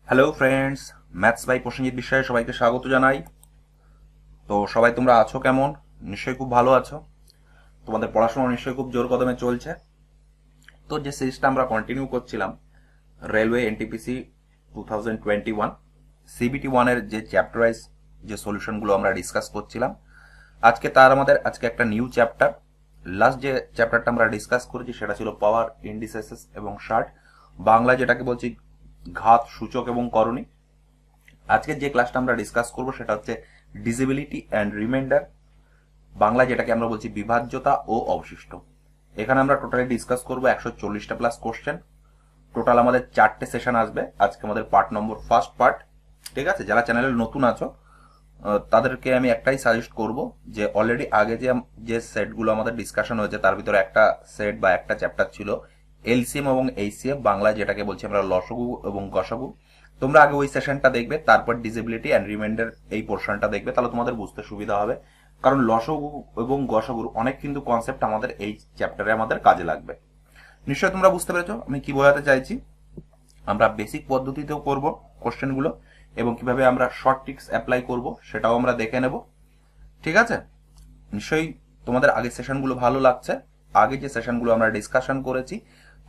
Hello friends, maths by Prosenjit বিশ্বাসে সবাইকে স্বাগত জানাই। তো সবাই তোমরা আছো কেমন? নিশ্চয়ই খুব ভালো আছো। তোমাদের পড়াশোনা নিশ্চয়ই খুব জোর কদমে চলছে। তো যে সিরিজটা আমরা কন্টিনিউ করছিলাম, রেলওয়ে এনটিপিসি 2021 সিবিটি ওয়ানের যে চ্যাপ্টার ওয়াইজ যে সলিউশনগুলো আমরা ডিসকাস করছিলাম, আজকে একটা নিউ চ্যাপ্টার। লাস্ট যে চ্যাপ্টারটা আমরা ডিসকাস করেছি সেটা ছিল পাওয়ার, ইন্ডিসেসেস এবং শার্ট, বাংলায় যেটাকে বলছি ঘাত, সূচক এবং করণী। আজকে যে ক্লাসটা আমরা ডিসকাস করব সেটা হচ্ছে ডিজিবিলিটি অ্যান্ড রিমাইন্ডার, বাংলায় যেটাকে আমরা বলছি বিভাজ্যতা ও অবশিষ্ট। এখানে আমরা টোটালি ডিসকাস করব 140টা প্লাস কোশ্চেন। টোটাল আমাদের 4টে সেশন আসবে। আজকে আমাদের পার্ট নম্বর ফার্স্ট পার্ট। ঠিক আছে, যারা চ্যানেলে নতুন আছো তাদেরকে আমি একটাই সাজেস্ট করব যে অলরেডি আগে যে সেটগুলো আমাদের ডিসকাশন হয়েছে তার ভিতরে একটা সেট বা একটা চ্যাপ্টার ছিল এলসিএম এবং এইচসিএফ, বাংলায় যেটাকে বলছি আমরা লসগু এবং গসগু। তোমরা আগে ওই সেশনটা দেখবে, তারপর ডিসেবিলিটি অ্যান্ড রিমাইন্ডার এই পোর্শনটা দেখবে, তাহলে তোমাদের বুঝতে সুবিধা হবে। কারণ লসগু এবং গসগুর অনেক কিন্তু কনসেপ্ট আমাদের এই চ্যাপ্টারে আমাদের কাজে লাগবে। নিশ্চয়ই তোমরা বুঝতে পেরেছো আমি কি বোঝাতে চাইছি। আমরা বেসিক পদ্ধতিতেও করব কোশ্চেনগুলো, এবং কিভাবে আমরা শর্ট ট্রিক্স অ্যাপ্লাই করব সেটাও আমরা দেখে নেব। ঠিক আছে, নিশ্চয়ই তোমাদের আগের সেশনগুলো ভালো লাগছে। আগে যে সেশনগুলো আমরা ডিসকাশন করেছি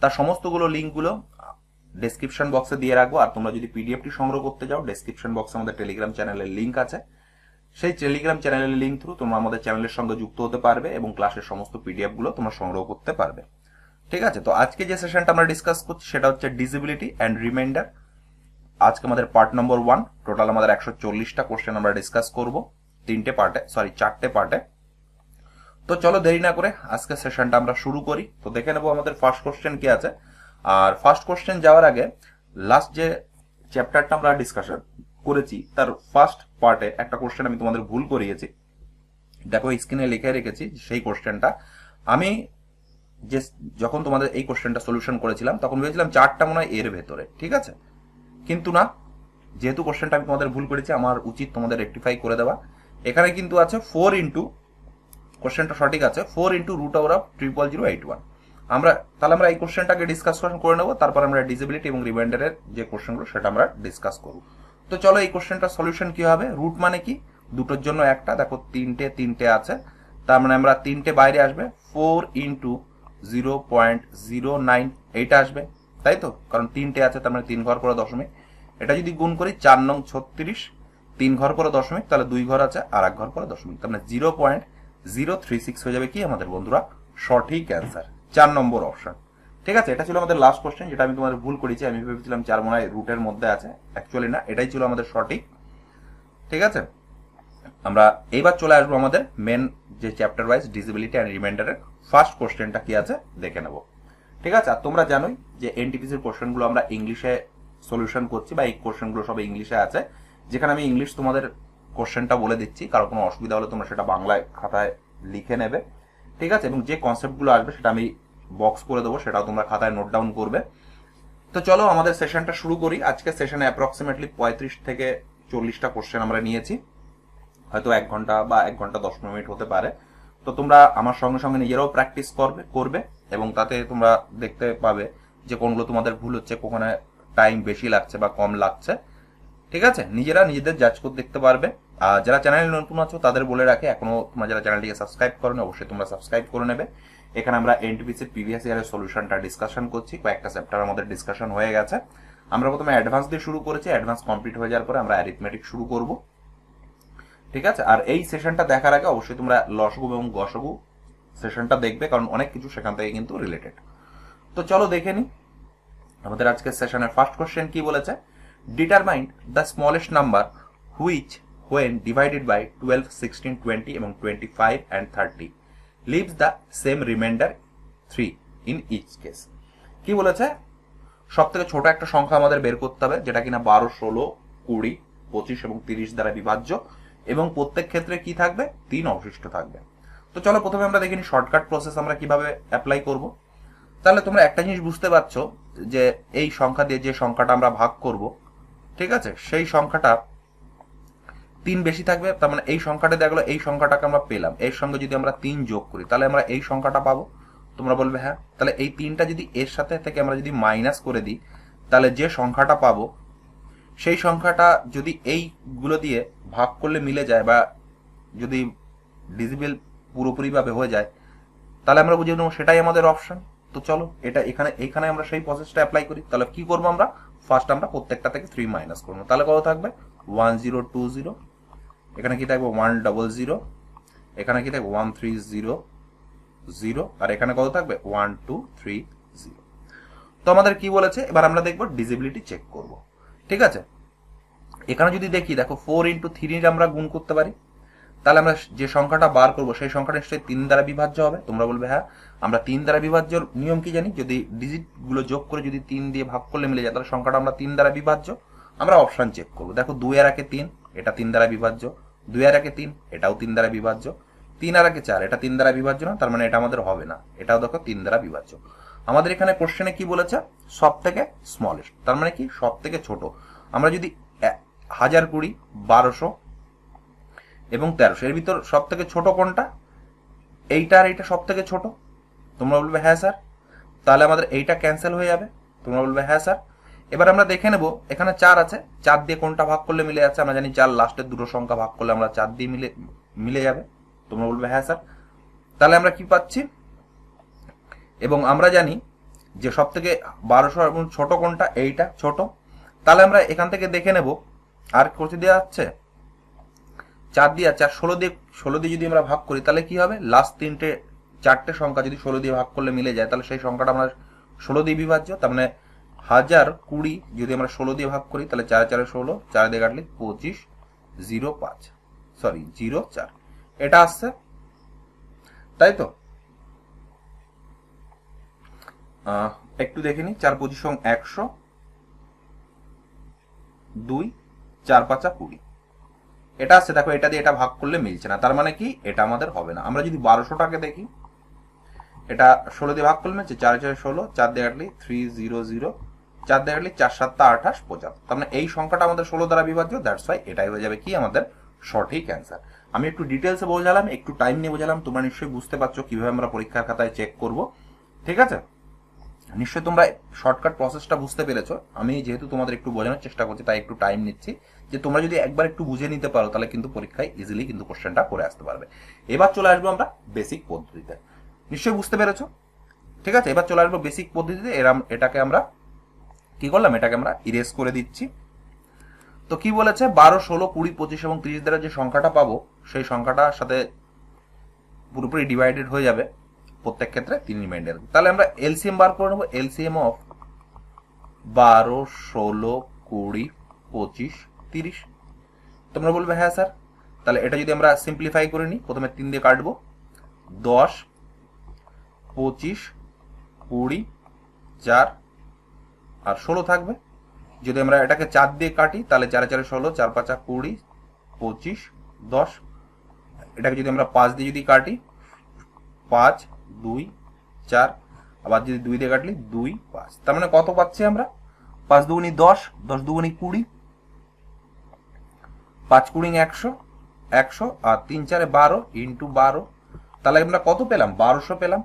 তার সমস্তগুলো লিঙ্কগুলো ডেসক্রিপশন বক্সে দিয়ে রাখবো। আর তোমরা যদি পিডিএফটি সংগ্রহ করতে যাও, ডেসক্রিপশন বক্সে আমাদের টেলিগ্রাম চ্যানেলের লিঙ্ক আছে। সেই টেলিগ্রাম চ্যানেলের লিঙ্ক থ্রু তোমরা আমাদের চ্যানেলের সঙ্গে যুক্ত হতে পারবে এবং ক্লাসের সমস্ত পিডিএফ গুলো তোমরা সংগ্রহ করতে পারবে। ঠিক আছে, তো আজকে যে সেশনটা আমরা ডিসকাস করছি সেটা হচ্ছে ডিজিবিলিটি অ্যান্ড রিমাইন্ডার। আজকে আমাদের পার্ট নম্বর 1। টোটাল আমাদের 140টা কোশ্চেন আমরা ডিসকাস করব চারটে পার্টে। তো চলো দেরি না করে আজকে সেশনটা আমরা শুরু করি। তো দেখে নেবো আমাদের ফার্স্ট কোশ্চেন কি আছে। আর ফার্স্ট কোশ্চেন যাওয়ার আগে লাস্ট যে চ্যাপ্টারটা আমরা ডিসকাশন করেছি তার ফার্স্ট পার্টে একটা কোশ্চেন আমি তোমাদের ভুল করিয়েছি। দেখো স্ক্রিনে লিখে রেখেছি সেই কোশ্চেনটা। আমি যে যখন তোমাদের এই কোশ্চেনটা সলিউশন করেছিলাম তখন ভেবেছিলাম চারটা মনে হয় এর ভেতরে, ঠিক আছে, কিন্তু না। যেহেতু কোশ্চেনটা আমি তোমাদের ভুল করেছি, আমার উচিত তোমাদের রেকটিফাই করে দেওয়া। এখানে কিন্তু আছে 4 ইন্টু, কোশ্চেনটা সঠিক আছে 4 ইন্টু রুট ওভার অফ 00081। আমরা এই কোশ্চেনটাকে ডিসকাশন করে নেবো, তারপর আমরা ডিসেবিলিটি এবং রিমাইন্ডারের যে কোশ্চেনগুলো সেটা আমরা ডিসকাস করব। তো চলো এই কোশ্চেনটা সলিউশন কি হবে। রুট মানে কি? দুটোর জন্য একটা, দেখো তিনটে আছে, তার মানে আমরা তিনটে বাইরে আসবে, 4 ইন্টু 0.09 এইটা আসবে, তাই তো? কারণ তিনটে আছে, তার মানে 3 ঘর পরে দশমিক। এটা যদি গুণ করি 4 নং 36, 3 ঘর পরে দশমিক, তাহলে 2 ঘর আছে আর 1 ঘর পরে দশমিক, তার মানে 0.036 হয়ে যাবে কি আমাদের বন্ধুরা সঠিক অ্যান্সার, 4 নম্বর অপশন। ঠিক আছে, এটা ছিল আমাদের লাস্ট কোশ্চেন, যেটা আমি তোমাদের ভুল করেছি। আমি ভেবেছিলাম 4 মনে হয় রুটের মধ্যে আছে, অ্যাকচুয়ালি না, এটাই ছিল আমাদের সঠিক। ঠিক আছে, আমরা এইবার চলে আসবো আমাদের মেন যে চ্যাপ্টার ওয়াইজ ডিসেবিলিটি অ্যান্ড রিমাইন্ডারের ফার্স্ট কোশ্চেনটা কি আছে দেখে নেব। ঠিক আছে, আর তোমরা জানোই যে এনটিপিসির কোশ্চেনগুলো আমরা ইংলিশে সলিউশন করছি, বা এই কোশ্চেনগুলো সব ইংলিশে আছে, যেখানে আমি ইংলিশ তোমাদের কোশ্চেনটা বলে দিচ্ছি, কারো কোনো অসুবিধা হলে তোমরা সেটা বাংলায় খাতায় লিখে নেবে। ঠিক আছে, এবং যে কনসেপ্টগুলো আসবে সেটা আমি বক্স করে দেবো, সেটাও তোমরা খাতায় নোট ডাউন করবে। তো চলো আমাদের সেশনটা শুরু করি। আজকে সেশনে অ্যাপ্রক্সিমেটলি 35 থেকে 40টা কোশ্চেন আমরা নিয়েছি, হয়তো 1 ঘন্টা বা 1 ঘন্টা 10 মিনিট হতে পারে। তো তোমরা আমার সঙ্গে সঙ্গে নিজেরাও প্র্যাকটিস করবে এবং তাতে তোমরা দেখতে পাবে যে কোনগুলো তোমাদের ভুল হচ্ছে, কোখানে টাইম বেশি লাগছে বা কম লাগছে। ঠিক আছে, নিজেরা নিজেদের জাজ করে দেখতে পারবে। আর যারা চ্যানেলে নতুন আছো তাদের বলে রাখে, এখনো তোমরা যারা চ্যানেলটিকে সাবস্ক্রাইব করো অবশ্যই তোমরা সাবস্ক্রাইব করে নেবে। এখানে আমরা এনটিপিসির প্রিভিয়াস ইয়ারের সলিউশনটা ডিসকাশন করছি, কয়েকটা চ্যাপ্টার আমাদের ডিসকাশন হয়ে গেছে। আমরা প্রথমে অ্যাডভান্স দিয়ে শুরু করেছি, অ্যাডভান্স কমপ্লিট হয়ে যাওয়ার পরে আমরা অ্যারিথমেটিক শুরু করব। ঠিক আছে, আর এই সেশনটা দেখার আগে অবশ্যই তোমরা লসগু এবং গসগু সেশনটা দেখবে, কারণ অনেক কিছু সেখান থেকে কিন্তু রিলেটেড। তো চলো দেখে নি আমাদের আজকের সেশনের ফার্স্ট কোশ্চেন কি বলেছে। Determine the smallest number which when divided by 12, 16, 20 এবং 25 and 30 leaves the same remainder 3 in each case। কি বলেছে, সব থেকে ছোট একটা সংখ্যা আমাদের বের করতে হবে যেটা কিনা 12, 16, 20, 25 এবং 30 দ্বারা বিভাজ্য, এবং প্রত্যেক ক্ষেত্রে কি থাকবে, 3 অবশিষ্ট থাকবে। তো চলো প্রথমে আমরা দেখিনি শর্টকাট প্রসেস আমরা কিভাবে অ্যাপ্লাই করব। তাহলে তোমরা একটা জিনিস বুঝতে পারছো যে এই সংখ্যা দিয়ে যে সংখ্যাটা আমরা ভাগ করব, ঠিক আছে, সেই সংখ্যাটা 3 বেশি থাকবে, তার মানে এই সংখ্যাটা দেখা গেলো, এই সংখ্যাটাকে আমরা পেলাম, এর সঙ্গে যদি আমরা 3 যোগ করি তাহলে আমরা এই সংখ্যাটা পাবো। তোমরা বলবে হ্যাঁ, তাহলে এই 3টা যদি এর সাথে থেকে আমরা যদি মাইনাস করে দিই তাহলে যে সংখ্যাটা পাবো সেই সংখ্যাটা যদি এইগুলো দিয়ে ভাগ করলে মিলে যায় বা যদি ডিজিবল পুরোপুরিভাবে হয়ে যায়, তাহলে আমরা বুঝে নেবো সেটাই আমাদের অপশন। তো চলো এটা এখানে আমরা সেই প্রসেসটা অ্যাপ্লাই করি। তাহলে কি করবো আমরা, ফার্স্ট আমরা প্রত্যেকটা থেকে 3 মাইনাস করবো। তাহলে কত থাকবে 1020, এখানে কি থাকবে 100, এখানে কি থাকবে 1300, আর এখানে কত থাকবে 1230। তো আমাদের কি বলেছে, এবার আমরা দেখবো ডিজিবিলিটি চেক করব। ঠিক আছে, এখানে যদি দেখি দেখো 4 × 3 আমরা গুণ করতে পারি, তাহলে আমরা যে সংখ্যাটা বার করবো সেই সংখ্যাটা নিশ্চয়ই 3 দ্বারা বিভাজ্য হবে। তোমরা বলবে হ্যাঁ আমরা 3 দ্বারা বিভাজ্যর নিয়ম কি জানি, যদি ডিজিট গুলো যোগ করে যদি 3 দিয়ে ভাগ করলে মিলে যায় তাহলে সংখ্যাটা আমরা 3 দ্বারা বিভাজ্য। আমরা অপশন চেক করবো, দেখো 2 আর 1 3, এটা 3 দ্বারা বিভাজ্য, 2 আর 1 3, এটাও 3 দ্বারা বিভাজ্য, 3 আর 1 4, এটা 3 দ্বারা বিভাজ্য না, তার মানে এটা আমাদের হবে না, এটাও দেখো 3 দ্বারা বিভাজ্য। আমাদের এখানে কোশ্চেনে কি বলেছে, সব থেকে স্মলেস্ট, তার মানে কি সব থেকে ছোট। আমরা যদি 1020, 1200 এবং 1300 এর ভিতর সব থেকে ছোট কোনটা, এইটা আর এইটা সব থেকে ছোট। তোমরা বলবে হ্যাঁ স্যার, তাহলে আমাদের এইটা ক্যান্সেল হয়ে যাবে। তোমরা বলবে হ্যাঁ স্যার। এবার আমরা দেখে নেব, এখানে 4 আছে, 4 দিয়ে কোনটা ভাগ করলে মিলে যাচ্ছে, আমরা জানি 4 লাস্টের দুটো সংখ্যা ভাগ করলে আমরা 4 দিয়ে মিলে যাবে। তোমরা বলবে হ্যাঁ স্যার। তাহলে আমরা কি পাচ্ছি, এবং আমরা জানি যে সব থেকে 1200 এবং ছোট কোনটা, এইটা ছোট। তাহলে আমরা এখান থেকে দেখে নেব, আর কত দেওয়া যাচ্ছে 4 দিয়ে 4, 16 দিয়ে যদি আমরা ভাগ করি তাহলে কি হবে, লাস্ট 4টে সংখ্যা যদি 16 দিয়ে ভাগ করলে মিলে যায় তাহলে সেই সংখ্যাটা আমরা 16 দিয়ে বিভাজ্য। তার মানে 1020 যদি আমরা 16 দিয়ে ভাগ করি তাহলে 4 4 16, 4 দিয়ে কাটলে 25, 04, এটা আসছে, তাই তো। একটু দেখে নি, 4 25 100, 2, 4 5 20, এটা আসছে। দেখো এটা দিয়ে এটা ভাগ করলে মিলছে না, তার মানে কি এটা আমাদের হবে না। আমরা যদি 1200টাকে দেখি, এটা 16 দিয়ে ভাগ করলে মিলছে, 4 4 16, 4 দিয়ে কাটলে 300, 4 দিয়ে কাটলে 4 7 28 75। তার মানে এই সংখ্যাটা আমাদের 16 দ্বারা বিভাজ্য, দ্যাটস ওয়াই এটাই হয়ে যাবে কি আমাদের সঠিক অ্যান্সার। আমি একটু ডিটেলসে বোঝালাম, একটু টাইম নিয়ে বোঝালাম, তোমরা নিশ্চয়ই বুঝতে পারছো কিভাবে আমরা পরীক্ষার খাতায় চেক করব। ঠিক আছে, নিশ্চয়ই তোমরা শর্টকাট প্রসেসটা বুঝতে পেরেছো। আমি যেহেতু তোমাদের একটু বোঝানোর চেষ্টা করছি তাই একটু টাইম নিচ্ছি, যে তোমরা যদি একবার একটু বুঝে নিতে পারো তাহলে কিন্তু পরীক্ষায় ইজিলি কিন্তু কোশ্চেনটা করে আসতে পারবে। এবার চলে আসবো আমরা বেসিক পদ্ধতিতে, নিশ্চয়ই বুঝতে পেরেছো। ঠিক আছে, এবার চলে আসবো বেসিক পদ্ধতিতে। এটাকে আমরা কি করলাম, এটাকে আমরা ইরেজ করে দিচ্ছি। তো কি বলেছে, 12 16 20 25 এবং 30 দ্বারা যে সংখ্যাটা পাবো সেই সংখ্যাটার সাথে পুরোপুরি ডিভাইডেড হয়ে যাবে প্রত্যেক ক্ষেত্রে 3 রিমাইন্ডার। তাহলে আমরা এলসিএম বার করে নেবো। LCM of 12 16 20 25 30। তোমরা বলবে হ্যাঁ স্যার। তাহলে এটা যদি আমরা সিম্পলিফাই করে নিই, প্রথমে 3 দিয়ে কাটবো, 10 25 20 4 আর 16 থাকবে। যদি আমরা এটাকে 4 দিয়ে কাটি তাহলে 4 4 16, 4 5 20 25 10। এটাকে যদি আমরা 5 দিয়ে যদি কাটি, 5 2 4, আবার যদি 2 দিয়ে কাটলি 2 5। তার মানে কত পাচ্ছি আমরা, 5 দুগুণি 10, 10 দুগুণি 20, 5 20 100, 100 আর 3 4 12 ইন্টু 12। তাহলে আমরা কত পেলাম, 1200 পেলাম।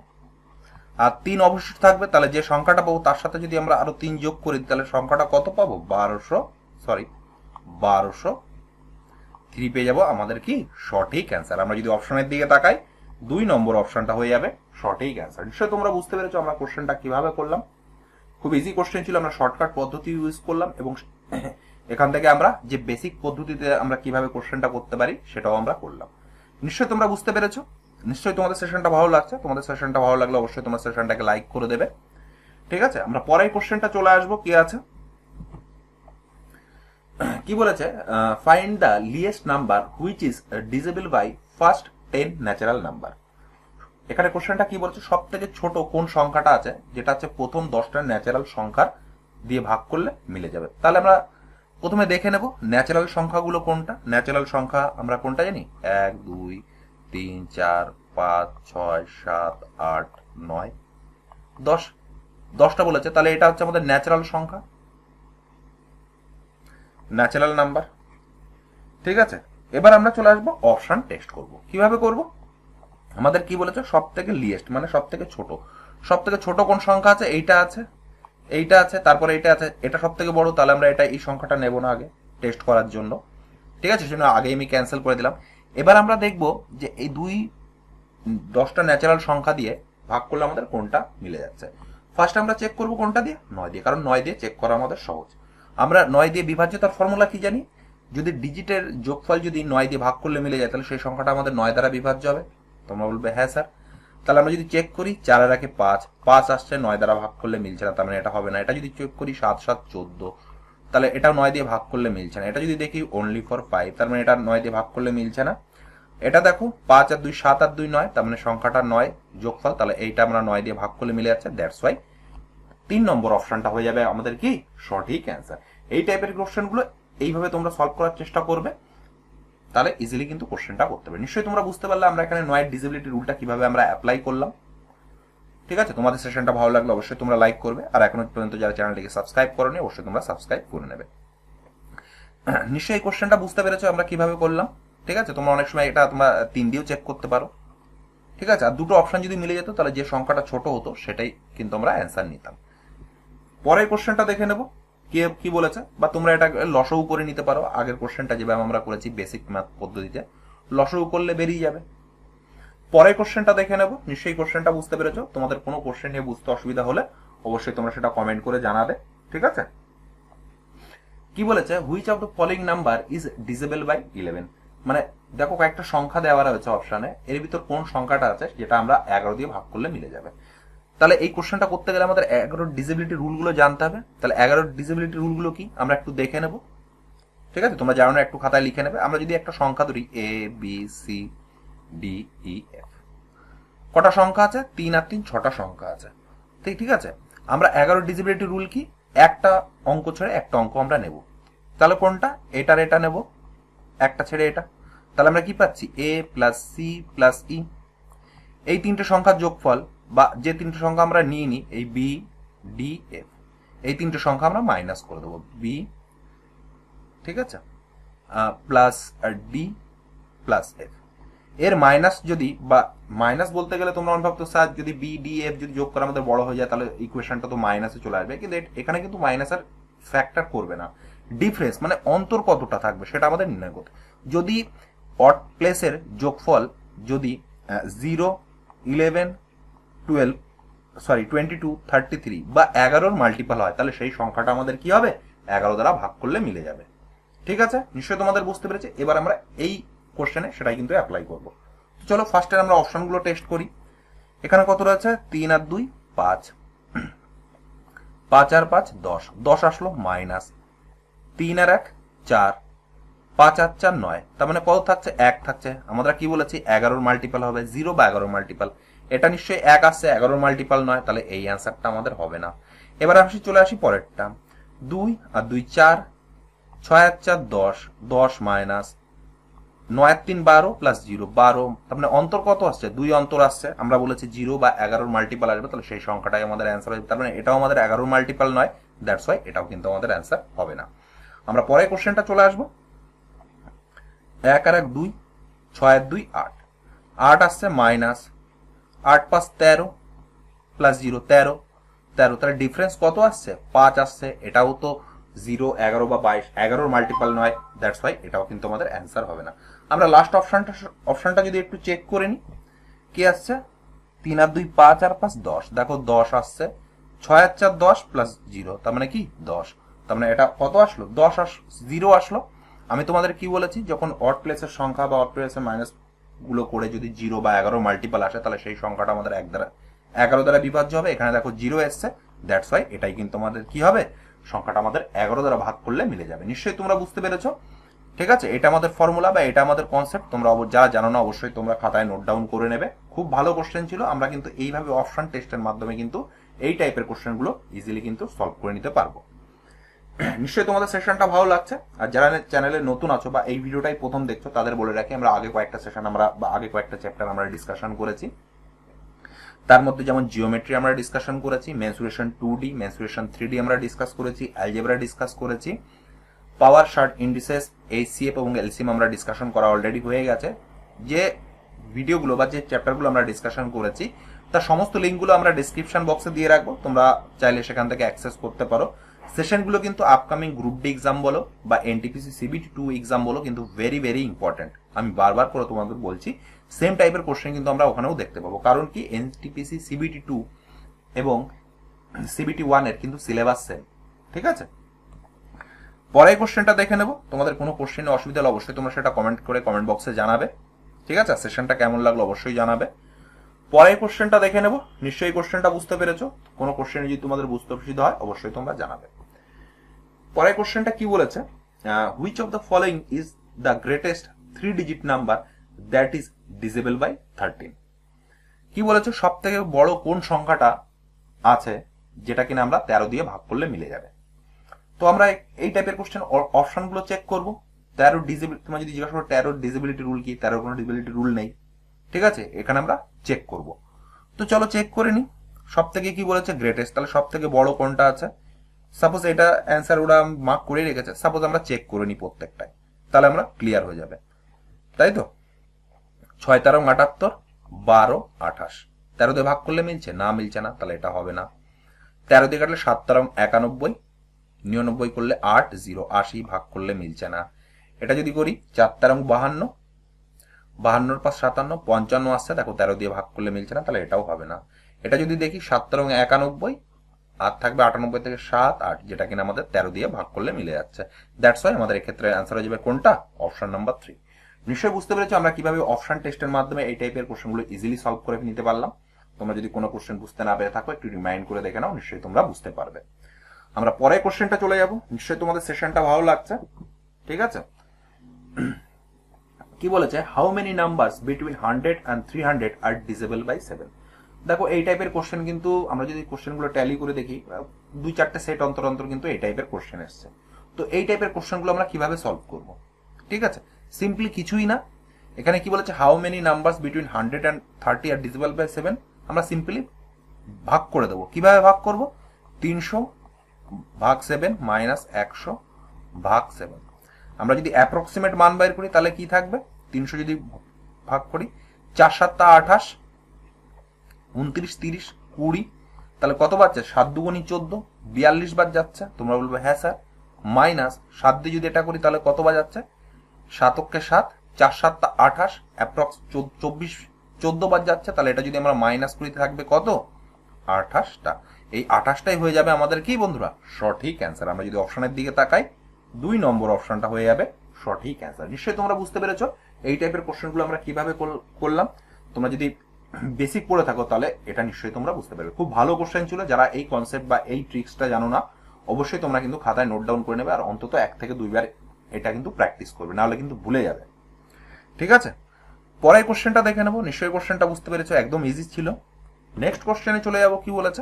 আর 3 অবশিষ্ট থাকবে, তাহলে যে সংখ্যাটা পাবো তার সাথে যদি আমরা আরো 3 যোগ করি তাহলে সংখ্যাটা কত পাবো, 1203 পেয়ে যাবো। আমাদের কি সঠিক অ্যান্সার। আমরা যদি অপশনের দিকে তাকাই, 2 নম্বর অপশনটা হয়ে যাবে সঠিক অ্যান্সার। নিশ্চয়ই তোমরা বুঝতে পেরেছো আমরা কোশ্চেনটা কিভাবে করলাম। খুব ইজি কোশ্চেন ছিল, আমরা শর্টকাট পদ্ধতি ইউজ করলাম এবং এখান থেকে আমরা যে বেসিক পদ্ধতিতে আমরা কিভাবে কোশ্চেনটা করতে পারি সেটাও আমরা করলাম। নিশ্চয়ই তোমরা বুঝতে পেরেছো। নিশ্চয়ই তোমাদের সেশনটা ভালো লাগছে। তোমাদের সেশনটা ভালো লাগলে অবশ্যই তোমরা সেশনটাকে লাইক করে দেবে। ঠিক আছে, আমরা পরের কোশ্চেনটা চলে আসবো। কি আছে, কি বলেছে, find the least number which is divisible by first 10 natural number. এখানে কোশ্চেনটা কি বলছে, সব থেকে ছোট কোন সংখ্যাটা আছে যেটা হচ্ছে প্রথম 10টা ন্যাচারাল সংখ্যার দিয়ে ভাগ করলে মিলে যাবে। তাহলে আমরা প্রথমে দেখে নেব ন্যাচারাল সংখ্যাগুলো কোনটা। ন্যাচারাল সংখ্যা আমরা কোনটা জানি, 1 2 3 4 5 6 7 8 9 10। 10টা বলেছে, তাহলে এটা হচ্ছে আমাদের ন্যাচারাল সংখ্যা, ন্যাচারাল নাম্বার। ঠিক আছে, এবার আমরা চলে আসবো অপশন টেস্ট করব। কিভাবে করব, আমাদের কি বলেছে, সব থেকে লিয়েস্ট মানে সব থেকে ছোট। সব থেকে ছোট কোন সংখ্যা আছে, এইটা আছে। এইটা আছে, তারপরে এইটা আছে, এটা সব থেকে বড়, তাহলে আমরা এটা এই সংখ্যাটা নেব না আগে টেস্ট করার জন্য। ঠিক আছে, সেজন্য আগে আমি ক্যান্সেল করে দিলাম। এবার আমরা দেখব যে এই 10টা ন্যাচারাল সংখ্যা দিয়ে ভাগ করলে আমাদের কোনটা মিলে যাচ্ছে। ফার্স্ট আমরা চেক করব কোনটা দিয়ে, 9 দিয়ে, কারণ 9 দিয়ে চেক করা আমাদের সহজ। আমরা 9 দিয়ে বিভাজ্যতার ফর্মুলা কি জানি, যদি ডিজিটের যোগফল যদি 9 দিয়ে ভাগ করলে মিলে যায় তাহলে সেই সংখ্যাটা আমাদের 9 দ্বারা বিভাজ্য হবে। তোমরা বলবে হ্যাঁ স্যার। তাহলে আমরা যদি চেক করি 4 এর আগে 5 আসছে, 9 দ্বারা ভাগ করলে মিলছে না, তার মানে এটা হবে না। এটা যদি চেক করি 7 7 14, তাহলে এটাও 9 দিয়ে ভাগ করলে মিলছে না। এটা যদি দেখি অনলি ফর 5, তার মানে এটা 9 দিয়ে ভাগ করলে মিলছে না। এটা দেখো 5 আর 2 7 আর 2 9, তার মানে সংখ্যাটা 9 যোগফল, তাহলে এইটা আমরা 9 দিয়ে ভাগ করলে মিলে যাচ্ছে। দ্যাটস ওয়াই 3 নম্বর অপশনটা হয়ে যাবে আমাদের কি সঠিক অ্যান্সার। এই টাইপের কোশ্চেনগুলো এইভাবে তোমরা সলভ করার চেষ্টা করবে, তাহলে ইজিলি কিন্তু কোশ্চেনটা করতে পারবে। নিশ্চয়ই তোমরা বুঝতে পারলে আমরা এখানে 9 ডিসেবিলিটি রুলটা কিভাবে আমরা অ্যাপ্লাই করলাম। ঠিক আছে, তোমাদের সেশনটা ভালো লাগলে অবশ্যই তোমরা লাইক করবে, আর এখনো পর্যন্ত যারা চ্যানেলটিকে সাবস্ক্রাইব করোনি অবশ্যই তোমরা সাবস্ক্রাইব করে নেবে। নিশ্চয়ই এই কোশ্চেনটা বুঝতে পেরেছো আমরা কিভাবে করলাম। ঠিক আছে, তোমরা অনেক সময় এটা তোমরা 3 দিয়েও চেক করতে পারো। ঠিক আছে, আর দুটো অপশন যদি মিলে যেত তাহলে যে সংখ্যাটা ছোট হতো সেটাই কিন্তু আমরা অ্যান্সার নিতাম। পরের কোশ্চেনটা দেখে নেব কি বলেছে, বা তোমরা এটা লসও করে নিতে পারো। আগের কোশ্চেনটা যেভাবে আমরা করেছি বেসিক ম্যাথ পদ্ধতিতে, লসও করলে বেরিয়ে যাবে। পরের কোশ্চেনটা দেখে নেব। নিশ্চয়ই কোশ্চেনটা বুঝতে পেরেছো। তোমাদের কোনো কোশ্চেন নিয়ে বুঝতে অসুবিধা হলে অবশ্যই তোমরা সেটা কমেন্ট করে জানাবে। ঠিক আছে, কি বলেছে, which of the following number is divisible by 11। মানে দেখো কয়েকটা সংখ্যা দেওয়া রয়েছে অপশনে, এর ভিতর কোন সংখ্যাটা আছে যেটা আমরা 11 দিয়ে ভাগ করলে মিলে যাবে। তাহলে এই কোশ্চেনটা করতে গেলে আমাদের 11 ডিসেবিলিটি রুলগুলো জানতে হবে। তাহলে 11 ডিসেবিলিটি রুলগুলো কি আমরা একটু দেখে নেব। ঠিক আছে, তোমরা জানো না, একটু খাতায় লিখে নেবে। আমরা যদি একটা সংখ্যা ধরি A B C D E F, কটা সংখ্যা আছে, 3 আর 3 6টা সংখ্যা আছে। ঠিক আছে, আমরা 11 ডিসেবিলিটি রুল কি, একটা অঙ্ক ছেড়ে একটা অঙ্ক আমরা নেব। তাহলে কোনটা, এটার এটা নেব, একটা ছেড়ে এটা। তাহলে আমরা কি পাচ্ছি, এ প্লাস সি প্লাস ই। এই 3টে সংখ্যার যোগফল, বা যে 3টে সংখ্যা আমরা নিয়ে নিই, এই বি ডি এফ, এই 3টে সংখ্যা আমরা মাইনাস করে দেবো। বি, ঠিক আছে, প্লাস ডি প্লাস এফ। এর মাইনাস যদি, বা মাইনাস বলতে গেলে তোমরা অনুভব তো স্যার যদি বি ডি এফ যদি যোগ করে আমাদের বড় হয়ে যায় তাহলে ইকুয়েশনটা তো মাইনাসে চলে আসবে, কিন্তু এখানে কিন্তু মাইনাসের ফ্যাক্টর করবে না। ডিফারেন্স মানে অন্তর কতটা থাকবে সেটা আমাদের নির্ণয় করতে। যদি অড প্লেসের যোগফল যদি 0 11 12 22 33 বা 11 মাল্টিপল হয় তাহলে সেই সংখ্যাটা আমাদের কি হবে, 11 দ্বারা ভাগ করলে মিলে যাবে। ঠিক আছে, নিশ্চয়ই তোমাদের বুঝতে পেরেছে। এবার আমরা এই কোশ্চেনে সেটাই কিন্তু অ্যাপ্লাই করব। তো চলো ফার্স্টে আমরা অপশনগুলো টেস্ট করি। এখানে কত রয়েছে, 3 আর 2 5, 5 আর 5 10, 10 আসলো মাইনাস, 3 আর 1 4, 5 আর 4 9, তার মানে কত থাকছে, 1 থাকছে। আমরা কি বলেছি 11 মাল্টিপল হবে 0 বা 11 মাল্টিপল, এটা নিশ্চয়ই 1 আসছে, 11 মাল্টিপল নয়, তাহলে এই অ্যান্সারটা আমাদের হবে না। এবার চলে আসি পরেরটা, 2 আর 2 4, 6 আর 4 10, 10 মাইনাস 9 আর 3 12 প্লাস 0 12, তার মানে অন্তর কত আসছে, 2 অন্তর আসছে। আমরা বলেছি 0 বা 11 মাল্টিপল আসবে, তাহলে সেই সংখ্যাটাই আমাদের অ্যান্সার হবে। তার মানে এটাও আমাদের 11 মাল্টিপল নয়, দ্যাটস ওয়াই এটাও কিন্তু আমাদের অ্যান্সার হবে না। আমরা পরের কোশ্চেনটা চলে আসবো। 1 আর 1 2, 6 আর 2 8, 8 আসছে মাইনাস 8 5 13 প্লাস 0 13, তাহলে ডিফারেন্স কত আসছে, 5 আসছে। এটাও তো 0 11 বা 22, 11 মাল্টিপল নয়, দ্যাটস ওয়াই এটাও কিন্তু আমাদের অ্যান্সার হবে না। আমরা লাস্ট অপশনটা যদি একটু চেক করে নিই, কি আসছে, 3 আর 2 5 আর 5 10, দেখো 10 আসছে, 6 আর 4 10 প্লাস 0, তার মানে কি 10, তার মানে এটা কত আসলো, 10 0 আসলো। আমি তোমাদের কি বলেছি, যখন অড প্লেসের সংখ্যা বা অড প্লেসের মাইনাস গুলো করে যদি 0 বা 11 মাল্টিপল আসে তাহলে সেই সংখ্যাটা আমাদের 11 দ্বারা বিভাজ্য হবে। এখানে দেখো 0 এসছে, দ্যাটস ওয়াই এটাই কিন্তু আমাদের কি হবে, সংখ্যাটা আমাদের 11 দ্বারা ভাগ করলে মিলে যাবে। নিশ্চয়ই তোমরা বুঝতে পেরেছো। ঠিক আছে, এটা আমাদের ফর্মুলা বা এটা আমাদের কনসেপ্ট। তোমরা যারা জানো না অবশ্যই তোমরা খাতায় নোট ডাউন করে নেবে। খুব ভালো কোশ্চেন ছিল। আমরা কিন্তু এইভাবে অপশন টেস্টের মাধ্যমে কিন্তু এই টাইপের কোশ্চেনগুলো ইজিলি কিন্তু সলভ করে নিতে পারবো। নিশ্চয়ই তোমাদের সেশনটা ভালো লাগছে। আর যারা চ্যানেলে নতুন আছো বা এই ভিডিওটাই প্রথম দেখছো তাদের বলে রাখি, আমরা আগে কয়েকটা চ্যাপ্টার আমরা ডিসকাশন করেছি। তার মধ্যে যেমন জিওমেট্রি আমরা ডিসকাশন করেছি, মেনসুরেশন 2D, মেনসুরেশন 3D আমরা ডিসকাস করেছি, অ্যালজেব্রা ডিসকাস করেছি, পাওয়ার, শার্ট, ইন্ডিসেস, এইচসিএফ এবং এলসিএম আমরা ডিসকাশন করা অলরেডি হয়ে গেছে। যে ভিডিওগুলো বা যে চ্যাপ্টারগুলো আমরা ডিসকাশন করেছি তার সমস্ত লিঙ্কগুলো আমরা ডিসক্রিপশন বক্সে দিয়ে রাখবো, তোমরা চাইলে সেখান থেকে অ্যাক্সেস করতে পারো। সেশনগুলো কিন্তু আপকামিং গ্রুপ ডি এক্সাম বলো বা এনটিপিসি সিবিটি 2 এক্সাম বলো কিন্তু ভেরি ভেরি ইম্পর্টেন্ট। আমি বারবার করে তোমাদের বলছি, সেম টাইপের কোশ্চেন কিন্তু আমরা ওখানেও দেখতে পাবো। কারণ কি, এনটিপিসি সিবিটি 2 এবং সিবিটি 1 এর কিন্তু সিলেবাস সেম। ঠিক আছে, পরের কোশ্চেনটা দেখে নেব। তোমাদের কোনো কোশ্চেনে অসুবিধা হলে অবশ্যই তোমরা সেটা কমেন্ট করে কমেন্ট বক্সে জানাবে। ঠিক আছে, সেশনটা কেমন লাগলো অবশ্যই জানাবে। পরের কোশ্চেনটা দেখে নেব। নিশ্চয়ই কোশ্চেনটা বুঝতে পেরেছো। কোনো কোশ্চেনে যদি তোমাদের বুঝতে অসুবিধা হয় অবশ্যই তোমরা জানাবে। পরের কোশ্চেনটা কি বলেছে, which of the following is the greatest 3 digit number that is divisible by 13। কি বলেছে, সব থেকে বড় কোন সংখ্যাটা আছে যেটা কিনা আমরা 13 দিয়ে ভাগ করলে মিলে যাবে। তো আমরা এই টাইপের কোশ্চেন অপশনগুলো চেক করবো। 13 ডিজেবিলিটি, তোমার যদি জিজ্ঞাসা করো 13 ডিজেবিলিটি রুল কি, 13 কোনো ডিজেবিলিটি রুল নেই। ঠিক আছে, এখানে আমরা চেক করব। তো চলো চেক করে নি। সব থেকে কি বলেছে, গ্রেটেস্ট, তাহলে সব থেকে বড় কোনটা আছে। সাপোজ এটা অ্যান্সার ওরা মার্ক করে রেখেছে, সাপোজ আমরা চেক করে নি প্রত্যেকটাই, তাহলে আমরা ক্লিয়ার হয়ে যাবে। তাই তো, 6 13 78, 12 28, 13 দিয়ে ভাগ করলে মিলছে না, মিলছে না, তাহলে এটা হবে না। 13 দিয়ে কাটলে 7 13 91, 99 করলে 8 0 80, ভাগ করলে মিলছে না। এটা যদি করি 4 13 52, 52 পাঁচ 57 55 আসছে, দেখো 13 দিয়ে ভাগ করলে মিলছে না, তাহলে এটাও হবে না। এটা যদি দেখি 7 13 91, আর থাকবে 98 থেকে 7 8, যেটা কিনা আমাদের 13 দিয়ে ভাগ করলে মিলে যাচ্ছে। দ্যাটস ওয়াই আমাদের এক্ষেত্রে অ্যান্সার হয়ে যাবে কোনটা, অপশন নাম্বার 3। নিশ্চয়ই বুঝতে পেরেছো আমরা কিভাবে অপশন টেস্টের মাধ্যমে এই টাইপের কোশ্চেনগুলো ইজিলি সলভ করে নিতে পারলাম। তোমরা যদি কোনো কোশ্চেন বুঝতে না পেরে থাকো একটু রিমাইন্ড করে দেখে নাও, নিশ্চয়ই তোমরা বুঝতে পারবে। আমরা পরের কোশ্চেনটা চলে যাব। নিশ্চয়ই তোমাদের সেশনটা ভালো লাগছে। ঠিক আছে, কি বলেছে, how many numbers between 100 and 300 are divisible by 7। দেখো এই টাইপের কোশ্চেন কিন্তু আমরা যদি কোশ্চেনগুলো ট্যালি করে দেখি, 2-4টে সেট অন্তর অন্তর কিন্তু এই টাইপের কোশ্চেন এসছে। তো এই টাইপের কোশ্চেনগুলো আমরা কিভাবে সলভ করব। ঠিক আছে, সিম্পলি কিছুই না। এখানে কি বলেছে, how many numbers between 100 and 30 are divisible by 7। আমরা সিম্পলি ভাগ করে দেবো। কিভাবে ভাগ করব, 300 ভাগ 7 মাইনাস 100 ভাগ 7। আমরা যদি অ্যাপ্রক্সিমেট মান বাইর করি তাহলে কি থাকবে, 300 যদি ভাগ করি 4 7 28, 29 30 20, তাহলে কত বাজছে, 7 2 14, 42 বার যাচ্ছে। তোমরা বলবে হ্যাঁ স্যার। মাইনাস 7 দিয়ে যদি এটা করি তাহলে কত বার যাচ্ছে, 7 কে 7, 4 7 28, অ্যাপ্রক্স 24 14 বার যাচ্ছে। তাহলে এটা যদি আমরা মাইনাস করি থাকবে কত, 28টা। এই 28টাই হয়ে যাবে আমাদের কি বন্ধুরা, সঠিক অ্যান্সার। আমরা যদি অপশনের দিকে তাকাই, 2 নম্বর অপশনটা হয়ে যাবে সঠিক অ্যান্সার। নিশ্চয়ই তোমরা বুঝতে পেরেছো এই টাইপের কোশ্চেনগুলো আমরা কিভাবে করলাম। তোমরা যদি বেসিক পড়ে থাকো তাহলে এটা নিশ্চয়ই তোমরা বুঝতে পারবে। খুব ভালো কোশ্চেন ছিল। যারা এই কনসেপ্ট বা এই ট্রিক্সটা জানো না, অবশ্যই তোমরা কিন্তু খাতায় নোট ডাউন করে নেবে আর অন্তত 1 থেকে 2 বার এটা কিন্তু প্র্যাকটিস করবে, নাহলে কিন্তু ভুলে যাবে। ঠিক আছে, পরের কোশ্চেনটা দেখে নেবো। নিশ্চয়ই কোশ্চেনটা বুঝতে পেরেছো, একদম ইজি ছিল। নেক্সট কোশ্চেনে চলে যাবো। কি বলেছে,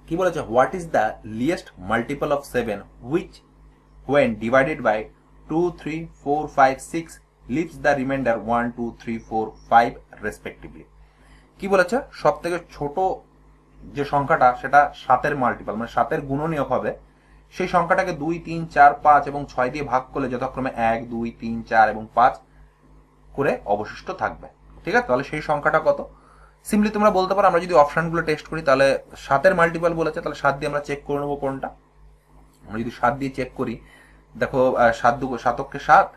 কি বলেছে, what is the least multiple of 7 which when divided by 2 3 4 5 6 leaves the remainder 1 2 3 4 5 respectively। কি বলেছে, সব থেকে ছোট যে সংখ্যাটা সেটা 7-এর মাল্টিপল, মানে 7-এর গুণনীয়ক হবে। সেই সংখ্যাটাকে 2 3 4 5 এবং 6 দিয়ে ভাগ করলে যথাক্রমে 1 2 3 4 এবং 5 করে অবশিষ্ট থাকবে। ঠিক আছে, তাহলে সেই সংখ্যাটা কত। সিম্পলি তোমরা বলতে পারো, আমরা যদি অপশনগুলো টেস্ট করি তাহলে 7-এর মাল্টিপল বলেছে, তাহলে 7 দিয়ে আমরা চেক করে নেবো কোনটা। আমরা যদি 7 দিয়ে চেক করি, দেখো 7 2 7 কে 7,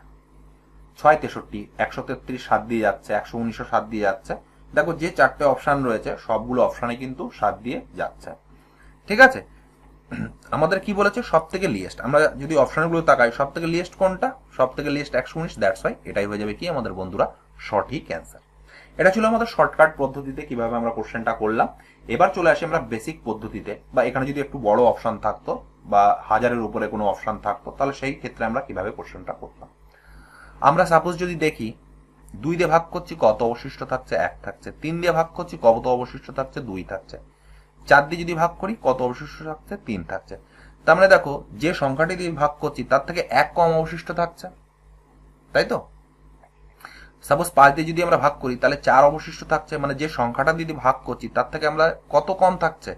6 63, 133 7 দিয়ে যাচ্ছে, 119 7 দিয়ে যাচ্ছে। দেখো যে 4টে অপশন রয়েছে সবগুলো অপশনে কিন্তু 7 দিয়ে যাচ্ছে। ঠিক আছে, আমাদের কি বলেছে, সব থেকে লিয়েস্ট। আমরা যদি অপশনগুলো তাকাই, সব থেকে লিয়েস্ট কোনটা, সব থেকে লিয়েস্ট 119। দ্যাটস ওয়াই এটাই হয়ে যাবে কি আমাদের বন্ধুরা সঠিক অ্যান্সার। এটা ছিল আমাদের শর্টকাট পদ্ধতিতে কিভাবে আমরা কোশ্চেনটা করলাম। এবার চলে আসি আমরা বেসিক পদ্ধতিতে, বা এখানে যদি একটু বড় অপশন থাকতো বা 1000-এর উপরে কোনো অপশন থাকতো তাহলে সেই ক্ষেত্রে আমরা কিভাবে কোশ্চেনটা করতাম। আমরা সাপোজ যদি দেখি 2 দিয়ে ভাগ করছি, কত অবশিষ্ট থাকছে, 1 থাকছে। 3 দিয়ে ভাগ করছি, কত অবশিষ্ট থাকছে, 2 থাকছে। 4 দিয়ে যদি ভাগ করি, কত অবশিষ্ট থাকছে, 3 থাকছে। তার মানে দেখো যে সংখ্যাটি দিয়ে ভাগ করছি তার থেকে 1 কম অবশিষ্ট থাকছে, তাই তো। সাপোজ 5 দিয়ে যদি আমরা ভাগ করি তাহলে 4 অবশিষ্ট থাকছে, মানে যে সংখ্যাটা দিয়ে ভাগ করছি তার থেকে আমরা কত কম থাকছে,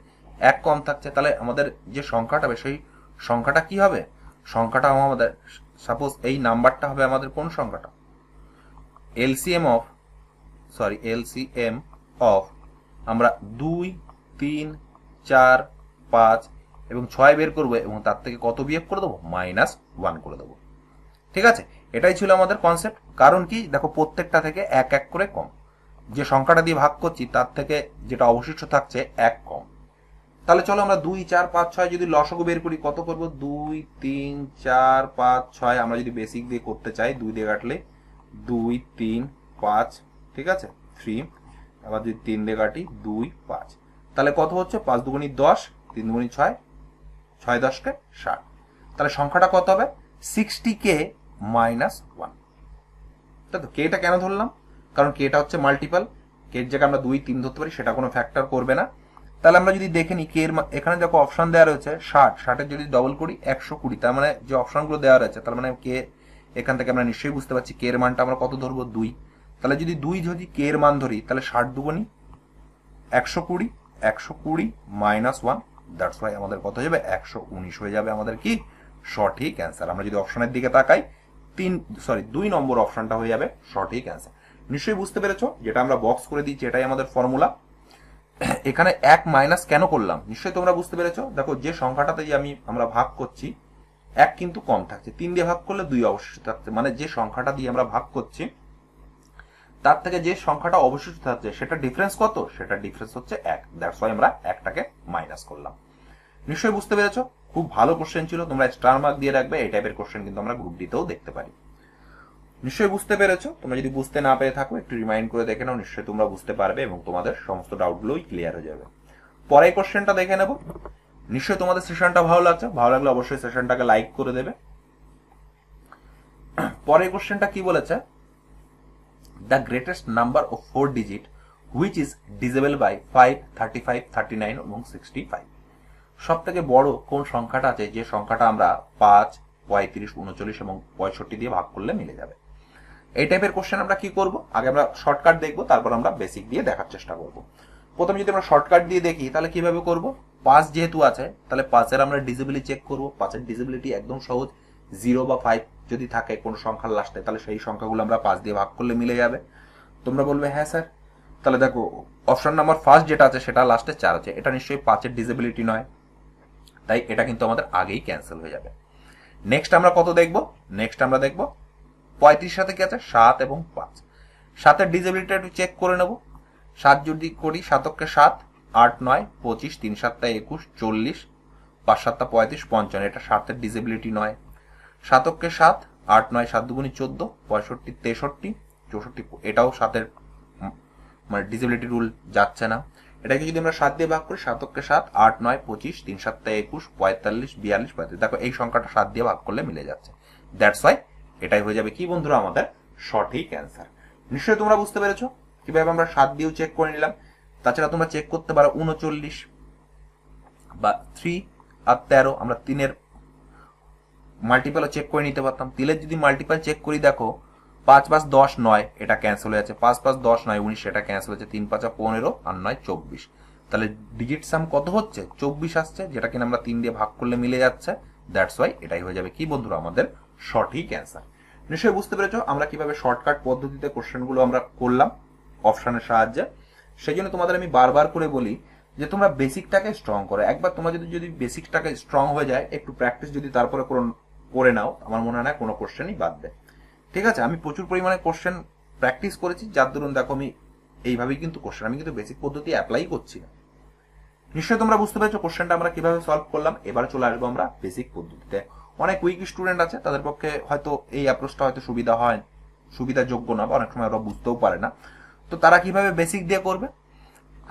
1 কম থাকছে। তাহলে আমাদের যে সংখ্যাটা হবে সেই সংখ্যাটা কি হবে, সংখ্যাটা আমাদের সাপোজ এই নাম্বারটা হবে আমাদের কোন সংখ্যাটা, এলসিএম অফ এলসিএম অফ আমরা 2, 3, 4, 5 এবং 6 বের করবো এবং তার থেকে কত বিয়োগ করে দেবো, -1 করে দেবো। ঠিক আছে, এটাই ছিল আমাদের কনসেপ্ট। কারণ কি, দেখো প্রত্যেকটা থেকে এক এক করে কম, যে সংখ্যাটা দিয়ে ভাগ করছি তার থেকে যেটা অবশিষ্ট থাকছে এক কম। তাহলে চলো আমরা 2, 4, 5, 6 যদি লসাগু বের করি কত করবো, 2, 3, 4, 5, 6। আমরা যদি বেসিক দিয়ে করতে চাই 2 দিয়ে কাটলে 2, 3, 5, ঠিক আছে 3, আবার যদি 3 দিয়ে কাটি 2, 5, তাহলে কত হচ্ছে, 5 দুগুণী 10, 3 দুগুণী 6, 6 10 60। তাহলে সংখ্যাটা কত হবে, 60k -1। তাই তো, কেটা কেন ধরলাম, কারণ কেটা হচ্ছে মাল্টিপল, কের জায়গায় আমরা 2, 3 ধরতে পারি, সেটা কোনো ফ্যাক্টর করবে না। তাহলে আমরা যদি দেখে নিই কের এখানে যখন অপশন দেওয়া রয়েছে 60, 60-এর যদি ডবল করি 120, তার মানে যে অপশনগুলো দেওয়া রয়েছে তার মানে কে, এখান থেকে আমরা নিশ্চয়ই বুঝতে পারছি কে এর মানটা আমরা কত ধরবো, 2। তাহলে যদি 2 যদি কে এর মান ধরি তাহলে 60 দুগুণী 120, 120 -1, দ্যাটস ওয়াই আমাদের কত হয়ে যাবে, 119 হয়ে যাবে আমাদের কি সঠিক অ্যান্সার। আমরা যদি অপশনের দিকে তাকাই 2 নম্বর অপশনটা হয়ে যাবে সঠিক অ্যান্সার। নিশ্চয়ই বুঝতে পেরেছো, যেটা আমরা বক্স করে দিচ্ছি এটাই আমাদের ফর্মুলা। এখানে 1 মাইনাস কেন করলাম নিশ্চয়ই তোমরা বুঝতে পেরেছো। দেখো যে সংখ্যাটাতে আমরা ভাগ করছি 1 কিন্তু কম থাকছে, 3 দিয়ে ভাগ করলে 2 অবশিষ্ট থাকছে, মানে যে সংখ্যাটা দিয়ে আমরা ভাগ করছি তার থেকে যে সংখ্যাটা অবশিষ্ট থাকছে সেটা ডিফারেন্স কত, সেটা ডিফারেন্স হচ্ছে 1, দ্যাটস ওয়াই আমরা 1টাকে মাইনাস করলাম। নিশ্চয়ই বুঝতে পেরেছো, খুব ভালো কোশ্চেন ছিল, তোমরা স্টার মার্ক দিয়ে রাখবে। এই টাইপের কোশ্চেন কিন্তু আমরা গ্রুপ ডিতেও দেখতে পারি। নিশ্চয়ই বুঝতে পেরেছো, তোমরা যদি বুঝতে না পেরে থাকো একটু রিমাইন্ড করে দেখে নাও, নিশ্চয়ই তোমরা বুঝতে পারবে এবং তোমাদের সমস্ত ডাউটগুলোই ক্লিয়ার হয়ে যাবে। পরের কোশ্চেনটা দেখে নেব। নিশ্চয়ই তোমাদের সেশনটা ভালো লাগছে, ভালো লাগলে অবশ্যই সেশনটাকে লাইক করে দেবে। পরের কোশ্চেনটা কি বলেছে, the greatest number of 4 digit which is divisible by 5, 35, 39 এবং 65। সব থেকে বড় কোন সংখ্যাটা আছে যে সংখ্যাটা আমরা 5, 35, 39 এবং 65 দিয়ে ভাগ করলে মিলে যাবে। এই টাইপের কোশ্চেন আমরা কি করব, আগে আমরা শর্টকাট দেখবো, তারপর আমরা বেসিক দিয়ে দেখার চেষ্টা করব। প্রথমে যদি আমরা শর্টকাট দিয়ে দেখি তাহলে কিভাবে করব, 5 যেহেতু আছে তাহলে 5-এর আমরা ডিজিবিলিটি চেক করব। 5-এর ডিজিবিলিটি একদম সহজ, 0 বা 5 যদি থাকে কোনো সংখ্যার লাস্টে তাহলে সেই সংখ্যাগুলো আমরা 5 দিয়ে ভাগ করলে মিলে যাবে। তোমরা বলবে হ্যাঁ স্যার, তাহলে দেখো অপশন নাম্বার ফার্স্ট যেটা আছে সেটা লাস্টে 4 আছে, এটা নিশ্চয়ই 5-এর ডিজিবিলিটি নয়, তাই এটা কিন্তু আমাদের আগেই ক্যান্সেল হয়ে যাবে। নেক্সট আমরা কত দেখব, নেক্সট আমরা দেখব 35 সাথে কি আছে, 7 এবং 5। 7-এর ডিজিবিলিটিটা একটু চেক করে নেব। 7 যদি করি 7-কে 7, 8, 9, 25, 3 7 21, 40, 5 7 35, 55, এটা 7-এর ডিজিবিলিটি নয়। 7-কে 7, 8, 9, 7 দুগুণী 14, 65, 63, 64, এটাও 7-এর মানে ডিজিবিলিটি রুল যাচ্ছে না। এটাকে যদি আমরা 7 দিয়ে ভাগ করি, 7-কে 7, 8, 9, 25, 3 7 21, 45, 42, 35, দেখো এই সংখ্যাটা 7 দিয়ে ভাগ করলে মিলে যাচ্ছে, দ্যাটস ওয়াই এটাই হয়ে যাবে কি বন্ধুরা আমাদের সঠিক অ্যান্সার। নিশ্চয়ই তোমরা বুঝতে পেরেছো কিভাবে আমরা 7 দিয়েও চেক করে নিলাম। তাছাড়া তোমরা চেক করতে পারো 39 বা 3 আর 13, আমরা 3-এর মাল্টিপলও চেক করে নিতে পারতাম। 3-এর যদি মাল্টিপল চেক করি দেখো 5 5 10 9, এটা ক্যান্সেল হয়ে যাচ্ছে, 5 5 10 9 19, এটা ক্যান্সেল হচ্ছে, 3 5 15 আর 9 24, তাহলে ডিজিট সাম কত হচ্ছে 24 আসছে, যেটা কিনা আমরা 3 দিয়ে ভাগ করলে মিলে যাচ্ছে, দ্যাটস ওয়াই এটাই হয়ে যাবে কি বন্ধুরা আমাদের সঠিক অ্যান্সার। নিশ্চয়ই বুঝতে পেরেছো আমরা কিভাবে শর্টকাট পদ্ধতিতে কোশ্চেনগুলো আমরা করলাম অপশনের সাহায্যে। সেই জন্য তোমাদের আমি বারবার করে বলি যে তোমরা বেসিকটাকে স্ট্রং করো। একবার তোমার যদি বেসিকটাকে স্ট্রং হয়ে যায়, একটু প্র্যাকটিস যদি তারপরে করে নাও, আমার মনে হয় না কোনো কোশ্চেনই বাদবে। ঠিক আছে, আমি প্রচুর পরিমাণে কোশ্চেন প্র্যাকটিস করেছি, যার দরুন দেখো আমি এইভাবেই কিন্তু কোশ্চেন, আমি কিন্তু বেসিক পদ্ধতি অ্যাপ্লাই করছি না। নিশ্চয়ই তোমরা বুঝতে পেরেছো কোশ্চেনটা আমরা কিভাবে সলভ করলাম। এবার চলে আসবো আমরা বেসিক পদ্ধতিতে। অনেক উইক স্টুডেন্ট আছে, তাদের পক্ষে হয়তো এই অ্যাপ্রোচটা হয়তো সুবিধাযোগ্য না, বা অনেক সময় ওরা বুঝতেও পারে না। তো তারা কিভাবে বেসিক দিয়ে করবে,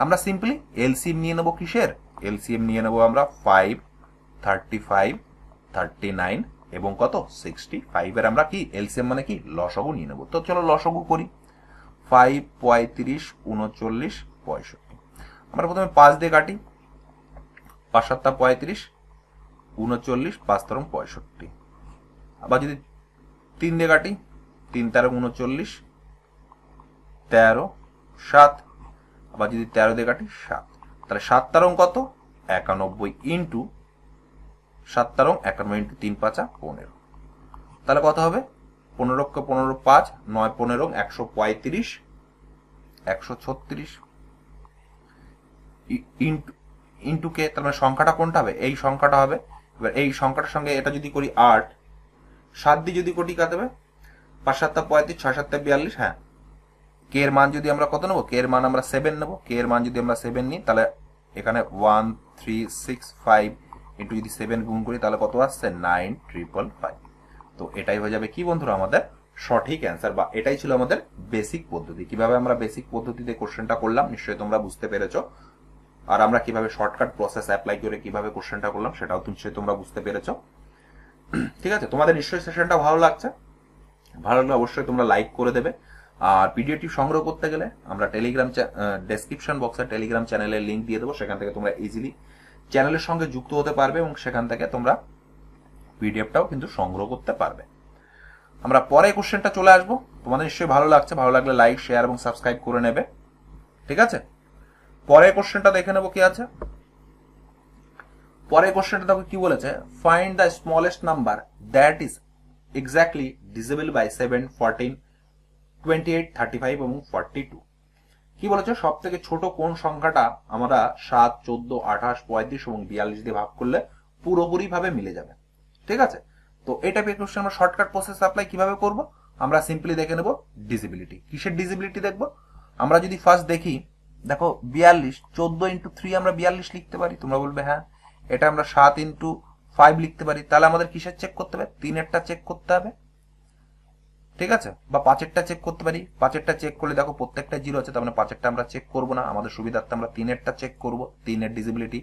আমরা সিম্পলি এলসিএম নিয়ে নেবো। কিসের এলসিএম নিয়ে নেবো আমরা, 5, 35, 39 এবং কত 65-এর আমরা কি এলসিএম মানে কি লসাগু নিয়ে নেবো। তো চলো লসাগু করি। 5, 35, 39, 65, আমরা প্রথমে 5 দিয়ে কাটি, 5 7 35, 39, 5 13 65, আবার যদি 3 দিয়ে কাটি, 3 13 39, 13 7, আবার যদি 13 দিয়ে কাটি 7, তাহলে 7 13 কত 91 ইন্টু 7 13 91 ইন্টু 3 5 15, তাহলে কত হবে 15 কে 15 5, 9 15 135, 136 ইন্টু কে, তার মানে সংখ্যাটা কোনটা হবে? এই সংখ্যাটা হবে। এবার এই সংখ্যাটার সঙ্গে এটা যদি করি 8, 7 দিয়ে যদি কোটি কাটে হবে 5 7 35, 6 7 42। হ্যাঁ, কে এর মান যদি আমরা কত নেবো? কে এর মান আমরা 7 নেবো। কে এর মান যদি আমরা 7 নিই তাহলে এখানে 1365 ইন্টু যদি 7 গুণ করি তাহলে কত আসছে? 9555। তো এটাই হয়ে যাবে কি বন্ধুরা আমাদের সঠিক অ্যান্সার, বা এটাই ছিল আমাদের বেসিক পদ্ধতি। কিভাবে আমরা বেসিক পদ্ধতিতে কোশ্চেনটা করলাম নিশ্চয়ই তোমরা বুঝতে পেরেছো। আর আমরা কিভাবে শর্টকাট প্রসেস অ্যাপ্লাই করে কিভাবে কোশ্চেনটা করলাম সেটাও নিশ্চয়ই তোমরা বুঝতে পেরেছো। ঠিক আছে, তোমাদের নিশ্চয়ই সেশনটা ভালো লাগছে। ভালো লাগলে অবশ্যই তোমরা লাইক করে দেবে। আর পিডিএফটি সংগ্রহ করতে গেলে আমরা টেলিগ্রাম ডেসক্রিপশন বক্সে টেলিগ্রাম চ্যানেলের লিঙ্ক দিয়ে দেবো, সেখান থেকে তোমরা ইজিলি চ্যানেলের সঙ্গে যুক্ত হতে পারবে এবং সেখান থেকে তোমরা পিডিএফটাও কিন্তু সংগ্রহ করতে পারবে। আমরা পরে কোশ্চেনটা চলে আসবো। তোমাদের নিশ্চয়ই ভালো লাগছে, ভালো লাগলে লাইক শেয়ার এবং সাবস্ক্রাইব করে নেবে। ঠিক আছে, পরে কোশ্চেনটা দেখে নেবো কি আছে। পরে কোশ্চেনটা দেখো কি বলেছে, find the smallest number that is exactly divisible by 7, 14, 28, 35 এবং 42। কি বলেছে, সব থেকে ছোট কোন সংখ্যাটা আমরা 7, 14, 28, 35 এবং 42 দিয়ে ভাগ করলে পুরোপুরি ভাবে মিলে যাবে। ঠিক আছে, তো এটা পেয়ে কোশ্চেন আমরা শর্টকাট প্রসেস অ্যাপ্লাই কিভাবে করব, আমরা সিম্পলি দেখে নেব ডিজিবিলিটি। কিসের ডিজিবিলিটি দেখব? আমরা যদি ফার্স্ট দেখি, দেখো 42, 14 ইন্টু 3 আমরা 42 লিখতে পারি। তোমরা বলবে হ্যাঁ, এটা আমরা 7 ইন্টু 5 লিখতে পারি। তাহলে আমাদের কিসের চেক করতে হবে? 3-এরটা চেক করতে হবে। ঠিক আছে, বা 5-এরটা চেক করতে পারি। 5-এরটা চেক করলে দেখো প্রত্যেকটা 0 আছে, তার মানে 5-এরটা আমরা চেক করবো না, আমাদের সুবিধার্থে আমরা 3-এরটা চেক করবো। 3-এর ডিজিবিলিটি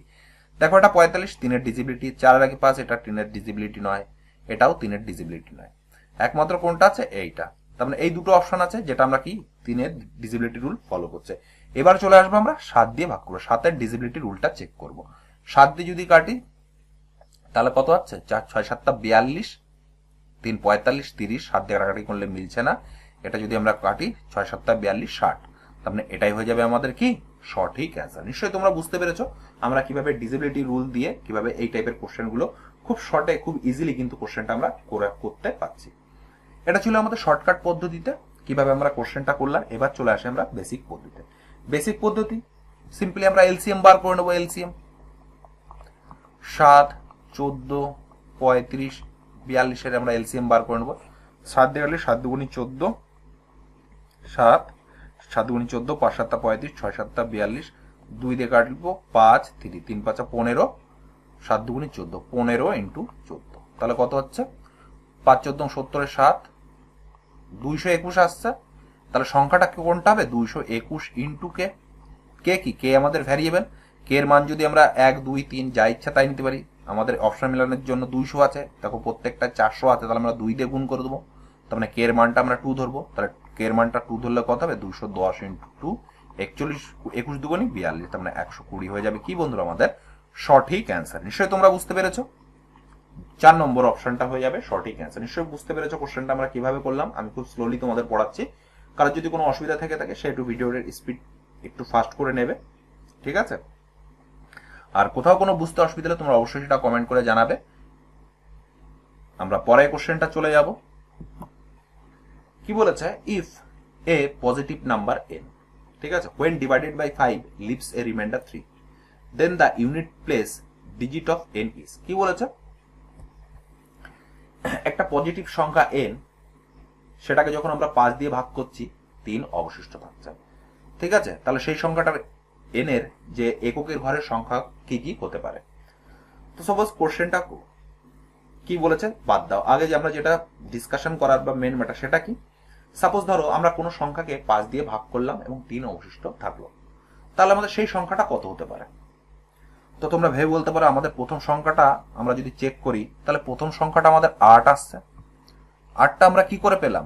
দেখো, এটা 45, 3-এর ডিজিবিলিটি। 4-এর আগে 5, এটা 3-এর ডিজিবিলিটি নয়, এটাও 3-এর ডিজিবিলিটি নয়। একমাত্র কোনটা আছে? এইটা। তার মানে এই দুটো অপশন আছে যেটা আমরা কি 3-এর ডিজিবিলিটি রুল ফলো করছে। এবার চলে আসবো আমরা 7 দিয়ে ভাগ করবো, 7-এর ডিজিবিলিটি রুলটা চেক করব। 7 দিয়ে যদি কাটি তাহলে কত হচ্ছে? 4, 6, 7 42, 3, 45, 30। 7 দিয়ে কাটাকাটি করলে মিলছে না, এটা যদি আমরা কাটি 6, 7, 42, 60। তার মানে এটাই হয়ে যাবে আমাদের কি সঠিক অ্যান্সার। নিশ্চয়ই তোমরা বুঝতে পেরেছো আমরা কিভাবে ডিজিবিলিটি রুল দিয়ে কিভাবে এই টাইপের কোশ্চেনগুলো খুব শর্টে খুব ইজিলি কিন্তু কোশ্চেনটা আমরা করতে পারছি। এটা ছিল আমাদের শর্টকাট পদ্ধতিতে কিভাবে আমরা কোশ্চেনটা করলাম। এবার চলে আসে আমরা বেসিক পদ্ধতিতে। বেসিক পদ্ধতি সিম্পলি আমরা এলসিএম বার করে নেবো। এলসিএম 7, 14, 35, 42 আমরা এলসিএম বার করে নেবো। 7 দিয়ে গেলে 7 দুগুণী 14, 7, 7 দুগুণী 14, 5 7 35, 6 7 42, 2 দিয়ে কাটবো 5, 3, 3 5 15, 7 দুগুণী 14, 15 ইন্টু 14। তাহলে কত হচ্ছে? 5 14 70 7, 221 আসছে। তাহলে সংখ্যাটা কোনটা হবে? 221 ইন্টু কে। কে কি? কে আমাদের ভ্যারিয়েবল। কে এর মান যদি আমরা 1, 2, 3 যা ইচ্ছা তাই নিতে পারি। আমাদের অপশন মিলানোর জন্য 200 আছে, দেখো প্রত্যেকটা 400 আছে, তাহলে আমরা 2 দিয়ে গুণ করে দেবো। তার মানে কে এর মানটা আমরা 2 ধরবো। তাহলে কে এর মানটা 2 ধরলে কত হবে? 210 ইন্টু 2, 41, 21 দুগুণী 42, তার মানে 120 হয়ে যাবে কি বন্ধুরা আমাদের সঠিক অ্যান্সার। নিশ্চয়ই তোমরা বুঝতে পেরেছো। 4 নম্বর অপশনটা হয়ে যাবে সঠিক অ্যান্সার। নিশ্চয়ই বুঝতে পেরেছো কোশ্চেনটা আমরা কিভাবে করলাম। আমি খুব স্লোলি তোমাদের পড়াচ্ছি, কারণ যদি কোনো অসুবিধা থেকে থাকে সে একটু ভিডিওর স্পিড একটু ফাস্ট করে নেবে। ঠিক আছে, আর কোথাও কোনো বুঝতে অসুবিধা হলে তোমরা অবশ্যই সেটা কমেন্ট করে জানাবে। আমরা পরে কোশ্চেনটা চলে যাব। কি বলেছে? If A positive number n, ঠিক আছে, when divided by 5 leaves a remainder 3, then the unit place digit of n is। কি বলেছে? একটা পজিটিভ সংখ্যা n, সেটাকে যখন আমরা 5 দিয়ে ভাগ করছি 3 অবশিষ্ট থাকছে। ঠিক আছে, তাহলে সেই সংখ্যাটার n এর যে এককের ঘরের সংখ্যা কি কি হতে পারে। তো সাপোজ কোশ্চেনটা কি বলেছে বাদ দাও, আগে যে আমরা যেটা ডিসকাশন করার বা মেন ম্যাটার সেটা কি। সাপোজ ধরো আমরা কোনো সংখ্যাকে 5 দিয়ে ভাগ করলাম এবং 3 অবশিষ্ট থাকলো, তাহলে আমাদের সেই সংখ্যাটা কত হতে পারে। তো তোমরা ভেবে বলতে পারো আমাদের প্রথম সংখ্যাটা আমরা যদি চেক করি তাহলে প্রথম সংখ্যাটা আমাদের 8 আসছে। 8টা আমরা কি করে পেলাম?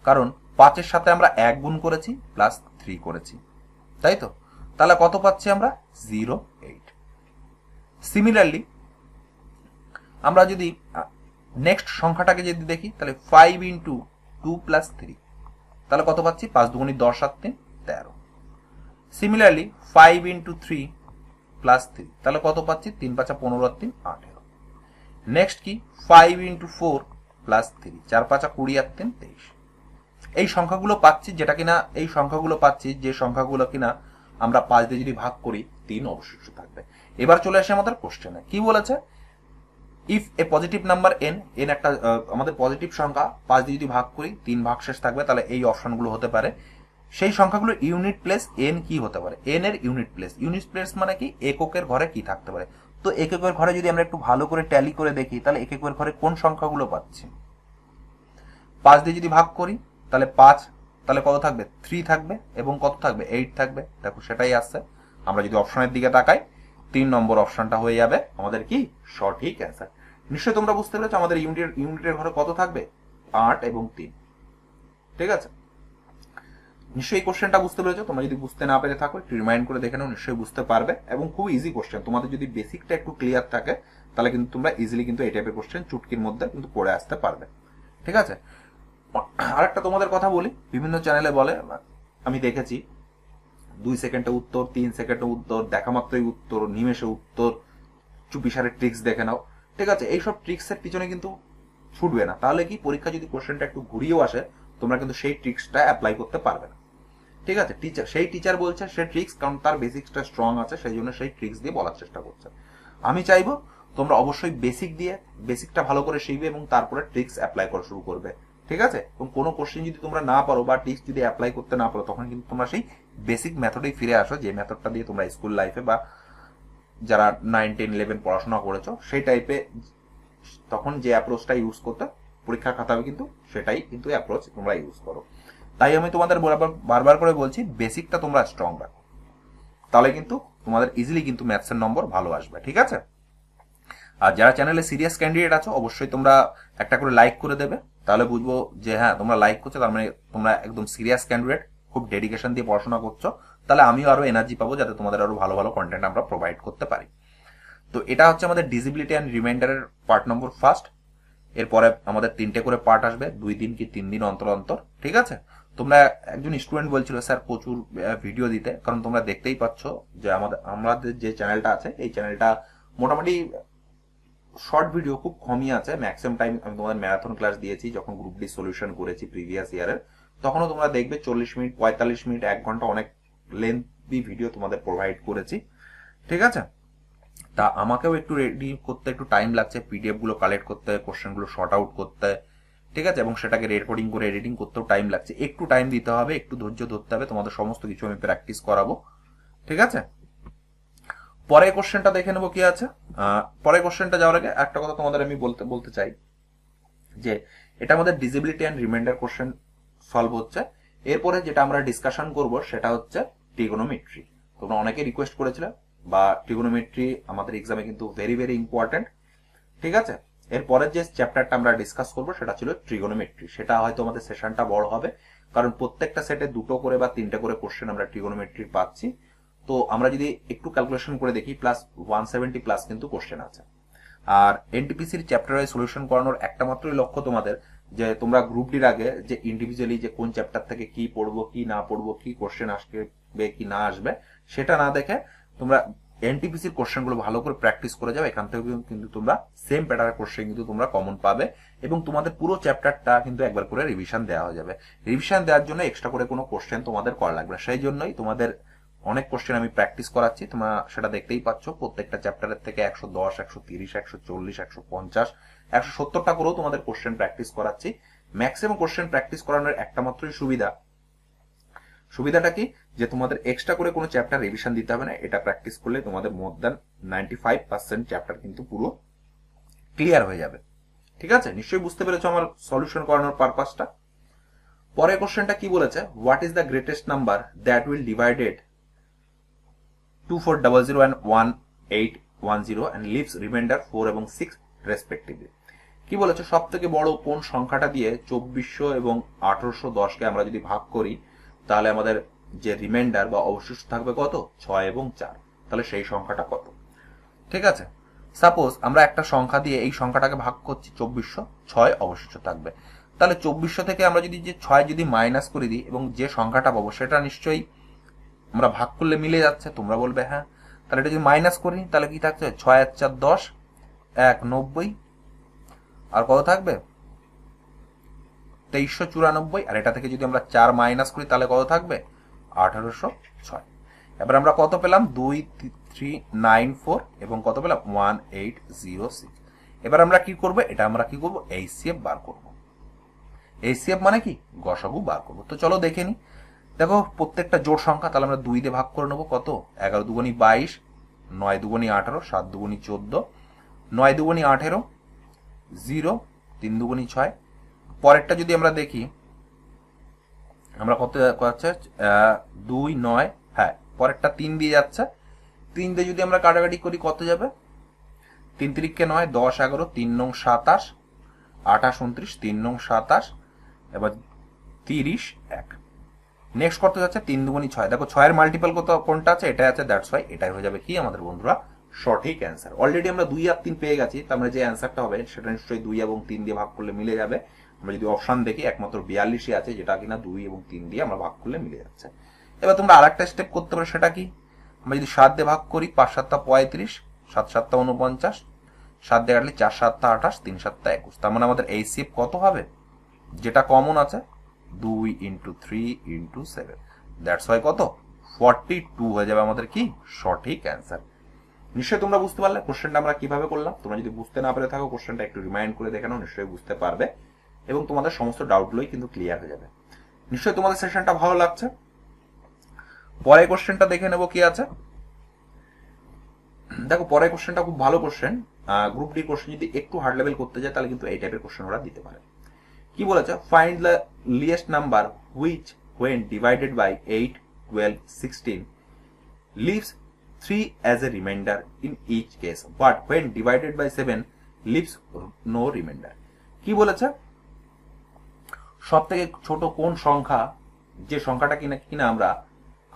কারণ 5-এর সাথে আমরা 1 গুণ করেছি প্লাস 3 করেছি, তাই তো। তাহলে কত পাচ্ছি আমরা? 08। সিমিলারলি আমরা যদি নেক্সট সংখ্যাটাকে যদি দেখি তাহলে 5 ইন্টু 2 প্লাস 3, তাহলে কত পাচ্ছি? 5 দুগুণী 10 আর 3 13। সিমিলারলি 5 ইন্টু 3 প্লাস 3, তাহলে কত পাচ্ছি? 3 5 15 আর 3 18। নেক্সট কি? 5 ইন্টু 4 প্লাস 3, 4 5 20 আর 3 23। এই সংখ্যাগুলো পাচ্ছি, যেটা কিনা এই সংখ্যাগুলো পাচ্ছি যে সংখ্যাগুলো কিনা আমরা 5 দিয়ে যদি ভাগ করি 3 অবশিষ্ট থাকবে। এবার চলে আসে আমাদের কোশ্চেনে, কি বলেছে, if A positive number N, N একটা আমাদের পজিটিভ সংখ্যা, 5 দিয়ে যদি ভাগ করি 3 ভাগশেষ থাকবে, তাহলে এই অপশনগুলো হতে পারে। সেই সংখ্যাগুলো ইউনিট প্লেস এন কি হতে পারে, এন এর ইউনিট প্লেস, ইউনিট প্লেস মানে কি, এককের ঘরে কি থাকতে পারে। তো এককের ঘরে যদি আমরা একটু ভালো করে ট্যালি করে দেখি, তাহলে এককের ঘরে কোন সংখ্যাগুলো পাচ্ছি, 5 দিয়ে যদি ভাগ করি তাহলে 5, তাহলে কত থাকবে, 3 থাকবে, এবং কত থাকবে, 8 থাকবে। দেখো সেটাই আসছে। আমরা যদি অপশনের দিকে তাকাই, 3 নম্বর অপশনটা হয়ে যাবে আমাদের কি সঠিক অ্যান্সার। নিশ্চয়ই তোমরা বুঝতে পেরেছো আমাদের ইউনিটের ঘরে কত থাকবে, 8 এবং 3। ঠিক আছে, নিশ্চয়ই এই কোশ্চেনটা বুঝতে পেরেছো। তোমরা যদি বুঝতে না পেরে থাকো একটু রিমাইন্ড করে দেখে নাও, নিশ্চয়ই বুঝতে পারবে। এবং খুব ইজি কোশ্চেন, তোমাদের যদি বেসিকটা একটু ক্লিয়ার থাকে তাহলে কিন্তু তোমরা ইজিলি কিন্তু এই টাইপের কোশ্চেন চুটকির মধ্যে কিন্তু পড়ে আসতে পারবে। ঠিক আছে, আরেকটা তোমাদের কথা বলি, বিভিন্ন চ্যানেলে বলে, আমি দেখেছি 2 সেকেন্ডে উত্তর, 3 সেকেন্ডে উত্তর, দেখা মাত্রই উত্তর, নিমেষে উত্তর, চুপিসারে ট্রিক্স দেখে নাও। ঠিক আছে, এইসব ট্রিক্সের পিছনে কিন্তু ছুটবে না, তাহলে কি পরীক্ষা যদি কোশ্চেনটা একটু ঘুরিয়েও আসে, তোমরা কিন্তু সেই ট্রিক্সটা অ্যাপ্লাই করতে পারবে না। ঠিক আছে, সেই টিচার বলছে সে ট্রিক্স, কারণ তার বেসিক্সটা স্ট্রং আছে, সেই জন্য সেই ট্রিক্স দিয়ে বলার চেষ্টা করছে। আমি চাইবো তোমরা অবশ্যই বেসিক দিয়ে বেসিকটা ভালো করে শিখবে এবং তারপরে ট্রিক্স অ্যাপ্লাই করা শুরু করবে। ঠিক আছে, এবং কোনো কোশ্চেন যদি তোমরা না পারো বা ট্রিক্স যদি অ্যাপ্লাই করতে না পারো, তখন কিন্তু তোমরা সেই বেসিক মেথডেই ফিরে আসো, যে মেথডটা দিয়ে তোমরা স্কুল লাইফে বা যারা 9, 10, 11 পড়াশোনা করেছো সেই টাইপে তখন যে অ্যাপ্রোচটা ইউজ করতে পরীক্ষার খাতাবে, কিন্তু সেটাই কিন্তু অ্যাপ্রোচ তোমরা ইউজ করো। তাই আমি তোমাদের বারবার করে বলছি, বেসিকটা তোমরা স্ট্রং রাখো, তাহলে কিন্তু তোমাদের ইজিলি কিন্তু ম্যাথসের নম্বর ভালো আসবে। ঠিক আছে, আর যারা চ্যানেলে সিরিয়াস ক্যান্ডিডেট আছো অবশ্যই তোমরা একটা করে লাইক করে দেবে, তাহলে বুঝবো যে হ্যাঁ তোমরা লাইক করছো, তার মানে তোমরা একদম সিরিয়াস ক্যান্ডিডেট, খুব ডেডিকেশন দিয়ে পড়াশোনা করছো। তাহলে আমিও আরো এনার্জি পাবো যাতে তোমাদের আরো ভালো ভালো কন্টেন্ট আমরা প্রোভাইড করতে পারি। তো এটা হচ্ছে আমাদের ডিজিবিলিটি অ্যান্ড রিমাইন্ডারের পার্ট নম্বর ফার্স্ট। এরপরে আমাদের 3টে করে পার্ট আসবে, 2 দিন কি 3 দিন অন্তর অন্তর। ঠিক আছে, তোমরা একজন স্টুডেন্ট বলছিল স্যার প্রচুর ভিডিও দিতে, কারণ তোমরা দেখতেই পাচ্ছ যে আমাদের যে চ্যানেলটা আছে এই চ্যানেলটা মোটামুটি শর্ট ভিডিও খুব কমই আছে। ম্যাক্সিমাম টাইম আমি তোমাদের ম্যারাথন ক্লাস দিয়েছি, যখন গ্রুপ ডি সলিউশন করেছি প্রিভিয়াস ইয়ারের, তখনও তোমরা দেখবে 40 মিনিট, 45 মিনিট, 1 ঘন্টা অনেক লেন্থি ভিডিও তোমাদের প্রোভাইড করেছি। ঠিক আছে, তা আমাকেও একটু রেডি করতে একটু টাইম লাগছে, পিডিএফ গুলো কালেক্ট করতে, কোশ্চেন গুলো শর্ট আউট করতে। ঠিক আছে, এবং সেটাকে রেকর্ডিং করে এডিটিং করতেও টাইম লাগছে, একটু টাইম দিতে হবে, একটু ধৈর্য ধরতে হবে, তোমাদের সমস্ত কিছু আমি প্র্যাকটিস করাবো। ঠিক আছে, পরের কোশ্চেনটা দেখে নেবো কি আছে। পরের কোশ্চেনটা যাওয়ার আগে একটা কথা তোমাদের আমি বলতে চাই, যে এটা আমাদের divisibility and reminder question solve হচ্ছে। এরপরে যেটা আমরা ডিসকাশন করব সেটা হচ্ছে ট্রিগোনোমেট্রি। তোমরা অনেকে রিকোয়েস্ট করেছিলে, বা ট্রিগোনোমেট্রি আমাদের এক্সামে কিন্তু ভেরি ভেরি ইম্পর্টেন্ট। ঠিক আছে, এরপরের যে চ্যাপ্টারটা আমরা ডিসকাস করবো সেটা ছিল ট্রিগোনোমেট্রি। সেটা হয়তো আমাদের সেশনটা বড় হবে, কারণ প্রত্যেকটা সেটে 2টো করে বা 3টে করে কোশ্চেন আমরা ট্রিগোনোমেট্রি পাচ্ছি। তো আমরা যদি একটু ক্যালকুলেশন করে দেখি, প্লাস 170 প্লাস কিন্তু কোশ্চেন আছে। আর এনটিপিসির চ্যাপ্টার ওয়াইজ সলিউশন করানোর একটা মাত্রই লক্ষ্য তোমাদের, যে তোমরা গ্রুপ ডির আগে যে ইন্ডিভিজুয়ালি যে কোন চ্যাপ্টার থেকে কি পড়বো, কি না পড়বো, কি কোশ্চেন আসবে কি না আসবে, সেটা না দেখে তোমরা এনটিপিসির কোশ্চেন গুলো ভালো করে প্র্যাকটিস করে যাও। এখান থেকে কিন্তু তোমরা সেম প্যাটার্নের কোশ্চেন কিন্তু তোমরা কমন পাবে, এবং তোমাদের পুরো চ্যাপ্টারটা কিন্তু একবার করে রিভিশন দেওয়া হয়ে যাবে। রিভিশন দেওয়ার জন্য এক্সট্রা করে কোনো কোশ্চেন তোমাদের করা লাগবে না, সেই জন্যই তোমাদের অনেক কোশ্চেন আমি প্র্যাকটিস করাচ্ছি। তোমরা সেটা দেখতেই পাচ্ছ, প্রত্যেকটা চ্যাপ্টারের থেকে 110, 130, 140, 150, 170টা করেও তোমাদের কোশ্চেন প্র্যাকটিস করাচ্ছি। ম্যাক্সিমাম কোশ্চেন প্র্যাকটিস করানোর একটা মাত্রই সুবিধাটা কি, যে তোমাদের এক্সট্রা করে কোনো চ্যাপ্টার রিভিশন দিতে হবে না। এটা প্র্যাকটিস করলে তোমাদের মোর দ্যান 95% চ্যাপ্টার কিন্তু পুরো ক্লিয়ার হয়ে যাবে। ঠিক আছে, নিশ্চয়ই বুঝতে পেরেছো আমার সলিউশন করানোর পারপাসটা। পরের কোশ্চেনটা কি বলেছে, what is the greatest number that will divided 2400 and 1810 and leaves remainder 4 এবং 6 রেসপেক্টিভলি। কি বলেছে, সব থেকে বড় কোন সংখ্যাটা দিয়ে 2400 এবং 1810কে আমরা যদি ভাগ করি, তাহলে আমাদের যে রিমাইন্ডার বা অবশিষ্ট থাকবে কত, 6 এবং 4। তাহলে সেই সংখ্যাটা কত? ঠিক আছে, সাপোজ আমরা একটা সংখ্যা দিয়ে এই সংখ্যাটাকে ভাগ করছি 2400, 6 অবশিষ্ট থাকবে। তাহলে 2400 থেকে আমরা যদি যে 6 যদি মাইনাস করে দিই, এবং যে সংখ্যাটা পাবো সেটা নিশ্চয়ই আমরা ভাগ করলে মিলে যাচ্ছে, তোমরা বলবে হ্যাঁ। তাহলে এটা যদি মাইনাস করি তাহলে কি থাকছে, 6 আর 4 10, 1 90, আর কত থাকবে 2394, আর এটা থেকে যদি আমরা 4 মাইনাস করি তাহলে কত থাকবে 1806। এবার আমরা কত পেলাম 2394 এবং কত পেলাম 1806। এবার আমরা কি করব, এটা আমরা কি করব এইচসিএফ বার করব। এইচসিএফ মানে কি গসাগু বার করব। তো চলো দেখে নি। দেখো প্রত্যেকটা জোড় সংখ্যা, তাহলে আমরা 2 দিয়ে ভাগ করে নেবো। কত 11 দুগুণী 22, 9 দুগুণী 18, 7 দুগুণী 14, 9 দুগুণী 18, 0, 3 দুগুণী 6। পরেরটা যদি আমরা দেখি, আমরা কত যাচ্ছে 2 9, হ্যাঁ পরেরটা 3 দিয়ে যাচ্ছে। 3 দিয়ে যদি আমরা কাটাকাটি করি কত যাবে, 3 3 9, 10 11, 3 9 27, 28 29, 3 9 27, এবার 30 1। নেক্সট কত যাচ্ছে 3 দুগুণী 6। দেখো 6 এর মাল্টিপল কত কোনটা আছে, এটা আছে, দ্যাটস ওয়াই এটাই হয়ে যাবে কি আমাদের বন্ধুরা সঠিক অ্যান্সার। অলরেডি আমরা 2 আর 3 পেয়ে গেছি, তার মানে যে অ্যান্সারটা হবে সেটা নিশ্চয়ই 2 এবং 3 দিয়ে ভাগ করলে মিলে যাবে। আমরা যদি অপশন দেখি একমাত্র 42ই আছে, যেটা কিনা 2 এবং 3 দিয়ে আমরা ভাগ করলে মিলে যাচ্ছে। এবার তোমরা আরেকটা স্টেপ করতে পারো, সেটা কি, আমরা যদি 7 দিয়ে ভাগ করি 5 7 35, 7 7 49, 7 দিয়ে কাটলে 4 7 28, 3 7 21। তার মানে আমাদের এইচসিএফ কত হবে, যেটা কমন আছে 2 × 3 × 7, দ্যাটস ওয়াই কত 42 হয়ে যাবে আমাদের কি সঠিক অ্যান্সার। নিশ্চয়ই তোমরা বুঝতে পারলে কোশ্চেনটা আমরা কিভাবে করলাম। তোমরা যদি বুঝতে না পেরে থাকো কোশ্চেনটা একটু রিমাইন্ড করে দেখে নাও, নিশ্চয়ই বুঝতে পারবে এবং তোমাদের সমস্ত ডাউটগুলোই কিন্তু ক্লিয়ার হয়ে যাবে। নিশ্চয়ই তোমাদের সেশনটা ভালো লাগছে। পরের কোশ্চেনটা দেখে নেবো কি আছে। দেখো পরের কোশ্চেনটা খুব ভালো কোশ্চেন। গ্রুপ ডি কোশ্চেন যদি একটু হার্ড লেভেল করতে যায় তাহলে কিন্তু এই টাইপের কোশ্চেন ওরা দিতে পারে। কি বলেছে, find the least number which when divided by 8 12 16 leaves 3 as a remainder in each case, but when divided by 7 leaves no remainder। কি বলেছে, সব থেকে ছোট কোন সংখ্যা, যে সংখ্যাটা কিনা আমরা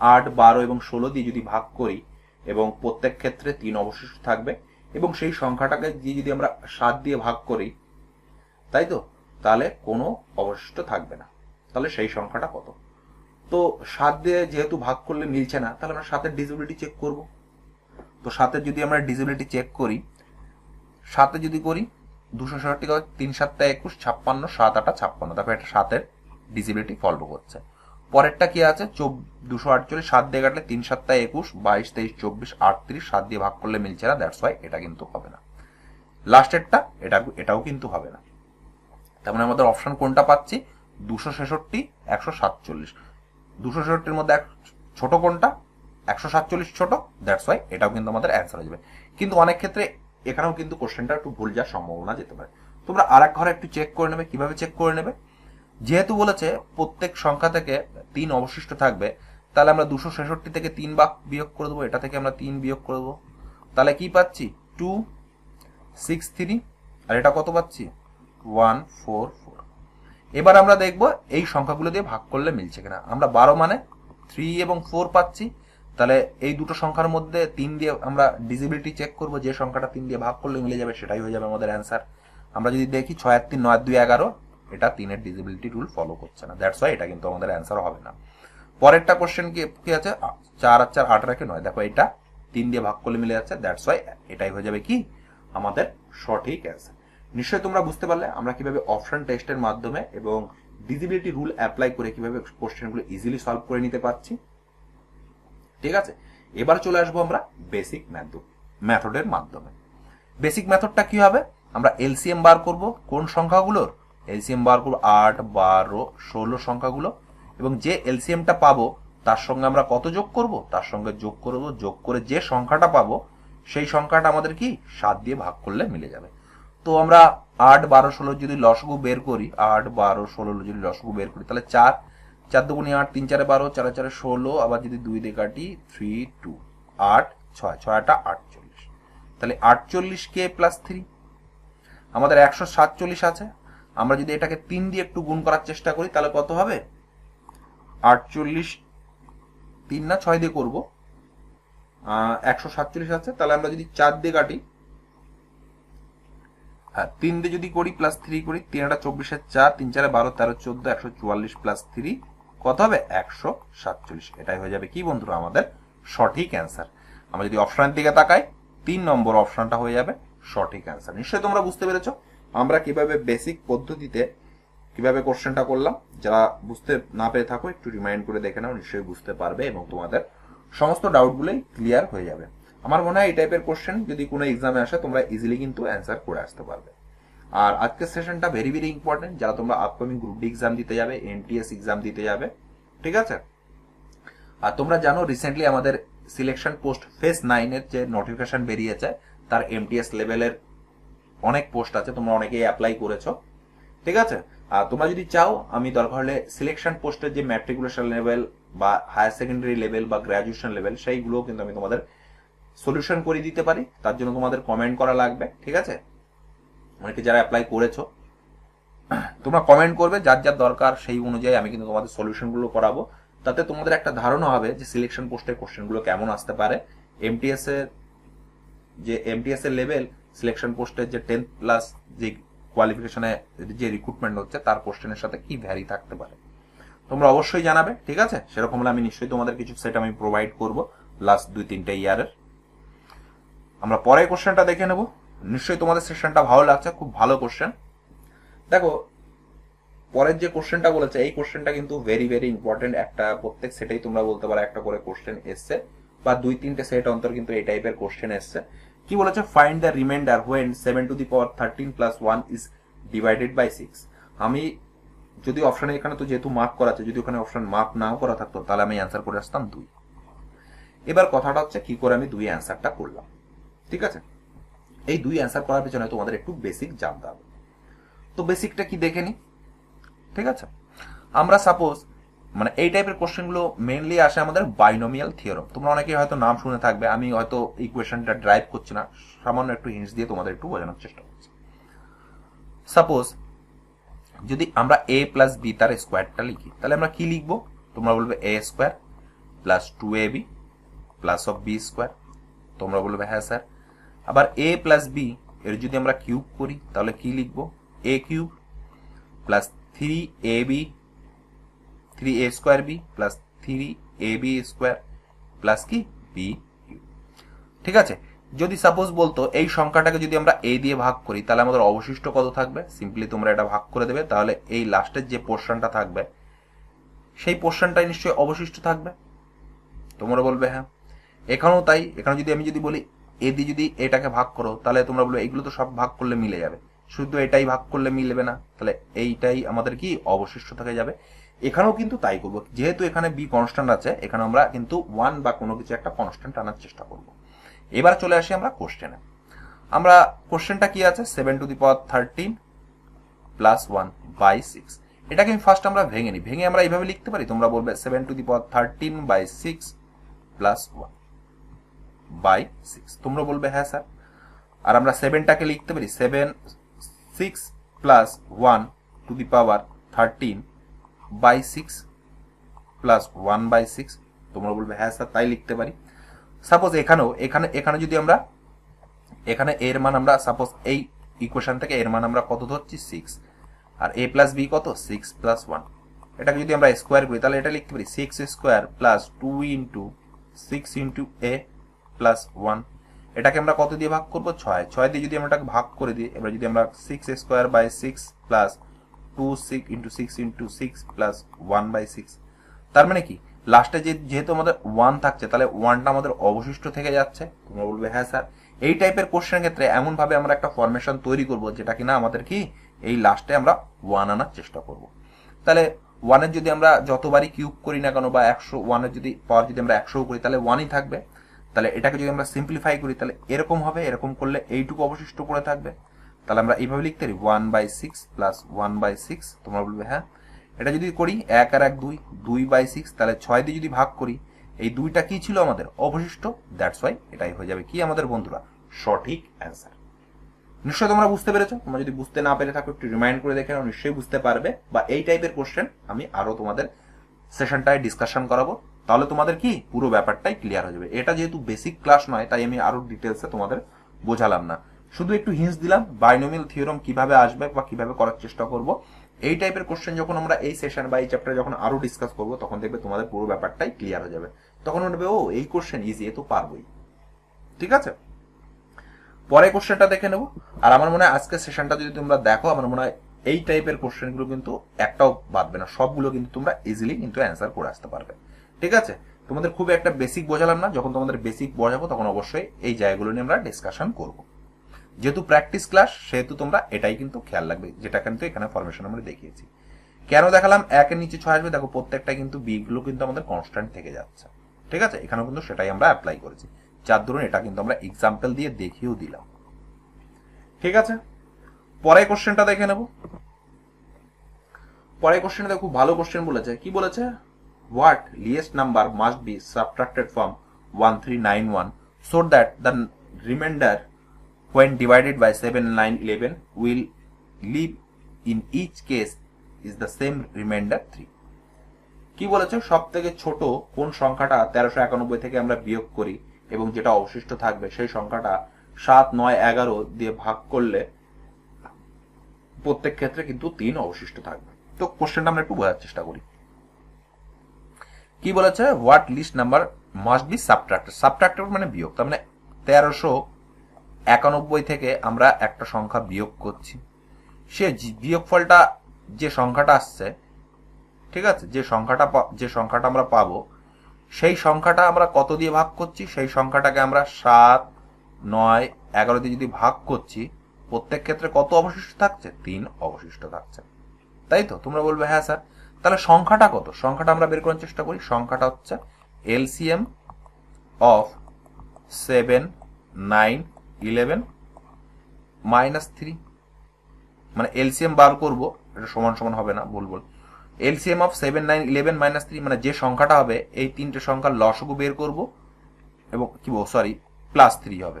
8 12 এবং 16 দিয়ে যদি ভাগ করি এবং প্রত্যেক ক্ষেত্রে 3 অবশিষ্ট থাকবে, এবং সেই সংখ্যাটাকে যদি আমরা 7 দিয়ে ভাগ করি, তাই তো, তাহলে কোনো অবশিষ্ট থাকবে না, তাহলে সেই সংখ্যাটা কত। তো 7 দিয়ে যেহেতু ভাগ করলে মিলছে না, তাহলে আমরা 7 এর ডিজিবিলিটি চেক করব। তো 7 এর যদি আমরা ডিজিবিলিটি চেক করি, 7 এ যদি করি 267 3 7 21 56 7 8 56, তারপর এটা 7 এর ডিজিবিলিটি ফলো করছে। পরেরটা কি আছে 248, 7 দিয়ে কাটলে 3 7 21 22 23 24 38, 7 দিয়ে ভাগ করলে মিলছে না, দ্যাটস ওয়াই এটা কিন্তু হবে না। লাস্টেরটা এটাও কিন্তু হবে না। তার মানে আমাদের অপশন কোনটা পাচ্ছি 266 147। 266 এর মধ্যে ছোট কোনটা 147 ছোট, দ্যাটস ওয়াই এটাও কিন্তু আমাদের অ্যান্সার হয়ে যাবে। কিন্তু অনেক ক্ষেত্রে এখানেও কিন্তু কোশ্চেনটা একটু ভুল যাওয়ার সম্ভাবনা যেতে পারে। তোমরা আরেক ঘরে একটু চেক করে নেবে। কিভাবে চেক করে নেবে, যেহেতু বলেছে প্রত্যেক সংখ্যা থেকে 3 অবশিষ্ট থাকবে, তাহলে আমরা 266 থেকে 3 বিয়োগ করে দেবো, এটা থেকে আমরা 3 বিয়োগ করে দেবো, তাহলে কি পাচ্ছি 2 6 3, আর এটা কত পাচ্ছি 1 4 4। এবার আমরা দেখব এই সংখ্যাগুলো দিয়ে ভাগ করলে মিলছে কিনা। আমরা 12 মানে 3 এবং 4 পাচ্ছি, তাহলে এই দুটো সংখ্যার মধ্যে 3 দিয়ে আমরা ডিজিবিলিটি চেক করব, যে সংখ্যাটা 3 দিয়ে ভাগ করলে মিলে যাবে সেটাই হয়ে যাবে আমাদের অ্যান্সার। আমরা যদি দেখি 6 আর 3 9 আর 2 11, এটা 3 এর ডিজিবিলিটি রুল ফলো করছে না, দ্যাটস ওয়াই এটা কিন্তু আমাদের অ্যান্সার হবে না। পরেরটা কোশ্চেন কি আছে 4 আর 4 8 রাখে 9, দেখো এটা 3 দিয়ে ভাগ করলে মিলে যাচ্ছে, দ্যাটস ওয়াই এটাই হয়ে যাবে কি আমাদের সঠিক অ্যান্সার। নিশ্চয়ই তোমরা বুঝতে পারলে আমরা কিভাবে অপশন টেস্টের মাধ্যমে এবং ডিজিবিলিটি রুল অ্যাপ্লাই করে কিভাবে কোশ্চেনগুলো ইজিলি সলভ করে নিতে পারছি। ঠিক আছে, এবার চলে আসবো আমরা বেসিক মেথডের মাধ্যমে। বেসিক মেথডটা কি হবে, আমরা এলসিএম বার করব কোন সংখ্যাগুলোর, এলসিএম বার করব 8 12 16 সংখ্যাগুলো, এবং যে এলসিএমটা পাবো তার সঙ্গে আমরা কত যোগ করব, তার সঙ্গে যোগ করব, যোগ করে যে সংখ্যাটা পাবো সেই সংখ্যাটা আমাদের কি 7 দিয়ে ভাগ করলে মিলে যাবে। তো আমরা 8 12 16 যদি লসগু বের করি, 8 12 16 যদি লসগু বের করি, তাহলে 4 4 দুগুণে 8 3 4 12 4 4 16, আবার যদি 2 দিয়ে কাটি 3 2 8 6 6 টা 48, তাহলে 48 কে প্লাস 3 আমাদের 147 আছে। আমরা যদি এটাকে 3 দিয়ে একটু গুণ করার চেষ্টা করি তাহলে কত হবে 48 3 না 6 দিয়ে করব, 147 আছে, তাহলে আমরা যদি 4 দিয়ে কাটি, হ্যাঁ 3 দিয়ে যদি করি প্লাস 3 করি, 3 এটা 24 এর 4 3 4 12 13 14 144 প্লাস 3 কত হবে 147। এটাই হয়ে যাবে কি বন্ধুরা আমাদের সঠিক অ্যান্সার। আমরা যদি অপশনের দিকে তাকাই 3 নম্বর অপশনটা হয়ে যাবে সঠিক অ্যান্সার। নিশ্চয়ই তোমরা বুঝতে পেরেছো আমরা কিভাবে বেসিক পদ্ধতিতে কিভাবে কোশ্চেনটা করলাম, যারা বুঝতে না পেরে থাকো একটু রিমাইন্ড করে দেখে নাও, নিশ্চয়ই বুঝতে পারবে এবং তোমাদের সমস্ত ডাউটগুলোই ক্লিয়ার হয়ে যাবে। আমার মনে হয় এই টাইপের কোশ্চেন যদি কোনো এক্সামে আসে তোমরা ইজিলি কিন্তু অ্যান্সার করে আসতে পারবে। আর আজকের সেশনটা ভেরি ভেরি ইম্পর্টেন্ট, যারা তোমরা আপকামিং গ্রুপ ডি এক্সাম দিতে যাবে, এনটিএস এক্সাম দিতে যাবে, ঠিক আছে। আর তোমরা জানো রিসেন্টলি আমাদের সিলেকশন পোস্ট ফেজ 9 এর যে নোটিফিকেশন বেরিয়েছে তার এমটিএস লেভেলের অনেক পোস্ট আছে, তোমরা অনেকেই অ্যাপ্লাই করেছো, ঠিক আছে। আর তোমরা যদি চাও আমি দরকার হলে সিলেকশন পোস্টের যে ম্যাট্রিকুলেশন লেভেল বা হায়ার সেকেন্ডারি লেভেল বা গ্র্যাজুয়েশন লেভেল সেইগুলোও কিন্তু আমি তোমাদের সলিউশন করে দিতে পারি, তার জন্য তোমাদের কমেন্ট করা লাগবে, ঠিক আছে। অনেকে যারা অ্যাপ্লাই করেছো তোমরা কমেন্ট করবে, যার যার দরকার সেই অনুযায়ী আমি কিন্তু তোমাদের সলিউশনগুলো করাবো, তাতে তোমাদের একটা ধারণা হবে যে সিলেকশন পোস্টের কোশ্চেনগুলো কেমন আসতে পারে, এমটিএস এর লেভেল সিলেকশন পোস্টের যে 10 প্লাস যে কোয়ালিফিকেশনে যে রিক্রুটমেন্ট হচ্ছে তার কোশ্চেনের সাথে কি ভ্যারি থাকতে পারে তোমরা অবশ্যই জানাবে, ঠিক আছে। সেরকম হলে আমি নিশ্চয়ই তোমাদের কিছু সেট আমি প্রোভাইড করব লাস্ট 2-3টা ইয়ারের। আমরা পরে কোশ্চেনটা দেখে নেব। নিশ্চয়ই তোমাদের সেশনটা ভালো লাগছে, খুব ভালো কোশ্চেন। দেখো পরের যে কোশ্চেনটা বলেছে এই কোশ্চেনটা কিন্তু ভেরি ভেরি ইম্পর্টেন্ট, একটা প্রত্যেক সেটেই তোমরা বলতে পারো একটা করে কোশ্চেন এসছে বা 2-3টে সেট অন্তর কিন্তু এই টাইপের কোশ্চেন এসছে। কি বলেছে, find the remainder when 7^13 + 1 is divided by 6। আমি যদি অপশনে এখানে তো যেহেতু মার্ক করা আছে, যদি ওখানে অপশন মার্ক নাও করা থাকতো তাহলে আমি অ্যান্সার করে আসতাম 2। এবার কথাটা হচ্ছে কি করে আমি 2 অ্যান্সারটা করলাম, ঠিক আছে। এই 2 অ্যান্সার করার পিছনে তোমাদের একটু বেসিক জানতে হবে। তো বেসিকটা কি দেখে নি, ঠিক আছে। আমরা সাপোজ মানে এই টাইপের কোশ্চেনগুলো মেইনলি আসে আমাদের বাইনোমিয়াল থিওরাম। তোমরা অনেকেই হয়তো নাম শুনে থাকবে, আমি হয়তো ইকুয়েশনটা ড্রাইভ করছি না, সামান্য একটু হিন্টস দিয়ে তোমাদের একটু বোঝানোর চেষ্টা করছি। সাপোজ যদি আমরা a প্লাস বি তার স্কোয়ারটা লিখি তাহলে আমরা কি লিখবো, তোমরা বলবে a square plus 2ab plus of b square, তোমরা বলবে হ্যাঁ স্যার। আবার a প্লাস বি এর যদি আমরা কিউব করি তাহলে কি লিখবো, a cube plus 3a square b plus 3ab square plus কি বি কিউব, ঠিক আছে। যদি সাপোজ বলতো এই সংখ্যাটাকে যদি আমরা a দিয়ে ভাগ করি তাহলে আমাদের অবশিষ্ট কত থাকবে, সিম্পলি তোমরা এটা ভাগ করে দেবে, তাহলে এই লাস্টের যে পোর্শনটা থাকবে সেই পোর্শনটাই নিশ্চয়ই অবশিষ্ট থাকবে, তোমরা বলবে হ্যাঁ। এখানেও তাই, এখানে যদি আমি যদি বলি a দিয়ে যদি এটাকে ভাগ করো তাহলে তোমরা বলবে এগুলো তো সব ভাগ করলে মিলে যাবে, শুধু এটাই ভাগ করলে মিলবে না, তাহলে এইটাই আমাদের কি অবশিষ্ট থেকে যাবে। এখানেও কিন্তু তাই করবো, যেহেতু এখানে বি কনস্ট্যান্ট আছে এখানে আমরা কিন্তু 1 বা কোনো কিছু একটা কনস্ট্যান্ট আনার চেষ্টা করব। এবার চলে আসি আমরা কোশ্চেনে। আমরা কোশ্চেনটা কি আছে, 7^13 + 1 বাই 6। এটাকে আমি ফার্স্ট আমরা ভেঙে নিই, ভেঙে আমরা এইভাবে লিখতে পারি, তোমরা বলবে 7^13/6 + 1 বাই 6, তোমরা বলবে হ্যাঁ স্যার। আর আমরা 7টাকে লিখতে পারি 6 + 1^13/6 + 1/6, তোমরা বলবে হ্যাঁ স্যার তাই লিখতে পারি। সাপোজ এখানে যদি আমরা এখানে এর মান আমরা সাপোজ এই ইকুয়েশন থেকে এর মান আমরা কত ধরছি 6, আর a প্লাস বি কত 6 + 1, এটাকে যদি আমরা স্কোয়ার করি তাহলে এটা লিখতে পারি 6² + 2 × 6 × a + 1। এটাকে আমরা কত দিয়ে ভাগ করবো, 6 দিয়ে যদি আমরা এটাকে ভাগ করে দিই, এবার যদি আমরা 6²/6 + 2 6 × 6 × 6 + 1/6, তার মানে কি লাস্টে যেহেতু আমাদের 1 থাকছে তাহলে 1টা আমাদের অবশিষ্ট থেকে যাচ্ছে, তোমরা বলবে হ্যাঁ স্যার। এই টাইপের কোশ্চেনের ক্ষেত্রে এমন ভাবে আমরা একটা ফরমেশন তৈরি করব যেটা কিনা আমাদের কি এই লাস্টে আমরা 1 আনার চেষ্টা করব। তাহলে 1 এর যদি আমরা যতবারই কিউব করি না কেন বা 101 এর যদি পাওয়ার যদি আমরা 100 করি তাহলে 1ই থাকবে। তাহলে এটাকে যদি আমরা সিম্পলিফাই করি তাহলে এরকম হবে, এরকম করলে এইটুকু অবশিষ্ট পড়ে থাকবে, তাহলে আমরা এইভাবে লিখতে পারি 1/6 + 1/6, তোমরা বলবে হ্যাঁ। এটা যদি করি 1 আর 1 2/6, তাহলে 6 দিয়ে যদি ভাগ করি এই 2টা কি ছিল আমাদের অবশিষ্ট, দ্যাটস ওয়াই এটাই হয়ে যাবে কি আমাদের বন্ধুরা সঠিক অ্যান্সার। নিশ্চয়ই তোমরা বুঝতে পেরেছো, তোমরা যদি বুঝতে না পেরে থাকো একটু রিমাইন্ড করে দেখে নাও, নিশ্চয়ই বুঝতে পারবে। বা এই টাইপের কোশ্চেন আমি আরো তোমাদের সেশনটায় ডিসকাশন করাবো, তাহলে তোমাদের কি পুরো ব্যাপারটাই ক্লিয়ার হয়ে যাবে। এটা যেহেতু বেসিক ক্লাস নয় তাই আমি আরো ডিটেলসে তোমাদের বোঝালাম না, শুধু একটু হিন্টস দিলাম বাইনোমিয়াল থিওরাম কিভাবে আসবে বা কিভাবে করার চেষ্টা করব। এই টাইপের কোশ্চেন যখন আমরা এই সেশন বা এই চ্যাপ্টারে যখন আরো ডিসকাস করবো তখন দেখবে তোমাদের পুরো ব্যাপারটাই ক্লিয়ার হয়ে যাবে, তখন বলবে ও এই কোশ্চেন ইজি, এ তো পারবোই, ঠিক আছে। পরে কোশ্চেনটা দেখে নেবো। আর আমার মনে হয় আজকের সেশনটা যদি তোমরা দেখো আমার মনে হয় এই টাইপের কোশ্চেনগুলো কিন্তু একটাও বাদবে না, সবগুলো কিন্তু তোমরা ইজিলি কিন্তু অ্যান্সার করে আসতে পারবে। ঠিক আছে, তোমাদের খুব একটা বেসিক বোঝালাম না, যখন তোমাদের বেসিক বোঝাবো তখন অবশ্যই এই জায়গাগুলো নিয়ে আমরা ডিসকাশন করব। যেহেতু প্র্যাকটিস ক্লাস সেহেতু তোমরা এটাই কিন্তু খেয়াল রাখবে, যেটা কিন্তু এখানে ফরমেশন আমরা দেখিয়েছি। কেন দেখালাম 1 এর নিচে 6 আসবে, দেখো প্রত্যেকটা কিন্তু বি গুলো কিন্তু আমাদের কনস্ট্যান্ট থেকে যাচ্ছে। ঠিক আছে, এখানেও কিন্তু সেটাই আমরা অ্যাপ্লাই করেছি, যার ধরুন এটা কিন্তু আমরা এক্সাম্পল দিয়ে দেখিয়েও দিলাম। ঠিক আছে, পরের কোশ্চেনটা দেখে নেব। পরের কোশ্চেনটা খুব ভালো কোশ্চেন বলেছে, কি বলেছে, what least number must be subtracted from 1391 so that the remainder when divided by 7, 9, 11 will leave in each case is the same remainder 3। কি বলেছে, সব থেকে ছোট কোন সংখ্যাটা 1391 থেকে আমরা বিয়োগ করি এবং যেটা অবশিষ্ট থাকবে সেই সংখ্যাটা 7, 9, 11 দিয়ে ভাগ করলে প্রত্যেক ক্ষেত্রে কিন্তু 3 অবশিষ্ট থাকবে। তো কোশ্চেনটা আমরা একটু বোঝার চেষ্টা করি। কি বলেছে, what least number must be subtracted. Subtracted মানে বিয়োগ, তার মানে 1391 থেকে আমরা একটা সংখ্যা বিয়োগ করছি, সে বিয়োগফলটা যে সংখ্যাটা আসছে, ঠিক আছে, যে সংখ্যাটা আমরা পাবো সেই সংখ্যাটা আমরা কত দিয়ে ভাগ করছি, সেই সংখ্যাটাকে আমরা 7, 9, 11 দিয়ে যদি ভাগ করছি প্রত্যেক ক্ষেত্রে কত অবশিষ্ট থাকছে, 3 অবশিষ্ট থাকছে। তাই তো, তোমরা বলবে হ্যাঁ স্যার, তাহলে সংখ্যাটা কত, সংখ্যাটা আমরা বের করার চেষ্টা করি। সংখ্যাটা হচ্ছে এলসিএম অফ 7, 9, 11 -3, মানে এলসিএম বার করব, এটা সমান সমান হবে না, ভুল বল, এলসিএম অফ 7, 9, 11 -3 মানে যে সংখ্যাটা হবে এই তিনটে সংখ্যার লসগু বের করব এবং কি বলবো, সরি +3 হবে,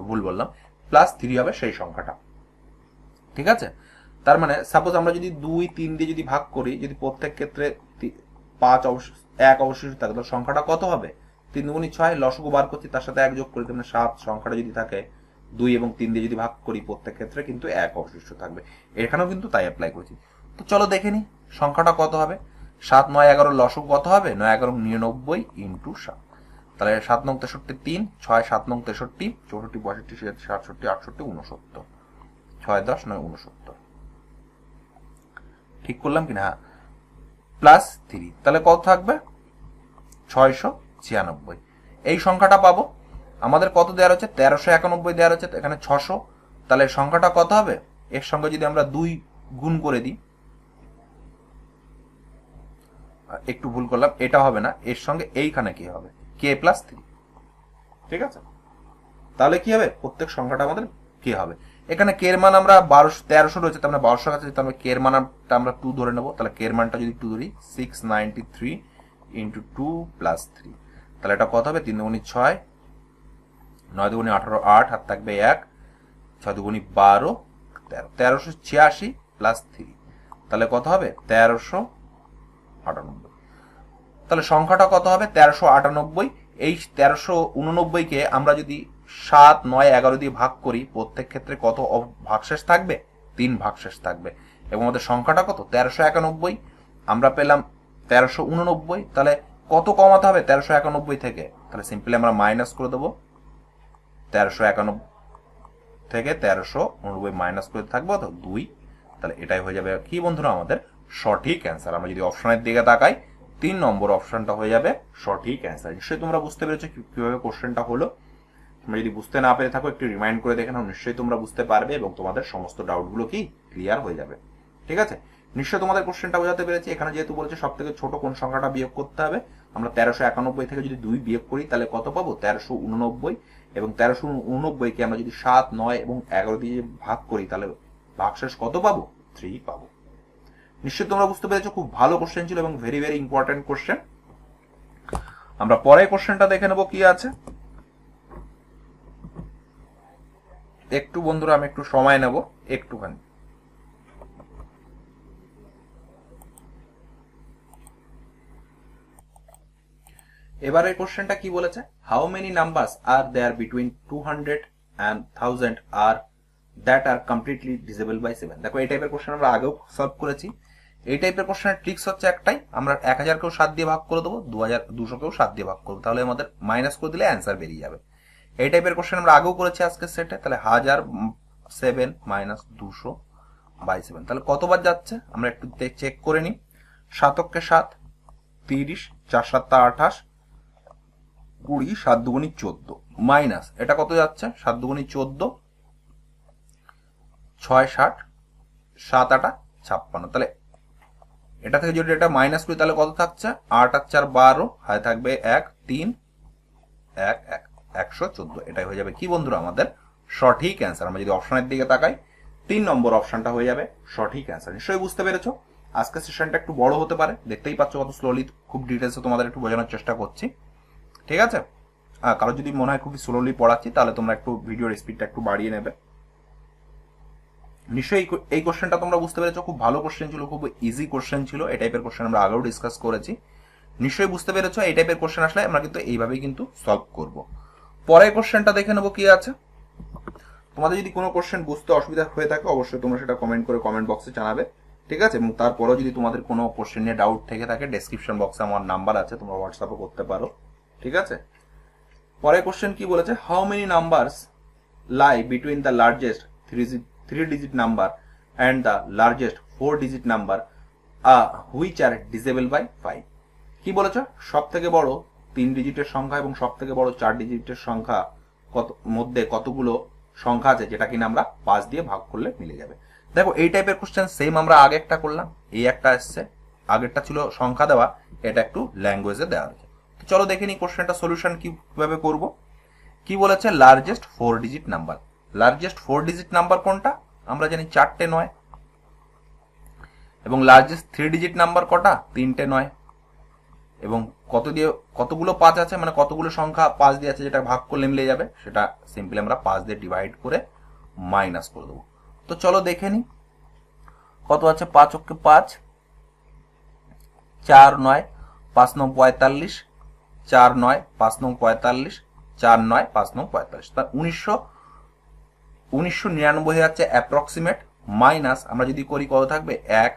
ভুল বললাম, +3 হবে সেই সংখ্যাটা। ঠিক আছে, তার মানে সাপোজ আমরা যদি 2, 3 দিয়ে যদি ভাগ করি, যদি প্রত্যেক ক্ষেত্রে 1 অবশিষ্ট থাকে, তাহলে সংখ্যাটা কত হবে, 3 × 6, লসগু বার করছি তার সাথে 1 যোগ করি, মানে 7 সংখ্যাটা যদি থাকে 2 এবং 3 দিয়ে যদি ভাগ করি প্রত্যেক ক্ষেত্রে কিন্তু 1 অবশিষ্ট থাকবে। এখানেও কিন্তু তাই অ্যাপ্লাই করছি। তো চলো দেখে নি সংখ্যাটা কত হবে। 7, 9, 11 লসগু কত হবে, 9, 11, 99 × 7, তাহলে 7 9 63 3, 6 7 9 63, 64 62 67 68 69, 6 10 9 69, ঠিক করলাম কিনা, হ্যাঁ, +3, তাহলে কত থাকবে 696। এই সংখ্যাটা পাবো, আমাদের কত দেওয়া হচ্ছে 1391 দেওয়া হচ্ছে, এখানে 600, তাহলে সংখ্যাটা কত হবে, এর সঙ্গে যদি আমরা 2 গুণ করে দিই, একটু ভুল করলাম, এটা হবে না, এর সঙ্গে এইখানে কি হবে, k+3। ঠিক আছে, তাহলে কি হবে, প্রত্যেক সংখ্যাটা আমাদের কে হবে। এখানে কে এর মান আমরা 1300 রয়েছে, তার মানে 1200 কাছে, তার মানে কে এর মানটা আমরা 2 ধরে নেব, তাহলে কে এর মানটা যদি 2 ধরি 693 × 2 + 3, তাহলে এটা কত হবে, 3 × 6, 9 × 18, 8, হাত থাকবে 1, 6 × 12, 13, 1386 + 3, তাহলে কত হবে 1398। তাহলে সংখ্যাটা কত হবে 1398। এই 1389 কে আমরা যদি 7, 9, 11 দিয়ে ভাগ করি প্রত্যেক ক্ষেত্রে কত ভাগশেষ থাকবে, 3 ভাগশেষ থাকবে, এবং আমাদের সংখ্যাটা কত 1391, আমরা পেলাম 1389, তাহলে কত কমাতে হবে 1391 থেকে, তাহলে সিম্পলি আমরা মাইনাস করে দেবো, 1391 থেকে 1389 মাইনাস করে থাকবো তো 2, তাহলে এটাই হয়ে যাবে কি বন্ধুরা আমাদের সঠিক অ্যান্সার। আমরা যদি অপশনের দিকে তাকাই 3 নম্বর অপশনটা হয়ে যাবে সঠিক অ্যান্সার। নিশ্চয়ই তোমরা বুঝতে পেরেছো কিভাবে কোশ্চেনটা হলো। তোমরা যদি বুঝতে না পেরে থাকো একটু রিমাইন্ড করে দেখে নাও, নিশ্চয়ই তোমরা বুঝতে পারবে এবং তোমাদের সমস্ত ডাউটগুলো কি ক্লিয়ার হয়ে যাবে। ঠিক আছে, নিশ্চয়ই তোমাদের কোশ্চেনটা বোঝাতে পেরেছি। এখানে যেহেতু বলেছে সব থেকে ছোট কোন সংখ্যাটা বিয়োগ করতে হবে, আমরা 1391 থেকে যদি 2 বিয়োগ করি তাহলে কত পাবো 1389, এবং 1389 কে আমরা যদি 7, 9 এবং 11 দিয়ে ভাগ করি তাহলে ভাগশেষ কত পাবো, 3 পাবো। নিশ্চয়ই তোমরা বুঝতে পেরেছো, খুব ভালো কোশ্চেন ছিল এবং ভেরি ভেরি ইম্পর্টেন্ট কোশ্চেন। আমরা পরে কোশ্চেনটা দেখে নেবো কি আছে। একটু বন্ধুরা আমি একটু সময় নেব একটুখানি। এবারে কোশ্চেনটা কি বলেছে, how many numbers are there between 200 and 1000 are that are completely divisible by 7। দেখো এই টাইপের কোশ্চেন আমরা আগেও সলভ করেছি। এই টাইপের কোশ্চেনের ট্রিক্স হচ্ছে একটাই, আমরা 1000 কেও 7 দিয়ে ভাগ করে দেবো, 200 কেও 7 দিয়ে ভাগ করবো, তাহলে আমাদের মাইনাস করে দিলে অ্যান্সার বেরিয়ে যাবে। এই টাইপের কোশ্চেন আমরা আগেও করেছি আজকের সেটে, তাহলে 1000 7 - 200 বাই 7, তাহলে কতবার যাচ্ছে আমরা একটু চেক করে নিই। 7 7, 30, 4 7 28, 20, 7 2 14, মাইনাস এটা কত যাচ্ছে 7 2 14, 6 60, 7 8 56, তাহলে এটা থেকে যদি এটা মাইনাস করি তাহলে কত থাকছে 8 আর 4 12, হাতে থাকবে 1 3 1 1 114। এটাই হয়ে যাবে কি বন্ধুরা আমাদের সঠিক অ্যান্সার। আমরা যদি অপশনের দিকে তাকাই 3 নম্বর অপশনটা হয়ে যাবে সঠিক অ্যান্সার। নিশ্চয়ই বুঝতে পেরেছো। আজকের সেশনটা একটু বড় হতে পারে, দেখতেই পাচ্ছ কত স্লোলি খুব ডিটেলসে তোমাদের একটু বোঝানোর চেষ্টা করছি, ঠিক আছে। কারো যদি মনে হয় খুবই স্লোলি পড়াচ্ছি তাহলে তোমরা একটু ভিডিওর স্পিডটা একটু বাড়িয়ে নেবে। নিশ্চয়ই এই কোশ্চেনটা তোমরা বুঝতে পেরেছো, খুব ভালো কোশ্চেন ছিল, খুব ইজি কোশ্চেন ছিল। এই টাইপের কোশ্চেন আমরা আগেও ডিসকাস করেছি, নিশ্চয়ই বুঝতে পেরেছো। এই টাইপের কোশ্চেন আসলে আমরা কিন্তু এইভাবেই কিন্তু সলভ করব। পরের কোশ্চেনটা দেখে নেবো কি আছে। তোমাদের যদি কোনো কোশ্চেন বুঝতে অসুবিধা হয়ে থাকে অবশ্যই তোমরা সেটা কমেন্ট করে কমেন্ট বক্সে জানাবে, ঠিক আছে। এবং তারপরেও যদি তোমাদের কোনো কোশ্চেন নিয়ে ডাউট থেকে থাকে ডেসক্রিপশন বক্সে আমার নাম্বার আছে, তোমরা হোয়াটসঅ্যাপও করতে পারো, ঠিক আছে। পরের কোশ্চেন কি বলেছে, how many numbers lie between the largest 3-digit number and the largest 4-digit number which are divisible by 5। কি বলেছে সব থেকে বড় 3 ডিজিটের সংখ্যা এবং সব থেকে বড় 4 ডিজিটের সংখ্যা মধ্যে কতগুলো সংখ্যা আছে যেটা কিনা আমরা 5 দিয়ে ভাগ করলে মিলে যাবে। দেখো এই টাইপের কোশ্চেন সেম আমরা আগে একটা করলাম, এই একটা আসছে, আগেরটা ছিল সংখ্যা দেওয়া, এটা একটু ল্যাঙ্গুয়েজে দেওয়া আছে। তো চলো দেখে নিই কোশ্চেনটা সলিউশন কিভাবে করব। কি বলেছে largest 4-digit number. Largest 4-digit number কোনটা আমরা জানি 4টে 9, এবং লার্জেস্ট 3-digit নাম্বার কটা 3টে 9, এবং কতগুলো 5 আছে মানে কতগুলো সংখ্যা 5 দিয়ে আছে যেটা ভাগ করলে মিলে যাবে, সেটা সিম্পলি আমরা 5 দিয়ে ডিভাইড করে মাইনাস করে দেবো। তো চলো দেখে নিই কত আছে। 5 অক্ষে 5, 4 9 5 9 45, 4 9 5 9 45, 4 9 5 9 45, তা 1999 হয়ে যাচ্ছে অ্যাপ্রক্সিমেট, মাইনাস আমরা যদি করি কত থাকবে 1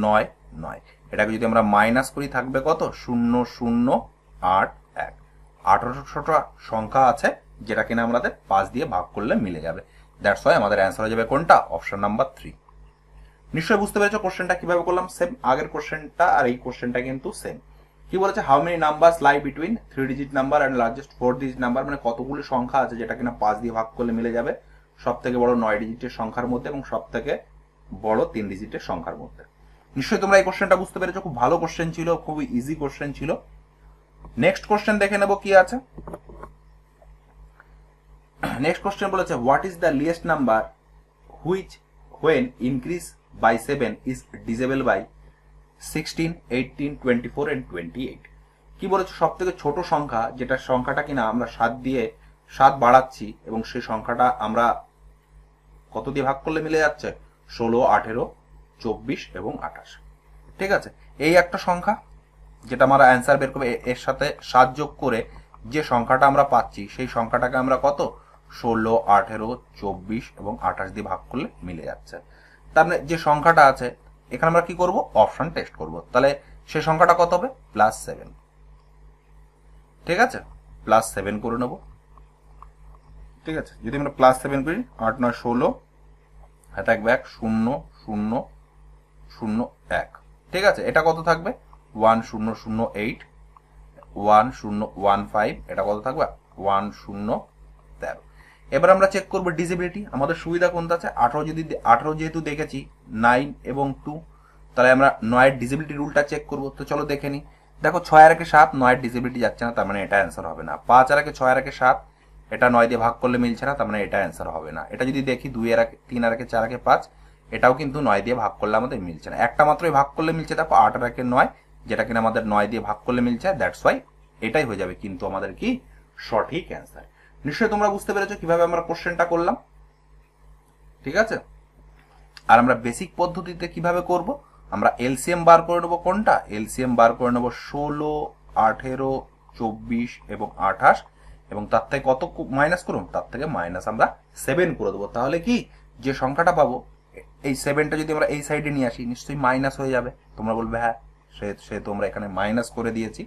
9 9, এটাকে যদি আমরা মাইনাস করি থাকবে কত 0 0 8 1, 18টা সংখ্যা আছে যেটা কিনা আমাদের 5 দিয়ে ভাগ করলে মিলে যাবে। দ্যাটস ওয়াই আমাদের অ্যান্সার হয়ে যাবে কোনটা অপশন নাম্বার 3। নিশ্চয়ই বুঝতে পেরেছো কোশ্চেনটা কিভাবে করলাম, সেম আগের কোশ্চেনটা আর এই কোশ্চেনটা কিন্তু সেম। কি বলেছে how many numbers lie between 3-digit number and largest 4-digit number, মানে কতগুলো সংখ্যা আছে যেটা কিনা 5 দিয়ে ভাগ করলে মিলে যাবে সব থেকে বড় 9 ডিজিটের সংখ্যার মধ্যে এবং সব থেকে বড় 3 ডিজিটের সংখ্যার মধ্যে। নিশ্চয়ই তোমরা এই কোশ্চেনটা বুঝতে পেরেছো, খুব ভালো কোশ্চেন ছিল, খুবই ইজি কোশ্চেন ছিল। নেক্সট কোশ্চেন দেখে নেব কি আছে। নেক্সট কোশ্চেন বলেছে what is the least number which when increase by 7 is divisible by 16 18 24 and 28। কি বলেছে সব থেকে ছোট সংখ্যা যেটা সংখ্যাটা কিনা আমরা 7 বাড়াচ্ছি এবং সেই সংখ্যাটা আমরা কত দিয়ে ভাগ করলে মিলে যাচ্ছে 16 18 24 এবং 28, ঠিক আছে। এই একটা সংখ্যা যেটা আমরা অ্যান্সার বের করবে, এর সাথে 7 যোগ করে যে সংখ্যাটা আমরা পাচ্ছি সেই সংখ্যাটাকে আমরা কত 16 18 24 এবং 28 দিয়ে ভাগ করলে মিলে যাচ্ছে। তার মানে যে সংখ্যাটা আছে এখানে আমরা কি করব অপশন টেস্ট করব, তাহলে সেই সংখ্যাটা কত হবে +7, ঠিক আছে, +7 করে নেব, ঠিক আছে। যদি আমরা +7 করি 8 9 16 হাতে থাকবে 1 0 0 0 1, ঠিক আছে। এটা কত থাকবে 1 0 0 8 1 0 1 5, এটা কত থাকবে 1 0 13। এবার আমরা চেক করবো ডিজেবিলিটি, আমাদের সুবিধা কোনটা আছে 18 যেহেতু দেখেছি 9 এবং 2, তাহলে আমরা 9 ডিজেবিলিটি রুলটা চেক করবো। তো চলো দেখে নিই। দেখো 6 আর 7 9 ডিজেবিলিটি যাচ্ছে না, তার মানে এটা অ্যান্সার হবে না। 5 আর 6 আর 7 এটা 9 দিয়ে ভাগ করলে মিলছে না, তার মানে এটা অ্যান্সার হবে না। এটা যদি দেখি 2 আর 3 আর 4 আর 5 এটাও কিন্তু 9 দিয়ে ভাগ করলে আমাদের মিলছে না, একটা মাত্রই ভাগ করলে মিলছে, দেখো 8 আর 9 যেটা কিনা আমাদের 9 দিয়ে ভাগ করলে মিলছে। দ্যাটস ওয়াই এটাই হয়ে যাবে কিন্তু আমাদের কি সঠিক অ্যান্সার। নিশ্চয়ই তোমরা বুঝতে পেরেছো কিভাবে আমরা কোশ্চেনটা করলাম, ঠিক আছে। আর আমরা বেসিক পদ্ধতিতে কিভাবে করব, আমরা এলসিএম বার করে নেবো। কোনটা এলসিএম বার করে নেবো 16 18 24 এবং 28, এবং তার থেকে কত মাইনাস করুন, তার থেকে মাইনাস আমরা 7 করে দেবো। তাহলে কি যে সংখ্যাটা পাবো এই 7টা যদি আমরা এই সাইডে নিয়ে আসি নিশ্চয়ই মাইনাস হয়ে যাবে। তোমরা বলবে হ্যাঁ সে তোমরা এখানে মাইনাস করে দিয়েছি।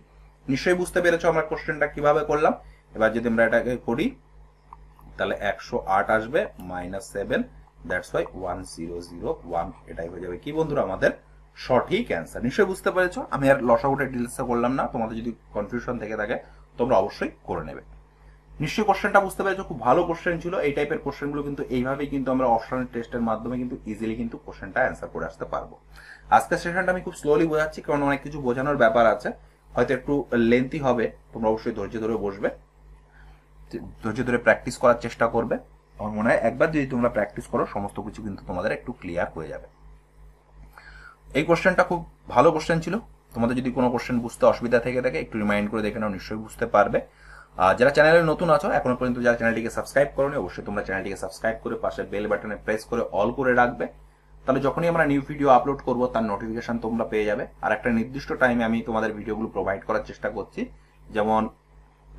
নিশ্চয়ই বুঝতে পেরেছো আমরা কোশ্চেনটা কিভাবে করলাম। এবার যদি আমরা এটাকে করি তাহলে 108 আসবে -7, দ্যাটস ওয়াই 1001 এটাই হয়ে যাবে কি বন্ধুরা আমাদের সঠিক অ্যান্সার। নিশ্চয়ই বুঝতে পেরেছো, আমি আর লসাগুটা ডিটেলসে করলাম না, তোমাদের যদি কনফিউশন থেকে থাকে তোমরা অবশ্যই করে নেবে। নিশ্চয়ই কোশ্চেনটা বুঝতে পেরেছো, খুব ভালো কোশ্চেন ছিল। এই টাইপের কোশ্চেনগুলো কিন্তু এইভাবেই কিন্তু আমরা অপশনাল টেস্টের মাধ্যমে কিন্তু ইজিলি কিন্তু কোশ্চেনটা অ্যান্সার করে আসতে পারবো। আজকের সেশনটা আমি খুব স্লোলি বোঝাচ্ছি, কারণ অনেক কিছু বোঝানোর ব্যাপার আছে, হয়তো একটু লেন্থি হবে। তোমরা অবশ্যই ধৈর্য ধরে বসবে, ধৈর্য ধরে প্র্যাকটিস করার চেষ্টা করবে। আমার মনে হয় একবার যদি তোমরা প্র্যাকটিস করো সমস্ত কিছু কিন্তু তোমাদের একটু ক্লিয়ার হয়ে যাবে। এই কোশ্চেনটা খুব ভালো কোশ্চেন ছিল। তোমাদের যদি কোনো কোশ্চেন বুঝতে অসুবিধা থেকে থাকে একটু রিমাইন্ড করে দেখে নাও, নিশ্চয়ই বুঝতে পারবে। যারা চ্যানেলে নতুন আছো, এখনো পর্যন্ত যারা চ্যানেলটিকে সাবস্ক্রাইব করোনি, অবশ্যই তোমরা চ্যানেলটিকে সাবস্ক্রাইব করে পাশে বেল বাটনে প্রেস করে অল করে রাখবে। তাহলে যখনই আমরা নিউ ভিডিও আপলোড করবো তার নোটিফিকেশন তোমরা পেয়ে যাবে। আর একটা নির্দিষ্ট টাইমে আমি তোমাদের ভিডিওগুলো প্রোভাইড করার চেষ্টা করছি। যেমন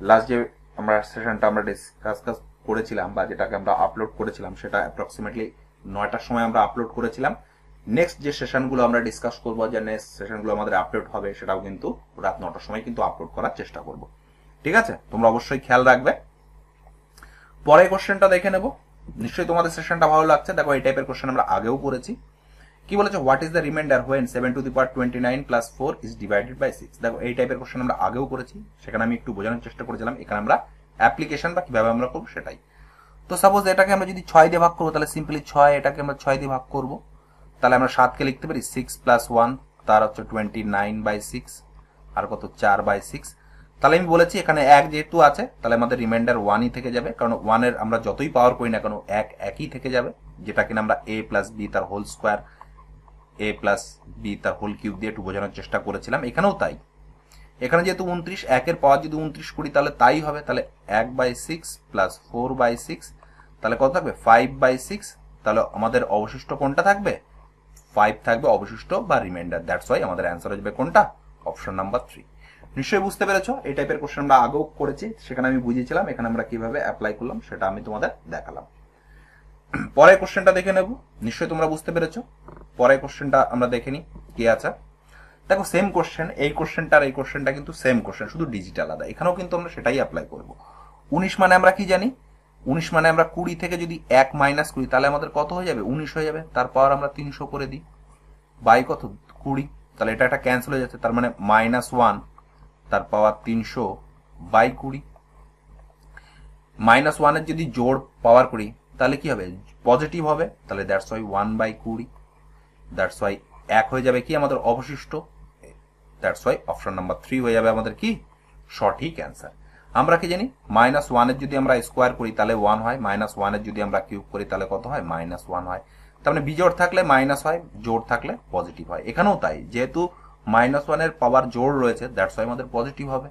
লাস্ট যে আমরা সেশনটা আমরা ডিসকাস করেছিলাম বা যেটাকে আমরা আপলোড করেছিলাম, সেটা অ্যাপ্রক্সিমেটলি 9টার সময় আমরা আপলোড করেছিলাম। নেক্সট যে সেশনগুলো আমরা ডিসকাস করবো, যে নেক্সট সেশনগুলো আমাদের আপলোড হবে, সেটাও কিন্তু রাত 9টার সময় কিন্তু আপলোড করার চেষ্টা করব। ঠিক আছে, তোমরা অবশ্যই খেয়াল রাখবে। পরে কোশ্চেনটা দেখে নেব। নিশ্চয়ই তোমাদের সেশনটা ভালো লাগছে। দেখো এই টাইপের কোশ্চেন আমরা আগেও করেছি। কি বলেছে, what is the remainder when 7^29 + 4 is divided by 6। দেখো এই টাইপের কোশ্চেন আমরা আগেও করেছি, সেখানে আমি একটু বোঝানোর চেষ্টা করেছিলাম। এখানে আমরা অ্যাপ্লিকেশন বা কিভাবে আমরা করবো সেটাই। তো সাপোজ এটাকে আমরা যদি 6 দিয়ে ভাগ করবো, তাহলে সিম্পলি 6, এটাকে আমরা 6 দিয়ে ভাগ করবো, তাহলে আমরা 7কে লিখতে পারি 6 + 1, তার হচ্ছে 29/6, আর কত 4/6। তাহলে আমি বলেছি এখানে 1 যেহেতু আছে, তাহলে আমাদের রিমাইন্ডার 1ই থেকে যাবে, কারণ 1 এর আমরা যতই পাওয়ার করি না কেন একই থেকে যাবে, যেটা কিনা আমরা a + b তার হোল স্কোয়ার, a + b তার হোল কিউব দিয়ে একটু বোঝানোর চেষ্টা করেছিলাম। এখানেও তাই, এখানে যেহেতু 29, 1 এর পাওয়ার যদি 29 করি তাহলে তাই হবে। তাহলে 1/6 + 4/6, তাহলে কত থাকবে 5/6। তাহলে আমাদের অবশিষ্ট কোনটা থাকবে, 5 থাকবে অবশিষ্ট বা রিমাইন্ডার। দ্যাটস ওয়াই আমাদের অ্যান্সার হয়ে যাবে কোনটা, অপশন নাম্বার 3। নিশ্চয়ই বুঝতে পেরেছো, এই টাইপের কোশ্চেন আমরা আগেও করেছি, সেখানে আমি বুঝিয়েছিলাম। এখানে আমরা কিভাবে অ্যাপ্লাই করলাম সেটা আমি তোমাদের দেখালাম। পরের কোশ্চেনটা দেখে নেব। নিশ্চয়ই তোমরা বুঝতে পেরেছো। পরের কোশ্চেনটা আমরা দেখে নিই কি আছে। দেখো সেম কোশ্চেন, এই কোশ্চেনটা আর এই কোশ্চেনটা কিন্তু সেম কোশ্চেন, শুধু ডিজিটাল আলাদা। এখানেও কিন্তু আমরা সেটাই অ্যাপ্লাই করব। 19 মানে আমরা কি জানি, 19 মানে আমরা 20 থেকে যদি 1 মাইনাস করি তাহলে আমাদের কত হয়ে যাবে, 19 হয়ে যাবে। তার পাওয়ার আমরা 300 করে দিই, বাই কত 20, তাহলে এটা একটা ক্যান্সেল হয়ে যাচ্ছে। তার মানে -1 তার পাওয়ার 300 বাই 20। -1 এর যদি জোড় পাওয়ার করি তাহলে কি হবে, পজিটিভ হবে। তাহলে দ্যাটস ওয়াই 1/20, দ্যাটস ওয়াই 1 হয়ে যাবে কি আমাদের অবশিষ্ট। দ্যাটস ওয়াই অপশন নাম্বার 3 হয়ে যাবে আমাদের কি সঠিক অ্যান্সার। আমরা কি জানি, -1 এর যদি আমরা স্কোয়ার করি তাহলে 1 হয়, -1 এর যদি আমরা কিউব করি তাহলে কত হয়, -1 হয়। তার মানে বিজোড় থাকলে মাইনাস হয়, জোড় থাকলে পজিটিভ হয়। এখানেও তাই, যেহেতু -1 এর পাওয়ার জোড় রয়েছে, দ্যাটস ওয়াই আমাদের পজিটিভ হবে।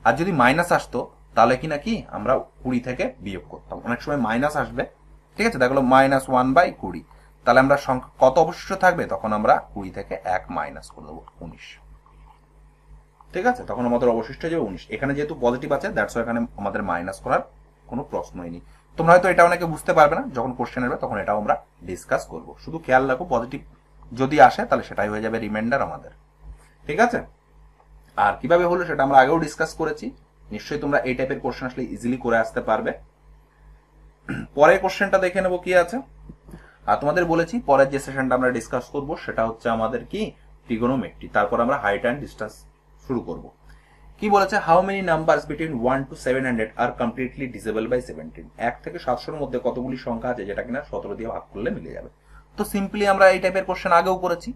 আর যদি মাইনাস আসতো তাহলে কি না কি আমরা 20 থেকে বিয়োগ করতাম। অনেক সময় মাইনাস আসবে, ঠিক আছে, দেখলো -1/20, তাহলে আমরা সংখ্যা কত অবশিষ্ট থাকবে, তখন আমরা 20 থেকে 1 মাইনাস করে দেবো, 19। ঠিক আছে, তখন আমাদের অবশিষ্ট হয়ে যাবে 19। এখানে যেহেতু পজিটিভ আছে, দ্যাটস ওয়াই এখানে আমাদের মাইনাস করার কোনো প্রশ্নই নেই। তোমরা হয়তো এটা অনেকে বুঝতে পারবে না, যখন কোশ্চেন আসবে তখন এটাও আমরা ডিসকাস করব। শুধু খেয়াল রাখো পজিটিভ যদি আসে তাহলে সেটাই হয়ে যাবে রিমাইন্ডার আমাদের। ঠিক আছে, আর কিভাবে হলো সেটা আমরা আগেও ডিসকাস করেছি। নিশ্চয়ই তোমরা এই টাইপের কোশ্চেন আসলে ইজিলি করে আসতে পারবে। পরের কোশ্চেনটা দেখে নেবো কি আছে। আর তোমাদের বলেছি পরের যে সেশনটা আমরা ডিসকাস করব সেটা হচ্ছে আমাদের কি ট্রিগোনোমেট্রি, তারপর আমরা হাইট অ্যান্ড ডিস্টেন্স শুরু করব। কি বলেছে, how many numbers between 1 to 700 are completely divisible by 17। 1 থেকে 700 মধ্যে কতগুলি সংখ্যা আছে যেটা কিনা 17 দিয়ে ভাগ করলে মিলে যাবে। তো সিম্পলি আমরা এই টাইপের কোশ্চেন আগেও করেছি।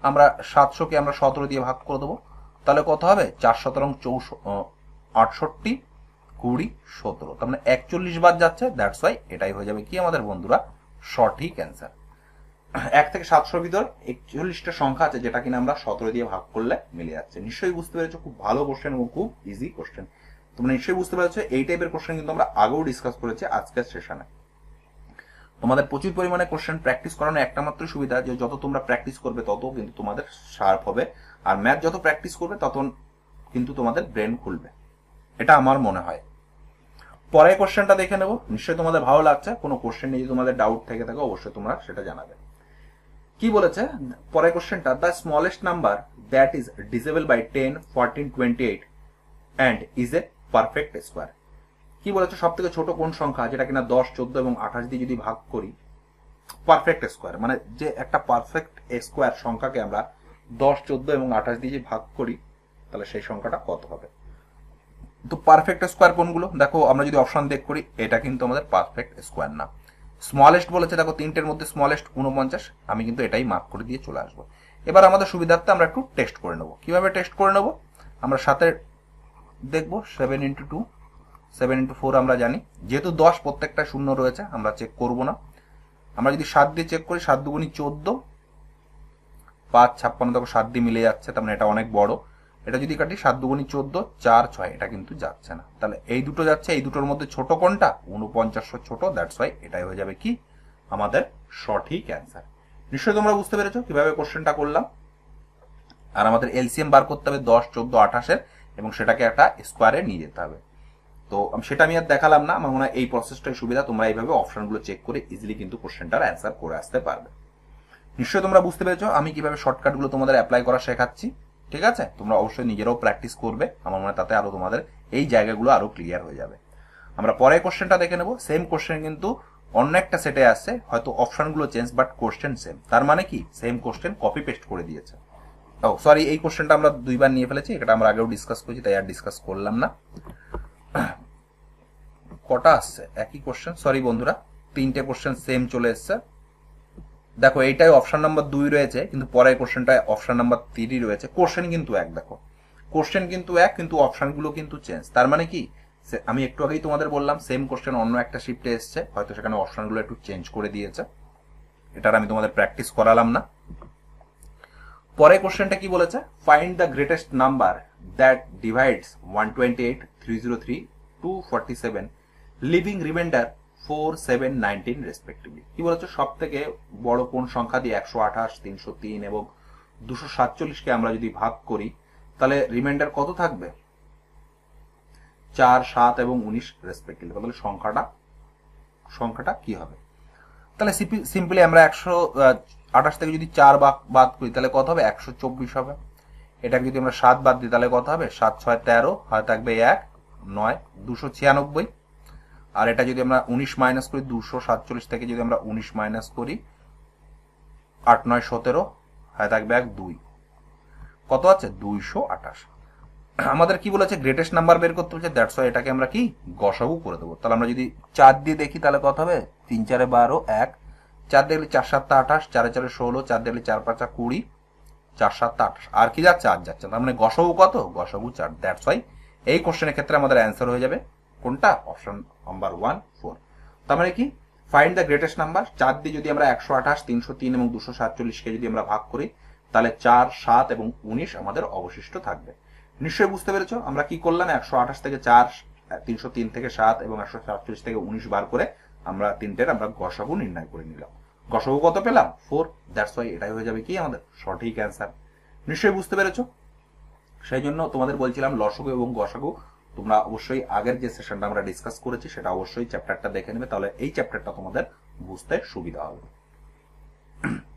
আমরা 700 কে আমরা 17 দিয়ে ভাগ করে দেবো, তাহলে কত হবে, 4 × 68, 20, 17, তার মানে 41 বার যাচ্ছে। দ্যাটস ওয়াই এটাই হয়ে যাবে কি আমাদের বন্ধুরা সঠিক অ্যান্সার। 1 থেকে 700 ভিতর 41টা সংখ্যা আছে যেটা কিনা আমরা 17 দিয়ে ভাগ করলে মিলে যাচ্ছে। নিশ্চয়ই বুঝতে পেরেছো, খুব ভালো কোশ্চেন এবং খুব ইজি কোশ্চেন। তোমরা নিশ্চয়ই বুঝতে পেরেছো, এই টাইপের কোশ্চেন কিন্তু আমরা আগেও ডিসকাস করেছি আজকের সেশনে। তোমাদের প্রচুর পরিমাণে কোশ্চেন প্র্যাকটিস করানো একটা মাত্র সুবিধা, যে যত তোমরা প্র্যাকটিস করবে তত কিন্তু তোমাদের শার্প হবে। আর ম্যাথ যত প্র্যাকটিস করবে তত কিন্তু তোমাদের ব্রেন খুলবে, এটা আমার মনে হয়। পরের কোশ্চেনটা দেখে নেবো। নিশ্চয়ই তোমাদের ভালো লাগছে। কোনো কোশ্চেন নিয়ে যদি তোমাদের ডাউট থেকে থাকে অবশ্যই তোমরা সেটা জানাবে। কি বলেছে পরের কোশ্চেনটা, the smallest number that is divisible by 10, 14, 28 and is a perfect square. কি বলেছে, সব থেকে ছোট কোন সংখ্যা যেটা কিনা 10, 14 এবং 28 দিয়ে যদি ভাগ করি পারফেক্ট স্কোয়ার, মানে যে একটা পারফেক্ট স্কোয়ার সংখ্যাকে আমরা 10, 14 এবং 28 দিয়ে যে ভাগ করি তাহলে সেই সংখ্যাটা কত হবে। তো পারফেক্ট স্কোয়ার কোনগুলো দেখো, আমরা যদি অপশন দেখ করি এটা কিন্তু আমাদের পারফেক্ট স্কোয়ার না। স্মলেস্ট বলেছে দেখো, তিনটের মধ্যে স্মলেস্ট 49, আমি কিন্তু এটাই মার্ক করে দিয়ে চলে আসবো। এবার আমাদের সুবিধার্থে আমরা একটু টেস্ট করে নেবো। কিভাবে টেস্ট করে নেবো, আমরা সাথে দেখবো 7 × 2, 7 × 4 আমরা জানি, যেহেতু 10 প্রত্যেকটা শূন্য রয়েছে আমরা চেক করব না। আমরা যদি 7 দিয়ে চেক করি, 7 দুগুণী 14, 5 56, দেখো 7 দিয়ে মিলে যাচ্ছে, তার মানে এটা অনেক বড়। এটা যদি কাটি 7 দুগুণী 14, 4 6, এটা কিন্তু যাচ্ছে না। তাহলে এই দুটো যাচ্ছে, এই দুটোর মধ্যে ছোট কোনটা, 49 ছোট, দ্যাটস ওয়াই এটাই হয়ে যাবে কি আমাদের সঠিক অ্যান্সার। নিশ্চয়ই তোমরা বুঝতে পেরেছো কিভাবে কোশ্চেনটা করলাম। আর আমাদের এলসিএম বার করতে হবে 10, 14, 28 এবং সেটাকে একটা স্কোয়ারে নিয়ে যেতে হবে। তো সেটা আমি আর দেখালাম না, আমার মনে হয় এই প্রসেসটাই সুবিধা। তোমরা এইভাবে অপশনগুলো চেক করে ইজিলি কিন্তু কোশ্চেনটার অ্যান্সার করে আসতে পারবে। নিশ্চয়ই তোমরা বুঝতে পেরেছো আমি কিভাবে শর্টকাটগুলো তোমাদের অ্যাপ্লাই করা শেখাচ্ছি। ঠিক আছে, তোমরা অবশ্যই নিজেরাও প্র্যাকটিস করবে, আমার মনে হয় তাতে আরো তোমাদের এই জায়গাগুলো আরো ক্লিয়ার হয়ে যাবে। আমরা পরে কোশ্চেনটা দেখে নেব। সেম কোশ্চেন কিন্তু অন্য একটা সেটে আসছে, হয়তো অপশনগুলো চেঞ্জ বাট কোশ্চেন সেম। তার মানে কি সেম কোশ্চেন কপি পেস্ট করে দিয়েছে। ও সরি, এই কোশ্চেনটা আমরা দুইবার নিয়ে ফেলেছি, এটা আমরা আগেও ডিসকাস করেছি, তাই আর ডিসকাস করলাম না। কটা আসছে একই কোশ্চেন, সরি বন্ধুরা, 3টে কোশ্চেন সেম চলে এসছে। দেখো এইটাই অপশন নাম্বার 2 রয়েছে, কিন্তু পরের কোশ্চেনটায় অপশন নাম্বার 3 রয়েছে। কোশ্চেন কিন্তু এক, দেখো কোশ্চেন কিন্তু এক, কিন্তু অপশনগুলো কিন্তু চেঞ্জ। তার মানে কি আমি একটু আগেই তোমাদের বললাম সেম কোশ্চেন অন্য একটা শিফটে এসছে, হয়তো সেখানে অপশনগুলো একটু চেঞ্জ করে দিয়েছে, এটার আমি তোমাদের প্র্যাকটিস করালাম না। পরে কোশ্চেনটা কি বলেছে, find the greatest number that divides 128, 303, 247, living reminder 4, 7, 19 respectively. কি বলেছে, সব থেকে বড় কোন সংখ্যা দিয়ে 128, 303 এবং 247কে আমরা যদি ভাগ করি তাহলে রিমাইন্ডার কত থাকবে, 4, 7 এবং 19 রেসপেক্টিভলি। তাহলে সংখ্যাটা কি হবে, তাহলে সিম্পলি আমরা 128 থেকে যদি 4 বাদ করি তাহলে কত হবে, 124 হবে। এটাকে যদি আমরা 7 বাদ দিই তাহলে কত হবে, 7, 6, 13, হয় থাকবে 1, 9, 296। আর এটা যদি আমরা 19 মাইনাস করি, 247 থেকে যদি আমরা 19 মাইনাস করি, 8, 9, 17, হয় থাকবে 1, 2, কত আছে 228। আমাদের কি বলেছে, গ্রেটেস্ট নাম্বার বের করতে বলছে, দ্যাটস ওয়াই এটাকে আমরা কি গসাগু করে দেবো। তাহলে আমরা যদি 4 দিয়ে দেখি তাহলে কত হবে, 3, 4, 12, 1, 4 দেখলে 4, 7, 28, 4, 4, 16, 4 দেখলে 4, 5, 20, 4, 7, 28, আর কি যাচ্ছে, 8 যাচ্ছে। তার মানে গসাগু কত, গসাগু 4। দ্যাটস ওয়াই এই কোশ্চেনের ক্ষেত্রে আমাদের অ্যান্সার হয়ে যাবে কোনটা, অপশন নাম্বার 1, 4। তার মানে কি ফাইন্ড দ্য গ্রেটেস্ট নাম্বার, 4 দিয়ে যদি আমরা 128, 303 এবং 247কে যদি আমরা ভাগ করি তাহলে 4, 7 এবং 19 আমাদের অবশিষ্ট থাকবে। নিশ্চয়ই বুঝতে পেরেছো আমরা কি করলাম, 128 থেকে 4, 303 থেকে 7 এবং 147 থেকে 19 বার করে আমরা তিনটের আমরা গসাগু নির্ণয় করে নিলাম। গসাগু কত পেলাম, 4। দ্যাটস ওয়াই এটাই হয়ে যাবে কি আমাদের সঠিক অ্যান্সার। নিশ্চয়ই বুঝতে পেরেছো। সেই জন্য তোমাদের বলছিলাম লসাগু এবং গসাগু তোমরা অবশ্যই আগের যে সেশনটা আমরা ডিসকাস করেছি সেটা অবশ্যই চ্যাপ্টারটা দেখে নেবে, তাহলে এই চ্যাপ্টারটা তোমাদের বুঝতে সুবিধা হবে।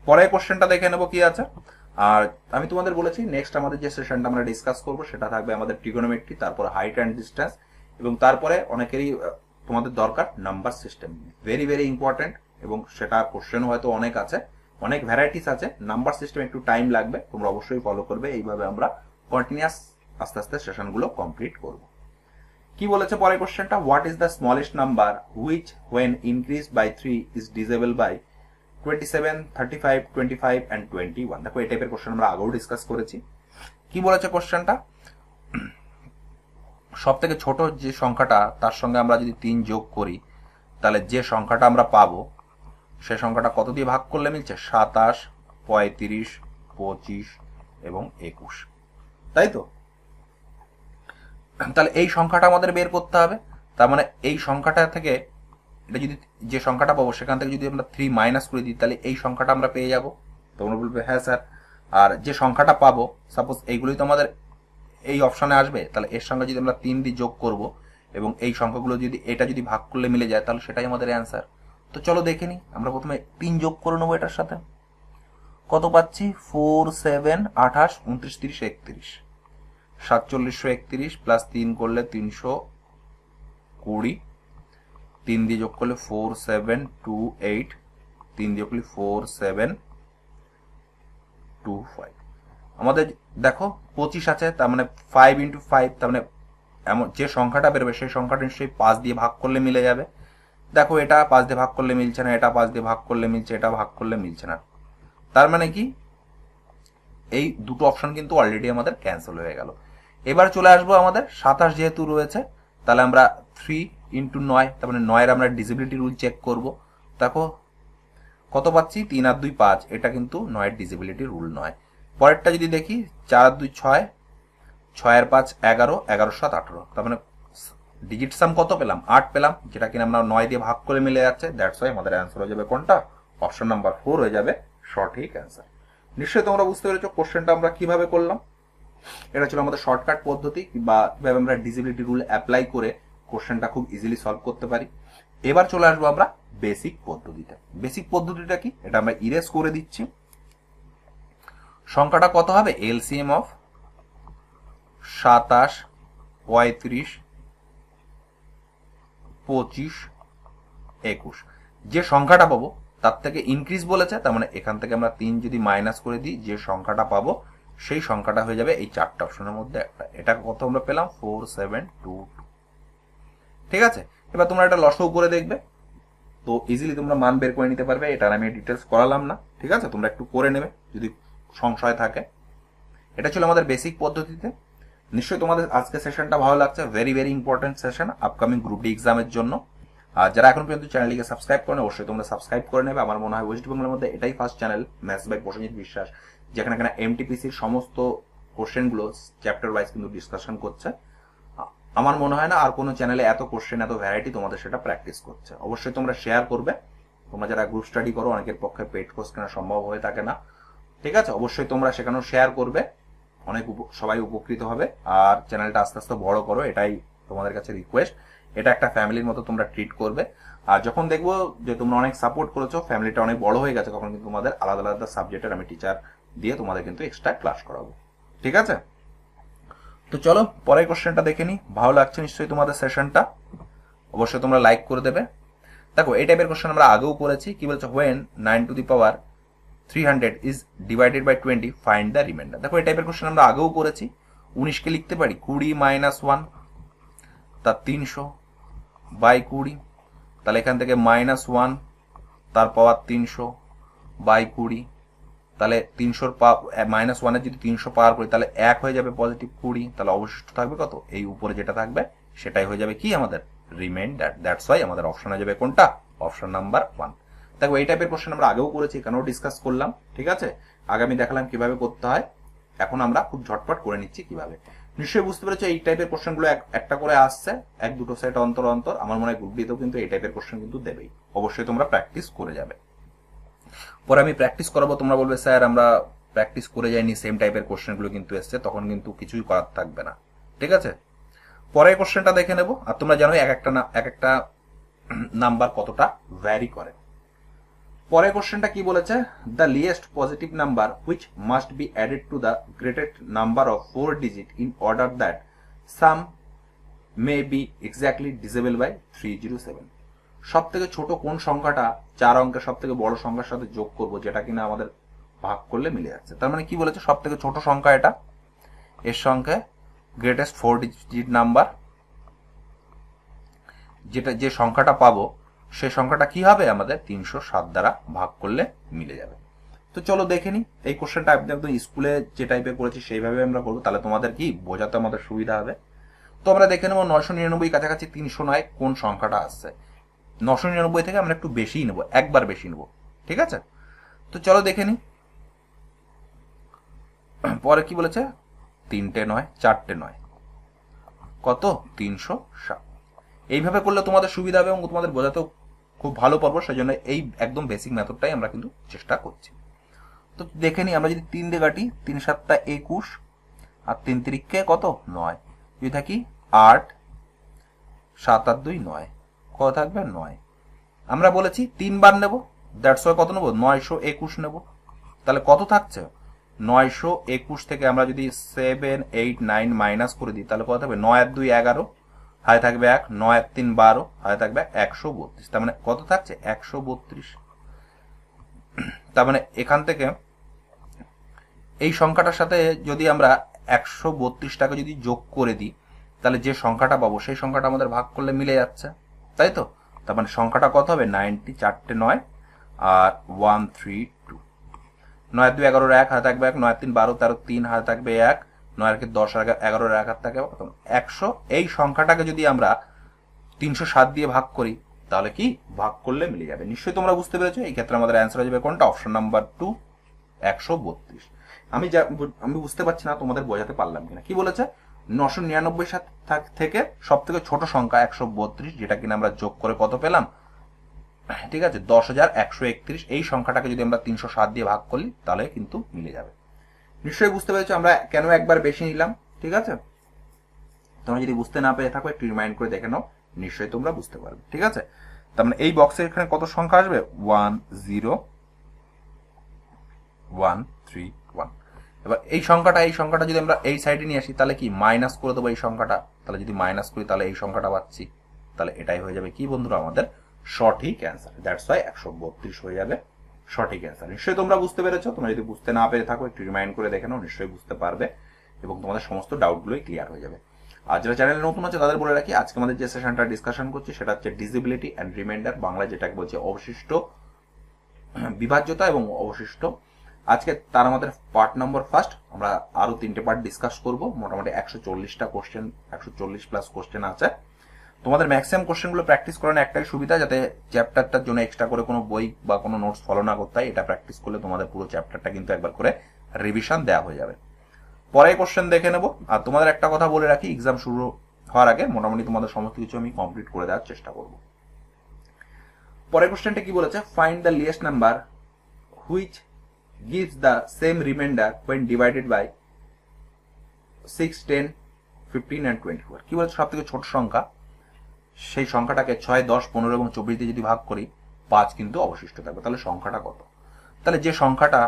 পরের কোশ্চেনটা দেখে নেবো কি আছে। আর আমি তোমাদের বলেছি নেক্সট আমাদের যে সেশনটা আমরা ডিসকাস করবো সেটা থাকবে আমাদের ট্রিগোনোমেট্রি, তারপরে হাইট অ্যান্ড ডিস্টেন্স, এবং তারপরে অনেকেরই তোমাদের দরকার number system, very very important, এবং সেটা কোশ্চেন হয়তো অনেক আছে, অনেক ভ্যারাইটিস আছে। নাম্বার সিস্টেম একটু টাইম লাগবে, তোমরা অবশ্যই ফলো করবে, এইভাবে আমরা কন্টিনিউয়াস আস্তে আস্তে সেশনগুলো কমপ্লিট করব। কি বলেছে পরের কোশ্চেনটা, what is the smallest number which when increase by 3 is divisible by 27, 35, 25 and 21। দেখো এই টাইপের কোশ্চেন আমরা আগেও ডিসকাস করেছি। কি বলেছে কোশ্চেনটা, সব থেকে ছোট যে সংখ্যাটা তার সঙ্গে আমরা যদি 3 যোগ করি তাহলে যে সংখ্যাটা আমরা পাবো সে সংখ্যাটা কত দিয়ে ভাগ করলে মিলছে, 27, 35, 25 এবং 21, তাই তো। তাহলে এই সংখ্যাটা আমাদের বের করতে হবে। তার মানে এই সংখ্যাটা থেকে এটা যদি যে সংখ্যাটা পাবো সেখান থেকে যদি আমরা 3 মাইনাস করে দিই তাহলে এই সংখ্যাটা আমরা পেয়ে যাব। তোমরা বলবে হ্যাঁ স্যার, আর যে সংখ্যাটা পাবো সাপোজ এইগুলোই তো আমাদের এই অপশনে আসবে, তাহলে এর সঙ্গে যদি আমরা 3 দিয়ে যোগ করব এবং এই সংখ্যাগুলো যদি এটা যদি ভাগ করলে মিলে যায় তাহলে সেটাই আমাদের অ্যান্সার। তো চলো দেখে নিই, আমরা প্রথমে 3 যোগ করে নেবো এটার সাথে, কত পাচ্ছি, 4, 7, 28, 29, 30, 31, 4731 প্লাস 3 করলে 320, 3 দিয়ে যোগ করলে 4, 7, 2, 8, 3 দিয়ে করলে 4 7 2 5। আমাদের দেখো 25 আছে, তার মানে 5 × 5, তার মানে এমন যে সংখ্যাটা বেরোবে সেই সংখ্যাটা নিশ্চয়ই 5 দিয়ে ভাগ করলে মিলে যাবে। দেখো এটা 5 দিয়ে ভাগ করলে মিলছে না, এটা 5 দিয়ে ভাগ করলে মিলছে, এটা ভাগ করলে মিলছে না। তার মানে কি এই দুটো অপশন কিন্তু অলরেডি আমাদের ক্যান্সেল হয়ে গেল। এবার চলে আসবো আমাদের 27 যেহেতু রয়েছে, তাহলে আমরা 3 × 9, তার মানে 9 এর আমরা ডিজিবিলিটি রুল চেক করব। দেখো কত পাচ্ছি, 3 আর 2 5, এটা কিন্তু 9 এর ডিজিবিলিটি রুল নয়। পরেরটা যদি দেখি 4 আর 2 6, 6 আর 5 11, 11 আর 7 18, তার মানে ডিজিট সাম কত পেলাম, 8 পেলাম, যেটা কিনা আমরা 9 দিয়ে ভাগ করে মিলে যাচ্ছে। দ্যাটস ওয়াই আমাদের অ্যান্সার হয়ে যাবে কোনটা, অপশন নাম্বার 4 হয়ে যাবে সঠিক অ্যান্সার। নিশ্চয়ই তোমরা বুঝতে পেরেছো কোশ্চেনটা আমরা কিভাবে করলাম। এটা ছিল আমাদের শর্টকাট পদ্ধতি, বা কিভাবে আমরা ডিজিবিলিটি রুল অ্যাপ্লাই করে কোশ্চেনটা খুব ইজিলি সলভ করতে পারি। এবার চলে আসবো আমরা বেসিক পদ্ধতিতে। বেসিক পদ্ধতিটা কি, এটা আমরা ইরেজ করে দিচ্ছি। সংখ্যাটা কত হবে, এলসিএম অফ 27 35 25 21। যে সংখ্যাটা পাবো তার থেকে ইনক্রিজ বলেছে, তার মানে এখান থেকে আমরা 3 যদি মাইনাস করে দিই, যে সংখ্যাটা পাবো সেই সংখ্যাটা হয়ে যাবে এই চারটা অপশনের মধ্যে একটা। এটা কত আমরা পেলাম, 4 7 2 2। ঠিক আছে, এবার তোমরা এটা লসও করে দেখবে, তো ইজিলি তোমরা মান বের করে নিতে পারবে। এটা আমি ডিটেলস করালাম না, ঠিক আছে, তোমরা একটু করে নেবে যদি সংশয় থাকে। এটা ছিল আমাদের বেসিক পদ্ধতিতে। নিশ্চয়ই তোমাদের আজকে সেশনটা ভালো লাগছে, very very important session upcoming group D এক্সামের জন্য। আর যারা এখন পর্যন্ত চ্যানেলটিকে সাবস্ক্রাইব করেন, অবশ্যই তোমরা সাবস্ক্রাইব করে নেবে। আমার মনে হয় ওয়েস্ট বেঙ্গলের মধ্যে এটাই first channel, maths by Prosenjit Biswas, যেখানে এখানে এমটিপিসির সমস্ত কোশ্চেনগুলো চ্যাপ্টার ওয়াইজ কিন্তু ডিসকাশন করছে। আমার মনে হয় না আর কোনো চ্যানেলে এত কোশ্চেন, এত ভ্যারাইটি তোমাদের সেটা প্র্যাকটিস করছে। অবশ্যই তোমরা শেয়ার করবে। তোমরা যারা গ্রুপ স্টাডি করো, অনেকের পক্ষে পেড কোর্স কেনা সম্ভব হয়ে থাকে না, ঠিক আছে, অবশ্যই তোমরা সেখানেও শেয়ার করবে, অনেক সবাই উপকৃত হবে। আর চ্যানেলটা আস্তে আস্তে বড় করো, এটাই তোমাদের কাছে রিকোয়েস্ট। এটা একটা ফ্যামিলির মতো তোমরা ট্রিট করবে। আর যখন দেখবো যে তোমরা অনেক সাপোর্ট করেছো, ফ্যামিলিটা অনেক বড় হয়ে গেছে, তখন কিন্তু তোমাদের আলাদা আলাদা সাবজেক্টের আমি টিচার দিয়ে তোমাদের কিন্তু এক্সট্রা ক্লাস করাবো, ঠিক আছে। তো চলো পরের কোশ্চেনটা দেখে নি। ভালো লাগছে নিশ্চয়ই তোমাদের সেশনটা, অবশ্যই তোমরা লাইক করে দেবে। দেখো এই টাইপের কোশ্চেন আমরা আগেও করেছি। কি বলছে, when 9 to the power 300 is divided by 20 find the remainder. দেখো এই টাইপের কোশ্চেন আমরা আগেও করেছি। 19কে লিখতে পারি 20 - 1, তার 300 বাই 20, তাহলে এখান থেকে -1 তার পাওয়ার 300 বাই 20, তাহলে 300 -1 এর যদি 300 পাওয়ার করি তাহলে 1 হয়ে যাবে পজিটিভ 20, তাহলে অবশিষ্ট থাকবে কত, এই উপরে যেটা থাকবে সেটাই হয়ে যাবে কি আমাদের রিমাইন্ডার। দ্যাটস ওয়াই আমাদের অপশন হয়ে যাবে কোনটা, অপশন নাম্বার 1। দেখো এই টাইপের কোশ্চেন আমরা আগেও করেছি, এখানেও ডিসকাস করলাম, ঠিক আছে। আগে আমি দেখালাম কিভাবে করতে হয়, এখন আমরা খুব ঝটপট করে নিচ্ছি কিভাবে। নিশ্চয়ই বুঝতে পেরেছো এই টাইপের কোশ্চেনগুলো একটা করে আসছে, এক দুটো সেট অন্তর অন্তর। আমার মনে হয় গ্রুপ ডিতেও কিন্তু এই টাইপের কোশ্চেন কিন্তু দেবেই, অবশ্যই তোমরা প্র্যাকটিস করে যাবে। পরে আমি প্র্যাকটিস করাবো, তোমরা বলবে স্যার আমরা প্র্যাকটিস করে যাইনি, সেম টাইপের কোশ্চেনগুলো কিন্তু এসছে, তখন কিন্তু কিছুই করার থাকবে না, ঠিক আছে। পরের কোশ্চেনটা দেখে নেব। আর তোমরা জানো এক একটা নাম্বার কতটা ভ্যারি করে। পরের কোশ্চেনটা কি বলেছে, the least positive number which must be added to the greatest number of 4 digit in order that sum may be exactly divisible by 307। সব থেকে ছোট কোন সংখ্যাটা 4 অঙ্কের সব থেকে বড় সংখ্যার সাথে যোগ করব, যেটা কিনা আমাদের ভাগ করলে মিলে যাচ্ছে। তার মানে কি বলেছে, সব থেকে ছোট সংখ্যা এটা, এর সঙ্গে গ্রেটেস্ট 4 ডিজিট নাম্বার, যেটা যে সংখ্যাটা পাবো সেই সংখ্যাটা কি হবে, আমাদের 307 দ্বারা ভাগ করলে মিলে যাবে। তো চলো দেখে নি। এই কোশ্চেনটা একদম স্কুলে যে টাইপে করেছি সেইভাবে আমরা করবো, তাহলে তোমাদের কি বোঝাতে আমাদের সুবিধা হবে। তো আমরা দেখে নেবো 999 কাছাকাছি 309 কোন সংখ্যাটা আসছে। 999 থেকে আমরা একটু বেশিই নেবো, একবার বেশি নেবো, ঠিক আছে। তো চলো দেখে নি। পরে কি বলেছে, 3টে নয় 4টে নয়, কত 307। এইভাবে করলে তোমাদের সুবিধা হবে এবং তোমাদের বোঝাতেও খুব ভালো পারবো, সেই জন্য এই একদম বেসিক মেথডটাই আমরা কিন্তু চেষ্টা করছি। তো দেখে নিই, আমরা যদি 3 দিয়ে কাটি, 3 × 7 = 21, আর 3 × 3 = কত 9, যদি থাকি 8, 7 আর 2 9, কত থাকবে 9। আমরা বলেছি 3 বার নেব, দ্যাটস ওয়াই কত নেব 921 নেব। তাহলে কত থাকছে 921 থেকে আমরা যদি 7 8 9 মাইনাস করে দিই, তাহলে কত থাকবে 9 আর 2 11, হাতে থাকবে 1, 9 আর 3 12, হাতে থাকবে 132। তার মানে কত থাকছে 132। তার মানে এখান থেকে এই সংখ্যাটার সাথে যদি আমরা 132টাকে যদি যোগ করে দিই, তাহলে যে সংখ্যাটা পাবো সেই সংখ্যাটা আমাদের ভাগ করলে মিলে যাচ্ছে, তাই তো? তার মানে সংখ্যাটা কত হবে? 90, 4টে 9 আর 132। 9 2 11 1 হাতে থাকবে 1, 9 3 12 13 3 হাতে থাকবে 1, 9 10 11 1 হাতে থাকবে 100। এই সংখ্যাটাকে যদি আমরা 307 দিয়ে ভাগ করি তাহলে কি ভাগ করলে মিলে যাবে। নিশ্চয়ই তোমরা বুঝতে পেরেছো। এই ক্ষেত্রে আমাদের অ্যান্সার হয়ে যাবে কোনটা? Option number 2, 132। আমি বুঝতে পারছি না তোমাদের বোঝাতে পারলাম কিনা। কি বলেছে? 999 থেকে সব থেকে ছোট সংখ্যা 132, যেটা কিনা আমরা যোগ করে কত পেলাম? ঠিক আছে, 10,131। এই সংখ্যাটাকে যদি আমরা 307 দিয়ে ভাগ করি তাহলে কিন্তু মিলে যাবে। নিশ্চয়ই বুঝতে পেরেছো আমরা কেন একবার বেশি নিলাম। ঠিক আছে, তোমরা যদি বুঝতে না পেরে থাকো একটু রিমাইন্ড করে দেখে নাও, নিশ্চয়ই তোমরা বুঝতে পারবে। ঠিক আছে, তার মানে এই বক্সের এখানে কত সংখ্যা আসবে? 1 0 1 3 1। এবার এই সংখ্যাটা যদি আমরা এই সাইডে নিয়ে আসি তাহলে কি মাইনাস করে দেবো এই সংখ্যাটা। তাহলে যদি মাইনাস করি তাহলে এই সংখ্যাটা পাচ্ছি, তাহলে এটাই হয়ে যাবে কি বন্ধুরা? আমাদের সঠিক অ্যান্সার। দ্যাটস ওয়াই 132 হয়ে যাবে সঠিক অ্যান্সার। নিশ্চয়ই তোমরা বুঝতে পেরেছো। তোমরা যদি বুঝতে না পেরে থাকো একটু রিমাইন্ড করে দেখে নাও, নিশ্চয়ই বুঝতে পারবে এবং তোমাদের সমস্ত ডাউটগুলোই ক্লিয়ার হয়ে যাবে। আর যারা চ্যানেলে নতুন আছে তাদের বলে রাখি, আজকে আমাদের যে সেশনটা ডিসকাশন করছি সেটা হচ্ছে ডিসেবিলিটি অ্যান্ড রিমাইন্ডার, বাংলায় যেটাকে বলছে অবশিষ্ট, বিভাজ্যতা এবং অবশিষ্ট। আজকে তার আমাদের পার্ট নম্বর ফার্স্ট। আমরা আরো 3টে পার্ট ডিসকাস করব। মোটামুটি 140টা কোশ্চেন, 140 প্লাস কোশ্চেন আছে। তোমাদের ম্যাক্সিমাম কোশ্চেনগুলো প্র্যাকটিস করানোর একটাই সুবিধা, যাতে চ্যাপ্টারটার জন্য এক্সট্রা করে কোনো বই বা কোনো নোটস ফলো না করতে হয়। এটা প্র্যাকটিস করলে তোমাদের পুরো চ্যাপ্টারটা কিন্তু একবার করে রিভিশন দেওয়া হয়ে যাবে। পরে কোশ্চেন দেখে নেব। আর তোমাদের একটা কথা বলে রাখি, এক্সাম শুরু হওয়ার আগে মোটামুটি তোমাদের সমস্ত কিছু আমি কমপ্লিট করে দেওয়ার চেষ্টা করব। পরের কোশ্চেনটা কি বলেছে? Find the least number which gives the same remainder when divided by 6, 10, 15 and 24। কি বলছে? সব থেকে ছোট সংখ্যা, সেই সংখ্যাটাকে 6, 10, 15 এবং 24 দিয়ে যদি ভাগ করি 5 কিন্তু অবশিষ্ট থাকবে। তাহলে সংখ্যাটা কত? তাহলে যে সংখ্যাটা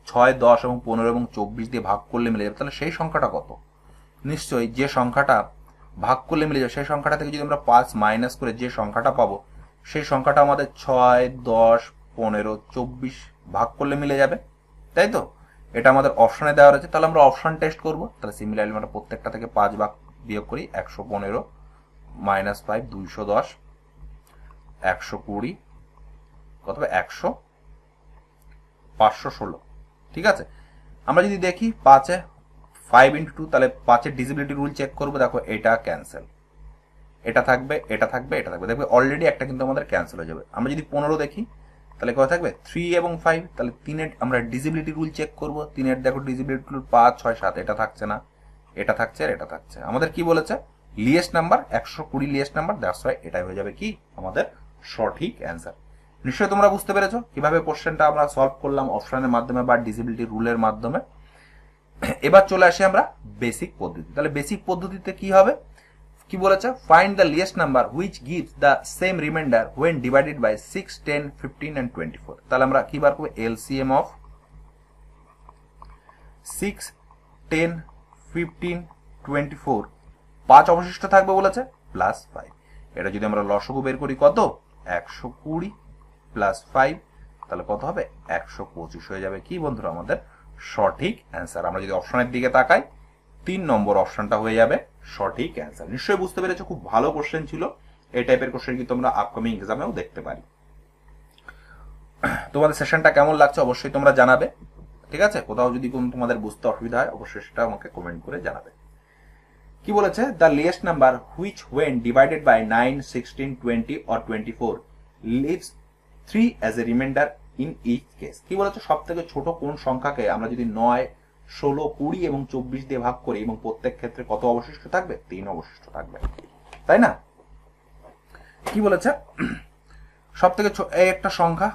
6, 10 এবং 15 এবং 24 দিয়ে ভাগ করলে মিলে যাবে, তাহলে সেই সংখ্যাটা কত? নিশ্চয়ই যে সংখ্যাটা ভাগ করলে মিলে যাবে সেই সংখ্যাটা থেকে যদি আমরা 5 মাইনাস করে যে সংখ্যাটা পাবো সেই সংখ্যাটা আমাদের 6, 10, 15, 24 ভাগ করলে মিলে যাবে, তাই তো? এটা আমাদের অপশনে দেওয়া রয়েছে। তাহলে আমরা অপশন টেস্ট করবো। তাহলে সিমিলারলি আমরা প্রত্যেকটা থেকে 5 ভাগ বিয়োগ করি। 115 মাইনাস 5 210, 120 কত হবে? 100, 516। ঠিক আছে, আমরা যদি দেখি 5 5 × 2, তাহলে 5-এর ডিজিবিলিটি রুল চেক করবো। দেখো এটা ক্যান্সেল, এটা থাকবে, এটা থাকবে, এটা থাকবে। দেখবে অলরেডি একটা কিন্তু আমাদের ক্যান্সেল হয়ে যাবে। আমরা যদি 15 দেখি তাহলে কত থাকবে? 3 এবং 5। তাহলে 3-এর আমরা ডিজিবিলিটি রুল চেক করবো। 3-এর দেখো ডিজিবিলিটি রুল 5 6 7, এটা থাকছে না, এটা থাকছে আর এটা থাকছে। আমাদের কি বলেছে? লিয়েস্ট নাম্বার 120 লিয়েস্ট নাম্বার। দ্যাটস ওয়াই এটাই হয়ে যাবে কি আমাদের সঠিক অ্যান্সার। নিশ্চয়ই তোমরা বুঝতে পেরেছো কিভাবে কোশ্চেনটা আমরা সলভ করলাম, অপশনের মাধ্যমে বা ডিজিবিলিটি রুলের মাধ্যমে। এবার চলে আসি আমরা বেসিক পদ্ধতি। তাহলে বেসিক পদ্ধতিতে কি হবে? কি বলেছে? Find the least number which gives the same remainder when divided by 6, 10, 15 and 24। তাহলে আমরা কি বার করবো? LCM of 6, 10, 15, 24। 5 অবশিষ্ট থাকবে বলেছে, প্লাস 5। এটা যদি আমরা লসগু বের করি কত? 120 প্লাস 5, তাহলে কত হবে? 125 হয়ে যাবে কি বন্ধুরা আমাদের সঠিক অ্যান্সার। আমরা যদি অপশনের দিকে তাকাই 3 নম্বর অপশনটা হয়ে যাবে সঠিক অ্যান্সার। নিশ্চয়ই বুঝতে পেরেছো, খুব ভালো কোশ্চেন ছিল। এই টাইপের কোশ্চেন কিন্তু আমরা আপকামিং এক্সামেও দেখতে পারি। তোমাদের সেশনটা কেমন লাগছে অবশ্যই তোমরা জানাবে। ঠিক আছে, কোথাও যদি কোনো তোমাদের বুঝতে অসুবিধা হয় অবশ্যই সেটা আমাকে কমেন্ট করে জানাবে। কি বলেছে? The least number which when divided by 9, 16, 20 or 24 leaves 3 as a remainder in each case. কি বলেছে? সব থেকে ছোট কোন সংখ্যাকে আমরা যদি 9, 16, 20 এবং 24 দিয়ে ভাগ করি এবং প্রত্যেক ক্ষেত্রে কত অবশিষ্ট থাকবে? 3 অবশিষ্ট থাকবে, তাই না? কি বলেছে? সব থেকে এই একটা সংখ্যা,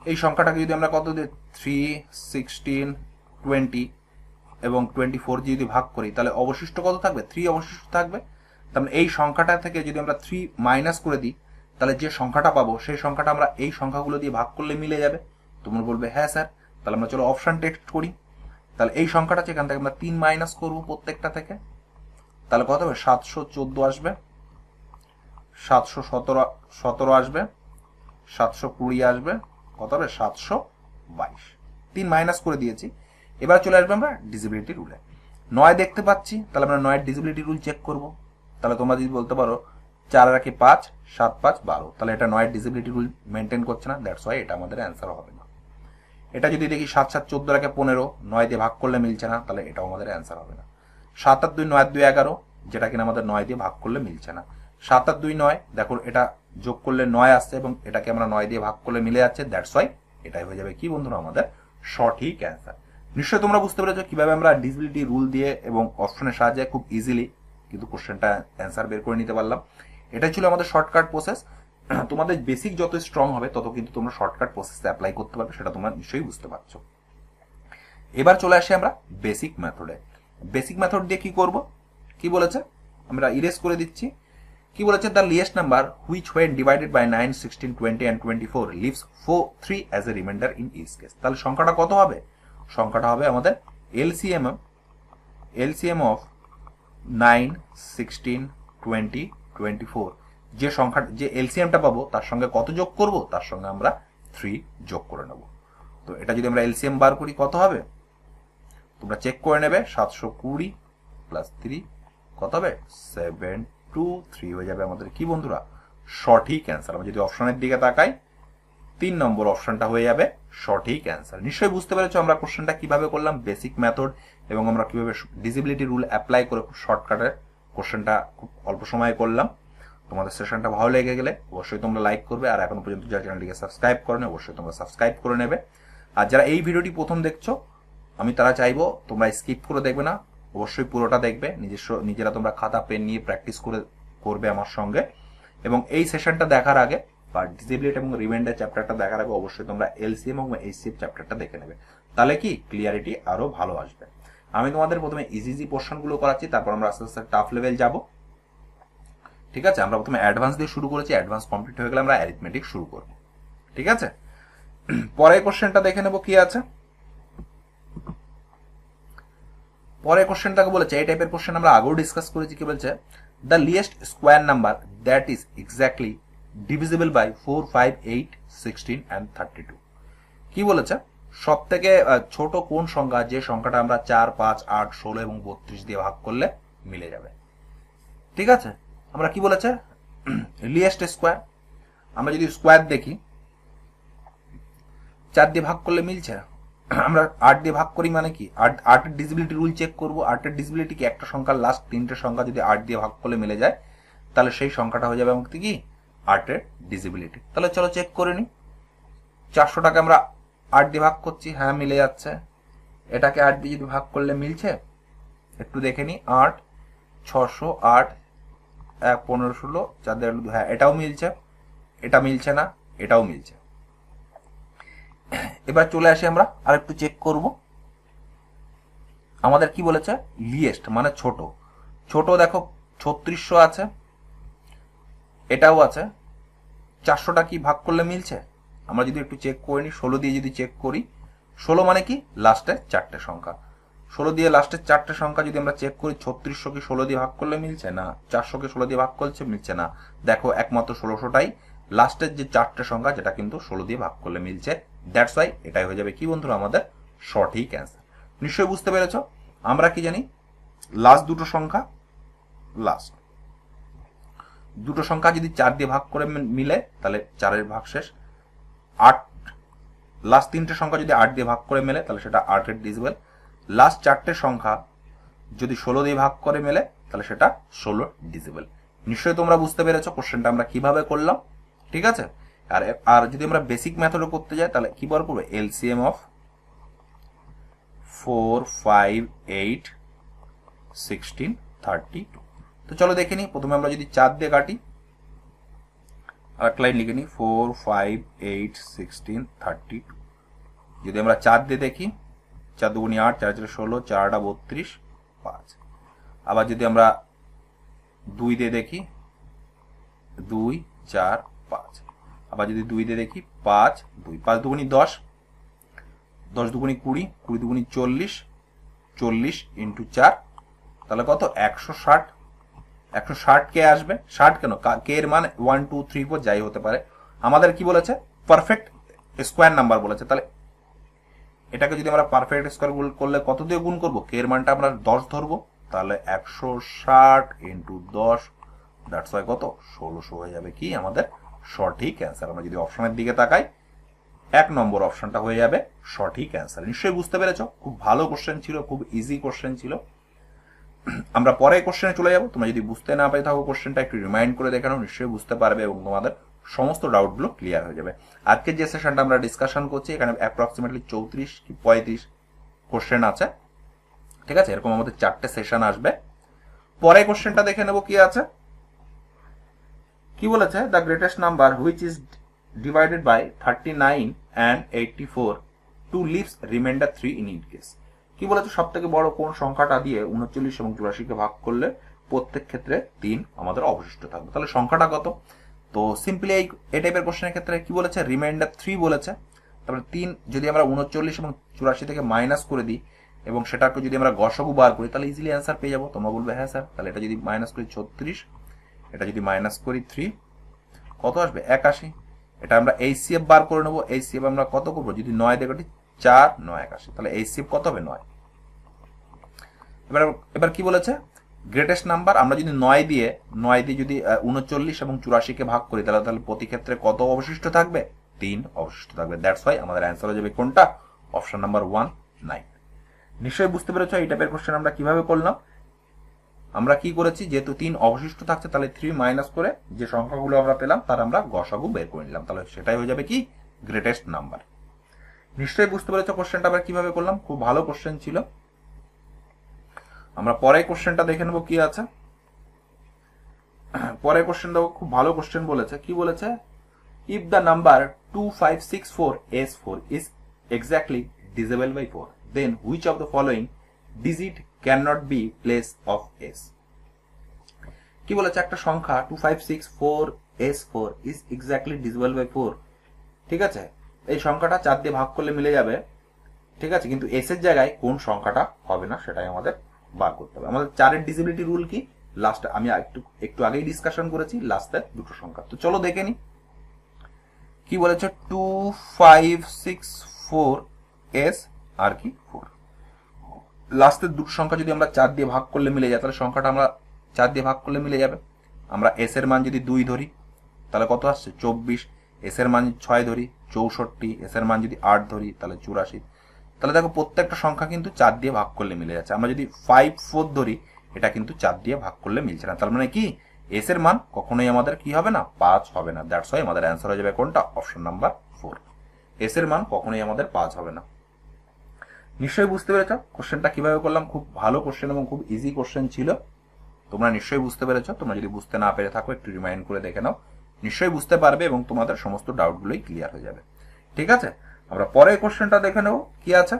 এই সংখ্যাটাকে যদি আমরা কত দিই? 3, 16, 20 এবং 24 দিয়ে যদি ভাগ করি তাহলে অবশিষ্ট কত থাকবে? 3 অবশিষ্ট থাকবে। তার মানে এই সংখ্যাটা থেকে যদি আমরা 3 মাইনাস করে দিই তাহলে যে সংখ্যাটা পাবো সেই সংখ্যাটা আমরা এই সংখ্যাগুলো দিয়ে ভাগ করলে মিলে যাবে। তোমরা বলবে হ্যাঁ স্যার, তাহলে আমরা চলো অপশন টেস্ট করি। তাহলে এই সংখ্যাটা এখান থেকে আমরা 3 মাইনাস করবো প্রত্যেকটা থেকে, তাহলে কত হবে? 714 আসবে, 717 আসবে, 720 আসবে, কত হবে 722, 3 মাইনাস করে দিয়েছি। এবার চলে আসবে আমরা ডিজিবিলিটি রুলে। 9 দেখতে পাচ্ছি, তাহলে আমরা 9 ডিজিবিলিটি রুল চেক করব। তাহলে তোমরা যদি বলতে পারো 4 রাখি 5, 7 5 12, তাহলে এটা 9 ডিজিবিলিটি রুল মেনটেন করছে না, দ্যাটস ওয়াই এটা আমাদের অ্যান্সার হবে না। এটা যদি দেখি 7 7 14 রাখে 15, 9 দিয়ে ভাগ করলে মিলছে না, তাহলে এটাও আমাদের অ্যান্সার হবে না। 7 আর 2 9 2 11, যেটা কিনা আমাদের 9 দিয়ে ভাগ করলে মিলছে না। 7 আর 2 9, দেখো এটা যোগ করলে 9 আসছে এবং এটাকে আমরা 9 দিয়ে ভাগ করলে মিলে যাচ্ছে, দ্যাটস ওয়াই এটাই হয়ে যাবে কি বন্ধুরা আমাদের সঠিক অ্যান্সার। নিশ্চয়ই তোমরা বুঝতে পেরেছো কিভাবে আমরা ডিজিবিলিটি রুল দিয়ে এবং অপশনের সাহায্যে খুব ইজিলি কিন্তু কোশ্চেনটা অ্যান্সার বের করে নিতে পারলাম। এটাই ছিল আমাদের শর্টকাট প্রসেস। তোমাদের বেসিক যত স্ট্রং হবে তত কিন্তু তোমরা শর্টকাট প্রসেসে অ্যাপ্লাই করতে পারবে, সেটা তোমরা নিশ্চয়ই বুঝতে পারছো। এবার চলে আসি আমরা বেসিক মেথডে। বেসিক মেথড দিয়ে কি করব, কি বলেছে আমরা ইরেজ করে দিচ্ছি। কি বলেছে, the least number which when divided by 9 16 20 and 24 leaves 3 as a remainder in each case. তাহলে সংখ্যাটা কত হবে, সংখ্যাটা হবে আমাদের এলসিএম অফ 9 16 20 24, যে সংখ্যা যে এলসিএমটা পাবো তার সঙ্গে কত যোগ করব, তার সঙ্গে আমরা 3 যোগ করে নেব। তো এটা যদি আমরা এলসিএম বার করি কত হবে, তোমরা চেক করে নেবে। 720 প্লাস 3 কত হবে 723 হয়ে যাবে আমাদের কি বন্ধুরা সঠিক অ্যান্সার। আমরা যদি অপশনের দিকে তাকাই 3 নম্বর অপশনটা হয়ে যাবে সঠিক অ্যান্সার। নিশ্চয়ই বুঝতে পেরেছো আমরা কোশ্চেনটা কিভাবে করলাম, বেসিক মেথড এবং আমরা কিভাবে ডিজিবিলিটি রুল অ্যাপ্লাই করে খুব শর্টকাটে কোশ্চেনটা খুব অল্প সময়ে করলাম। তোমাদের সেশনটা ভালো লেগে গেলে অবশ্যই তোমরা লাইক করবে, আর এখনো পর্যন্ত যারা চ্যানেলটিকে সাবস্ক্রাইব করো অবশ্যই তোমরা সাবস্ক্রাইব করে নেবে। আর যারা এই ভিডিওটি প্রথম দেখছো আমি তারা চাইবো তোমরা স্কিপ করে দেখবে না, অবশ্যই পুরোটা দেখবে, নিজেরা তোমরা খাতা পেন নিয়ে প্র্যাকটিস করবে আমার সঙ্গে। এবং এই সেশনটা দেখার আগে বা ডিসেবিলিটি এবং রিমাইন্ডার চ্যাপ্টারটা দেখার আগে অবশ্যই তোমরা এলসিএম এবং এইচসিএফ চ্যাপ্টারটা দেখে নেবে, তাহলে কি ক্লিয়ারিটি আরো ভালো আসবে। আমি তোমাদের প্রথমে ইজি পোর্শনগুলো করাচ্ছি, তারপর আমরা আস্তে আস্তে টাফ লেভেল যাব। ঠিক আছে, আমরা প্রথমে অ্যাডভান্স দিয়ে শুরু করেছি, অ্যাডভান্স কমপ্লিট হয়ে গেলে আমরা অ্যারিথমেটিক শুরু করব। ঠিক আছে, পরের কোশ্চেনটা দেখে নেব কি আছে। পরের কোশ্চেনটাকে বলেছে, এই টাইপের কোশ্চেন আমরা আগেও ডিসকাস করেছি। কি বলছে, the least square number that is exactly divisible by 4 5 8 16 and 32। কি বলেছে, সব থেকে ছোট কোন সংখ্যা যে সংখ্যাটা আমরা 4 5 8 16 এবং 32 দিয়ে ভাগ করলে মিলে যাবে। ঠিক আছে, আমরা কি বলেছে লিয়েস্ট স্কোয়ার, আমরা যদি স্কোয়ার দেখি 4 দিয়ে ভাগ করলে মিলছে, আমরা 8 দিয়ে ভাগ করি মানে কি 8 এর ডিজিবিলিটি রুল চেক করব। 8 এর ডিজিবিলিটি কি একটা সংখ্যার লাস্ট 3টে সংখ্যা যদি 8 দিয়ে ভাগ করলে মিলে যায়, তাহলে সেই সংখ্যাটা হয়ে যাবে আমাদের কি 8 এর ডিজিবিলিটি। তাহলে চলো চেক করে নি। 400 টাকা আমরা 8 দিয়ে ভাগ করছি, হ্যাঁ মিলে যাচ্ছে। এটাকে 8 দিয়ে যদি ভাগ করলে মিলছে, একটু দেখে নি। 8 600 8 1 15 16 4 দিয়ে, হ্যাঁ এটাও মিলছে, এটা মিলছে না, এটাও মিলছে। এবার চলে আসি আমরা আর একটু চেক করব। আমাদের কি বলেছে লিয়েস্ট মানে ছোট, ছোট দেখো 3600 আছে, এটাও আছে। 400টা কি ভাগ করলে মিলছে, আমরা যদি একটু চেক করে নিই 16 দিয়ে যদি চেক করি, 16 মানে কি লাস্টে 4টে সংখ্যা, 16 দিয়ে লাস্টের 4টে সংখ্যা যদি আমরা চেক করি, 3600 কি 16 দিয়ে ভাগ করলে মিলছে না, 400 কে 16 দিয়ে ভাগ করছে মিলছে না। দেখো একমাত্র 1600টাই লাস্টের যে 4টে সংখ্যা যেটা কিন্তু 16 দিয়ে ভাগ করলে মিলছে, দ্যাটস ওয়াই এটাই হয়ে যাবে কি বন্ধুরা আমাদের সঠিক অ্যান্সার। নিশ্চয়ই বুঝতে পেরেছ। আমরা কি জানি লাস্ট দুটো সংখ্যা, লাস্ট দুটো সংখ্যা যদি 4 দিয়ে ভাগ করে মিলে তাহলে 4-এর ভাগ শেষ। 8 লাস্ট 3টে সংখ্যা যদি 8 দিয়ে ভাগ করে মেলে তাহলে সেটা 8-এর ডিজিবল। লাস্ট 4টে সংখ্যা যদি 16 দিয়ে ভাগ করে মেলে তাহলে সেটা 16 ডিজিবল। নিশ্চয়ই তোমরা বুঝতে পেরেছো কোশ্চেনটা আমরা কিভাবে করলাম। ঠিক আছে, আর যদি আমরা বেসিক মেথডে করতে যাই তাহলে কি বার করবো, এলসিএম অফ 4 5 8 16 32। তো চলো দেখে নিই। প্রথমে আমরা যদি 4 দিয়ে কাটি, আর একটা লাইন লিখে নিই 4 5 8 16 32। যদি আমরা 4 দিয়ে দেখি, 4 2 8 4 4 16 4 8 32 5। আবার যদি আমরা 2 দিয়ে দেখি, 2 4 5। আবার যদি 2 দিয়ে দেখি 5 2 5 2 10, 10 2 20, 20 2 40, 40 ইন্টু 4 তাহলে কত 160। 160 কে আসবে, 60 কেন, কে এর মান 1 2 3 4 যাই হতে পারে। আমাদের কি বলেছে পারফেক্ট স্কোয়ার নাম্বার বলেছে, তাহলে এটাকে যদি আমরা পারফেক্ট স্কোয়ার করলে কত দিয়ে গুণ করবো, কে এর মানটা আমরা 10 ধরবো, তাহলে 160 ইন্টু 10, দ্যাটস ওয়াই কত 1600 হয়ে যাবে কি আমাদের সঠিক অ্যান্সার। আমরা যদি অপশনের দিকে তাকাই, 1 নম্বর অপশনটা হয়ে যাবে সঠিক অ্যান্সার। নিশ্চয়ই বুঝতে পেরেছো, খুব ভালো কোশ্চেন ছিল, খুব ইজি কোশ্চেন ছিল। আমরা পরে কোশ্চেনে চলে যাবো। তোমরা যদি বুঝতে না পাই থাকো কোশ্চেনটা একটু রিমাইন্ড করে দেখানো, নিশ্চয়ই বুঝতে পারবে এবং তোমাদের সমস্ত ডাউটগুলো ক্লিয়ার হয়ে যাবে। আজকের যে সেশনটা আমরা ডিসকাশন করছি, এখানে অ্যাপ্রক্সিমেটলি 34 কি 35 কোশ্চেন আছে, ঠিক আছে। এরকম আমাদের 4টে সেশন আসবে। পরে কোশ্চেনটা দেখে নেবো কি আছে। কি বলেছে, the greatest number which is divided by 39 and 84 to leaves remainder 3 in each case. কি বলেছে, সব থেকে বড় কোন সংখ্যাটা দিয়ে 39 এবং 84 ভাগ করলে প্রত্যেক ক্ষেত্রে 3 আমাদের অবশিষ্ট থাকবে, তাহলে সংখ্যাটা কত। তো সিম্পলি এই টাইপের কোশ্চেনের ক্ষেত্রে কি বলেছে, রিমাইন্ডার 3 বলেছে। তারপরে 3 যদি আমরা 39 এবং 84 থেকে মাইনাস করে দিই এবং সেটাকে যদি আমরা গসাগু বার করি, তাহলে ইজিলি অ্যান্সার পেয়ে যাবো। তোমরা বলবে হ্যাঁ স্যার, তাহলে এটা যদি মাইনাস করি 36, এটা যদি মাইনাস করি 3, কত আসবে 81। এটা আমরা এইচসিএফ বার করে নেবো। এইচসিএফ আমরা কত করবো, যদি 9 দিয়ে কাটি 4, 9 81, তাহলে এইচসিএফ কত হবে 9। এবার কি বলেছে, গ্রেটেস্ট নাম্বার আমরা যদি 9 দিয়ে যদি 39 এবং 84 ভাগ করি, তাহলে প্রতি ক্ষেত্রে কত অবশিষ্ট থাকবে, 3 অবশিষ্ট থাকবে। দ্যাটস ওয়াই আমাদের অ্যান্সার হয়ে যাবে কোনটা, অপশন নাম্বার 1, 9। নিশ্চয়ই বুঝতে পেরেছো এই টাইপের কোশ্চেন আমরা কিভাবে করলাম। আমরা কি করেছি, যেহেতু 3 অবশিষ্ট থাকছে, তাহলে 3 মাইনাস করে যে সংখ্যাগুলো আমরা পেলাম তার আমরা গসাগু বের করে নিলাম, তাহলে সেটাই হয়ে যাবে কি গ্রেটেস্ট নাম্বার। নিশ্চয়ই বুঝতে পেরেছো কোশ্চেনটা আমরা কিভাবে করলাম, খুব ভালো কোশ্চেন ছিল। আমরা পরে কোশ্চেনটা দেখে নেবো কি আছে। পরে কোশ্চেনটা খুব ভালো কোশ্চেন বলেছে। কি বলেছে, if the number 2564s4 is exactly divisible by 4, then which of the following digit cannot be place of s। কি বলেছে, একটা সংখ্যা 2564s4 is exactly divisible by 4, ঠিক আছে। এই সংখ্যাটা 4 দিয়ে ভাগ করলে মিলে যাবে, ঠিক আছে, কিন্তু এস এর জায়গায় কোন সংখ্যাটা হবে না সেটাই আমাদের বার করতে হবে। আমাদের 4-এর ডিভিজিবিলিটি রুল কি, লাস্ট আমি একটু আগেই ডিসকাশন করেছি, লাস্টের দুটো সংখ্যা। তো চলো দেখে নি কি বলেছে, 2564s আর কি 4, লাস্টের দুটো সংখ্যা যদি আমরা 4 দিয়ে ভাগ করলে মিলে যায়, তাহলে সংখ্যাটা আমরা 4 দিয়ে ভাগ করলে মিলে যাবে। আমরা এস এর মান যদি 2 ধরি তাহলে কত আসছে 24, এস এর মান 6 ধরি 64, এস এর মান যদি 8 ধরি তাহলে 84। তাহলে দেখো প্রত্যেকটা সংখ্যা কিন্তু 4 দিয়ে ভাগ করলে মিলে যাচ্ছে। আমরা যদি 54 ধরি, এটা কিন্তু 4 দিয়ে ভাগ করলে মিলছে না, তার মানে কি এস এর মান কখনোই আমাদের কি হবে না, 5 হবে না। দ্যাটস ওয়াই আমাদের অ্যান্সার হয়ে যাবে কোনটা, অপশন নাম্বার 4। এস এর মান কখনোই আমাদের 5 হবে না। নিশ্চয়ই বুঝতে পেরেছো কোশ্চেনটা কিভাবে করলাম, খুব ভালো কোশ্চেন এবং খুব ইজি কোশ্চেন ছিল। তোমরা নিশ্চয়ই বুঝতে পেরেছো। তোমরা যদি বুঝতে না পেরে থাকো একটু রিমাইন্ড করে দেখে নাও, নিশ্চয়ই বুঝতে পারবে এবং তোমাদের সমস্ত ডাউটগুলোই ক্লিয়ার হয়ে যাবে। ঠিক আছে, আমরা পরের কোশ্চেনটা দেখে নেব কি আছে।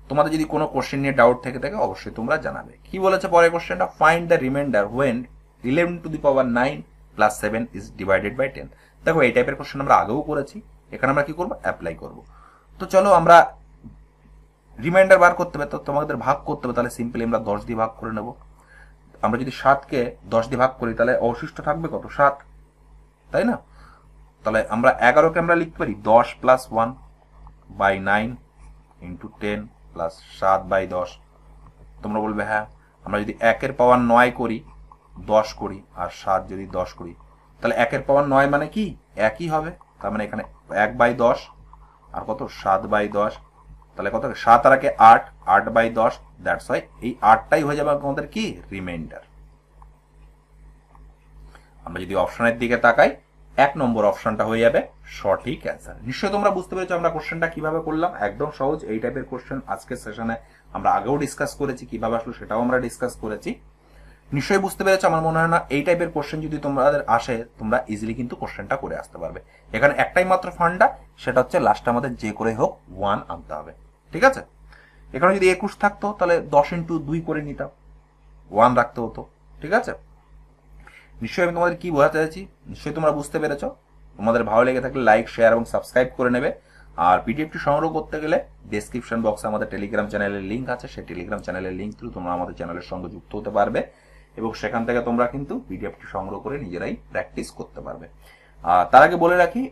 তোমাদের যদি কোনো কোশ্চেন নিয়ে ডাউট থেকে থাকে অবশ্যই তোমরা জানাবে। কি বলেছে পরের কোশ্চেনটা, find the reminder when 11 to the power 9 plus 7 is divided by 10। দেখো এই টাইপের কোশ্চেন আমরা আগেও করেছি, এখানে আমরা কি করব, অ্যাপ্লাই করব। তো চলো আমরা রিমাইন্ডার বার করতে হবে, তো তোমাদের ভাগ করতে হবে, তাহলে সিম্পলি আমরা 10 দিয়ে ভাগ করে নেব। আমরা যদি 7কে 10 দিয়ে ভাগ করি তাহলে অবশিষ্ট থাকবে কত, 7, তাই না। তাহলে আমরা 11কে আমরা লিখতে পারি 10 plus 1 by 9 into 10 প্লাস 7/10। তোমরা বলবে হ্যাঁ, আমরা যদি 1-এর পাওয়ার 9 করি 10 করি আর 7 যদি 10 করি, তাহলে 1-এর পাওয়ার 9 মানে কি একই হবে, তার মানে এখানে 1/10 আর কত 7/10, তাহলে কত 7 আর 1 8, 8/10। দ্যাটস ওয়াই এই 8টাই হয়ে যাবে আমাদের কি রিমাইন্ডার। আমরা যদি অপশনের দিকে তাকাই, 1 নম্বর অপশনটা হয়ে যাবে সঠিক অ্যান্সার। নিশ্চয়ই তোমরা বুঝতে পেরেছো আমরা কোশ্চেনটা কিভাবে করলাম, একদম সহজ। এই টাইপের কোশ্চেন আজকের সেশনে আমরা আগেও ডিসকাস করেছি, কিভাবে আসলো সেটাও আমরা ডিসকাস করেছি। নিশ্চয়ই বুঝতে পেরেছো। আমার মনে হয় না এই টাইপের কোশ্চেন যদি তোমাদের আসে, তোমরা ইজিলি কিন্তু কোশ্চেনটা করে আসতে পারবে। এখানে একটাই মাত্র ফান্ডা, সেটা হচ্ছে লাস্টে আমাদের যে করে হোক 1 আনতে হবে, ঠিক আছে। এখানে যদি 21 থাকতো তাহলে 10 into 2 করে নিতাম, 1 রাখতে হতো, ঠিক আছে। নিশ্চয়ই আমি তোমাদের কি বোঝাতে চাইছি নিশ্চয়ই তোমরা বুঝতে পেরেছো। তোমাদের ভালো লেগে থাকলে লাইক, শেয়ার এবং সাবস্ক্রাইব করে নেবে। আর পিডিএফটি সংগ্রহ করতে গেলে ডেসক্রিপশন বক্সে আমাদের টেলিগ্রাম চ্যানেলের লিঙ্ক আছে, সেই টেলিগ্রাম চ্যানেলের লিঙ্ক থ্রু তোমরা আমাদের চ্যানেলের সঙ্গে যুক্ত হতে পারবে এবং সেখান থেকে তোমরা কিন্তু পিডিএফটি সংগ্রহ করে নিজেরাই প্র্যাকটিস করতে পারবে। তার আগে বলে রাখি,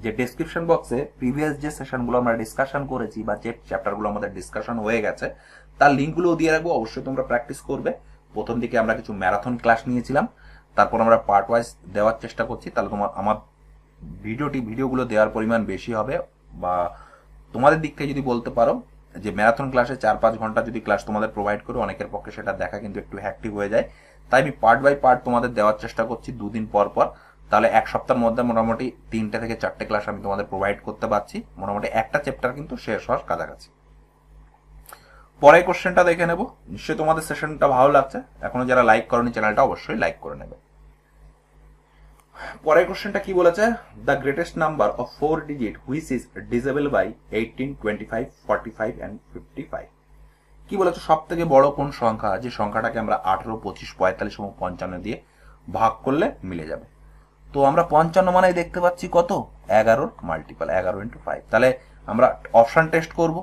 যে ডেসক্রিপশন বক্সে প্রিভিয়াস যে সেশনগুলো আমরা ডিসকাশন করেছি বা যে চ্যাপ্টারগুলো আমাদের ডিসকাশন হয়ে গেছে তার লিঙ্কগুলোও দিয়ে রাখবো, অবশ্যই তোমরা প্র্যাকটিস করবে। প্রথম দিকে আমরা কিছু ম্যারাথন ক্লাস নিয়েছিলাম, তারপর আমরা পার্ট ওয়াইজ দেওয়ার চেষ্টা করছি, তাহলে আমার ভিডিওগুলো দেওয়ার পরিমাণ বেশি হবে। বা তোমাদের দিক থেকে যদি বলতে পারো যে ম্যারাথন ক্লাসে 4-5 ঘন্টা যদি ক্লাস তোমাদের প্রোভাইড করে, অনেকের পক্ষে সেটা দেখা কিন্তু একটু হ্যাকটিভ হয়ে যায়, তাই আমি পার্ট বাই পার্ট তোমাদের দেওয়ার চেষ্টা করছি 2 দিন পর পর। তাহলে এক সপ্তাহের মধ্যে মোটামুটি 3টে থেকে 4টে ক্লাস আমি তোমাদের প্রোভাইড করতে পারছি, মোটামুটি একটা চ্যাপ্টার কিন্তু শেষ হওয়ার কাছাকাছি। পরের কোশ্চেনটা দেখে নেব। নিশ্চয়ই তোমাদের সেশনটা ভালো লাগছে, এখনো যারা লাইক করনি চ্যানেলটা অবশ্যই লাইক করে নেবে। পরের কোশ্চেনটা কি বলেছে, the greatest number of 4 digit which is divisible by 18, 25, 45 and 55। কি বলেছে, সব থেকে বড় কোন সংখ্যা যে সংখ্যাটাকে আমরা 18, 25, 45 এবং 55 দিয়ে ভাগ করলে মিলে যাবে। তো আমরা 55 মানে দেখতে পাচ্ছি কত, 11 মাল্টিপল, 11 × 5। তাহলে আমরা অপশন টেস্ট করব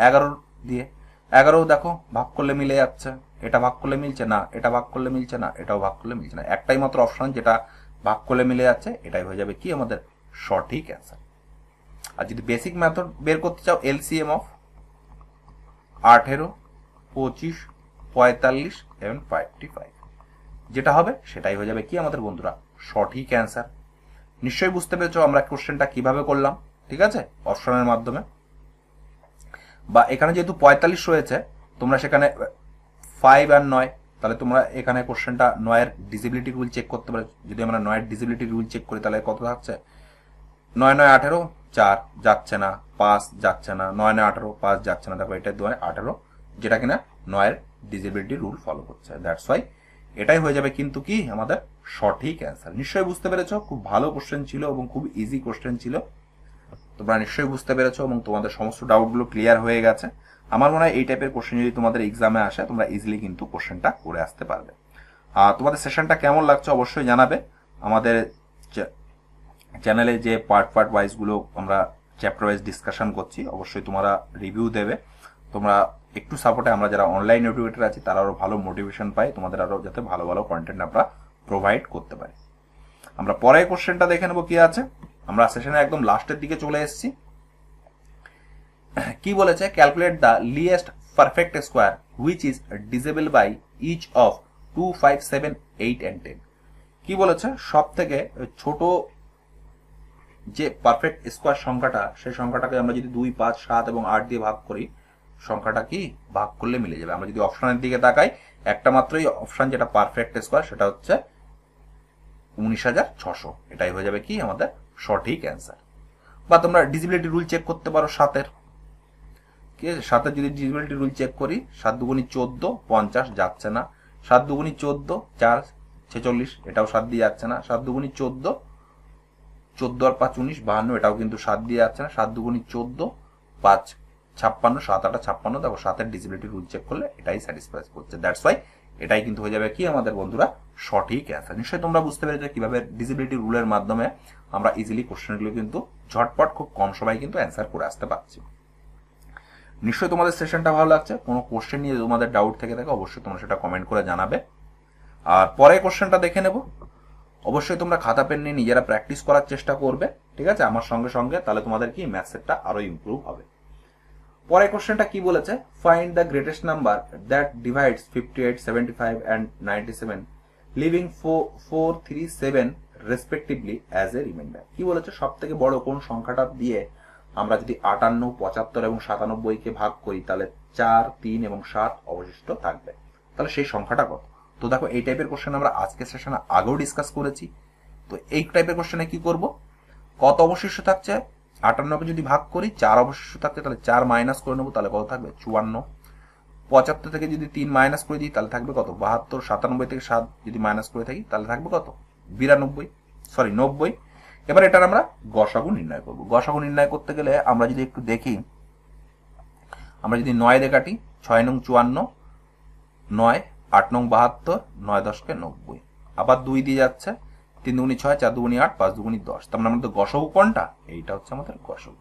11 দিয়ে। 11 দেখো ভাগ করলে মিলে যাচ্ছে, এটা ভাগ করলে মিলছে না, এটা ভাগ করলে মিলছে না, এটাও ভাগ করলে মিলছে না। একটাই মাত্র অপশন যেটা ভাগ করলে মিলে যাচ্ছে, এটাই হয়ে যাবে কি আমাদের সঠিক অ্যান্সার। আর যদি বেসিক মেথড বের করতে চাও, এলসিএম অফ 18, 25, 45 এবং 55 যেটা হবে সেটাই হয়ে যাবে কি আমাদের বন্ধুরা সঠিক অ্যান্সার। নিশ্চয়ই বুঝতে পেরেছো আমরা কোশ্চেনটা কিভাবে করলাম, ঠিক আছে, অপশনের মাধ্যমে। বা এখানে যেহেতু 45 রয়েছে, তোমরা সেখানে 5 আর 9, তাহলে তোমরা এখানে কোশ্চেনটা 9 এর ডিসেবিলিটি রুল চেক করতে পারো। যদি আমরা 9 এর ডিসেবিলিটি রুল চেক করি তাহলে কত থাকছে, 9, 9, 18, 4 যাচ্ছে না, 5 যাচ্ছে না, 9, 9, 18, 5 যাচ্ছে না। দেখো এটা 2, 18 যেটা কিনা 9 এর ডিসেবিলিটি রুল ফলো করছে, দ্যাটস ওয়াই এটাই হয়ে যাবে কিন্তু কি আমাদের সঠিক অ্যান্সার। নিশ্চয়ই বুঝতে পেরেছো, খুব ভালো কোশ্চেন ছিল এবং খুব ইজি কোশ্চেন ছিল। তোমরা নিশ্চয়ই বুঝতে পেরেছো এবং তোমাদের সমস্ত ডাউটগুলো ক্লিয়ার হয়ে গেছে। আমার মনে হয় এই টাইপের কোশ্চেন যদি তোমাদের এক্সামে আসে, তোমরা ইজিলি কিন্তু কোশ্চেনটা করে আসতে পারবে। আর তোমাদের সেশনটা কেমন লাগছে অবশ্যই জানাবে। আমাদের চ্যানেলে যে পার্ট ওয়াইজগুলো আমরা চ্যাপ্টার ওয়াইজ ডিসকাশন করছি, অবশ্যই তোমরা রিভিউ দেবে। তোমরা একটু সাপোর্টে আমরা যারা অনলাইন এডুকেটর আছি তারা আরও ভালো মোটিভেশন পাই, তোমাদের আরও যাতে ভালো ভালো কন্টেন্ট আমরা প্রোভাইড করতে পারি। আমরা পরের কোশ্চেনটা দেখে নেবো কি আছে। আমরা সেশনের একদম লাস্টের দিকে চলে এসেছি। কি বলেছে, calculate the least perfect square which is divisible by each of 2, 5, 7, 8 and 10। কি বলেছে, সব থেকে ছোট যে পারফেক্ট স্কোয়ার সংখ্যাটা, সেই সংখ্যাটাকে আমরা যদি 2, 5, 7 এবং 8 দিয়ে ভাগ করি, সংখ্যাটা কি ভাগ করলে মিলে যাবে। আমরা যদি অপশনের দিকে তাকাই, একটা মাত্রই অপশন যেটা পারফেক্ট স্কোয়ার, সেটা হচ্ছে 19,600। এটাই হয়ে যাবে কি আমাদের সঠিক অ্যান্সার। বা তোমরা ডিজিবিলিটি রুল চেক করতে পারো 7-এর, ঠিক আছে। 7-এর যদি ডিজিবিলিটি রুল চেক করি, 7 দুগুণি 14, 50 যাচ্ছে না। 7 দুগুণি 14, 4, 46, এটাও 7 দিয়ে যাচ্ছে না। 7 দুগুণি 14, 14 আর 5, 19, 52, এটাও কিন্তু 7 দিয়ে যাচ্ছে না। 7 দুগুণি 14, 5, 56, 7, 8, 56। দেখো 7-এর ডিজিবিলিটি রুল চেক করলে এটাই স্যাটিসফাই করছে, দ্যাটস ওয়াই এটাই কিন্তু হয়ে যাবে কি আমাদের বন্ধুরা সঠিক অ্যান্সার। নিশ্চয়ই তোমরা বুঝতে পেরেছো কিভাবে ডিজিবিলিটি রুলের মাধ্যমে আমরা ইজিলি কোশ্চেনগুলো কিন্তু ঝটপট খুব কম সময় কিন্তু অ্যান্সার করে আসতে পারছি। নিশ্চয়ই তোমাদের সেশনটা ভালো লাগছে। কোনো কোশ্চেন নিয়ে তোমাদের ডাউট থেকে থাকে অবশ্যই তোমরা সেটা কমেন্ট করে জানাবে। আর পরের কোশ্চেনটা দেখে নেব। অবশ্যই তোমরা খাতা পেন নিয়ে নিজেরা প্র্যাকটিস করার চেষ্টা করবে, ঠিক আছে, আমার সঙ্গে সঙ্গে, তাহলে তোমাদের কি ম্যাথসেরটা আরো ইমপ্রুভ হবে। পরের কোশ্চেনটা কি বলেছে, find the greatest number that divides 58, 75 and 97 living 4, 3, 7 respectively as a reminder. কি বলেছে, সব থেকে বড় কোন সংখ্যাটা দিয়ে আমরা যদি 58, 75 এবং 97কে ভাগ করি তাহলে 4, 3 এবং 7 অবশিষ্ট থাকবে, তাহলে সেই সংখ্যাটা কত। তো দেখো এই টাইপের কোশ্চেন আমরা আজকের সেশনে আগেও ডিসকাস করেছি। তো এই টাইপের কোশ্চেনে কি করব, কত অবশিষ্ট থাকছে, 58কে যদি ভাগ করি 4 অবশিষ্ট থাকছে, তাহলে 4 মাইনাস করে নেবো, তাহলে কত থাকবে 54। 75 থেকে যদি 3 মাইনাস করে দিই তাহলে থাকবে কত 72। 97 থেকে 7 যদি মাইনাস করে থাকি তাহলে থাকবে কত 90। এবার এটার আমরা গসাগু নির্ণয় করব। গসাগু নির্ণয় করতে গেলে আমরা যদি একটু দেখি, আমরা যদি 9 দিয়ে কাটি, 6 নং 54, 9, 8 নং 72, 9 10কে 90, আবার 2 দিয়ে যাচ্ছে, 3 দুগুণি 6, 4 দুগুণি 8, 5 দুগুণি 10। তার মানে আমাদের গসাগু কোনটা, এইটা হচ্ছে আমাদের গসাগু।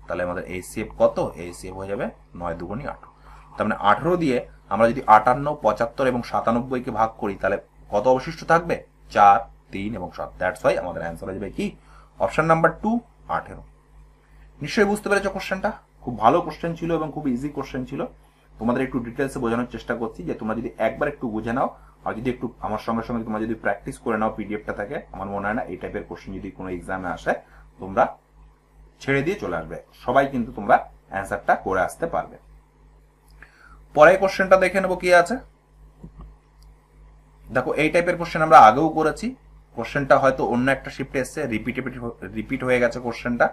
তাহলে আমাদের HCF কত, HCF হয়ে যাবে 9 দুগুণি 18। তার মানে 18 দিয়ে আমরা যদি 58, 75 এবং 97কে ভাগ করি তাহলে কত অবশিষ্ট থাকবে, 4, 3 এবং 7। দ্যাটস ওয়াই আমাদের অ্যান্সার হয়ে যাবে কি অপশন নাম্বার 2, 18। নিশ্চয়ই বুঝতে পেরেছো কোশ্চেনটা? খুব ভালো কোশ্চেন ছিল এবং খুব ইজি কোশ্চেন ছিল। তোমাদের একটু ডিটেলসে বোঝানোর চেষ্টা করছি যে তোমরা যদি একবার একটু বুঝে নাও আর যদি একটু আমার সঙ্গে সঙ্গে তোমরা যদি প্র্যাকটিস করে নাও পিডিএফটা থাকে, আমার মনে হয় না এই টাইপের কোশ্চেন যদি কোনো এক্সামে আসে তোমরা ছেড়ে দিয়ে চলে আসবে, সবাই কিন্তু তোমরা অ্যান্সারটা করে আসতে পারবে। পরে কোশ্চেনটা দেখে নেবো কি আছে। দেখো এই টাইপের কোশ্চেন আমরা আগেও করেছি, কোশ্চেনটা হয়তো অন্য একটা শিফটে এসছে, রিপিট হয়ে গেছে কোশ্চেনটা।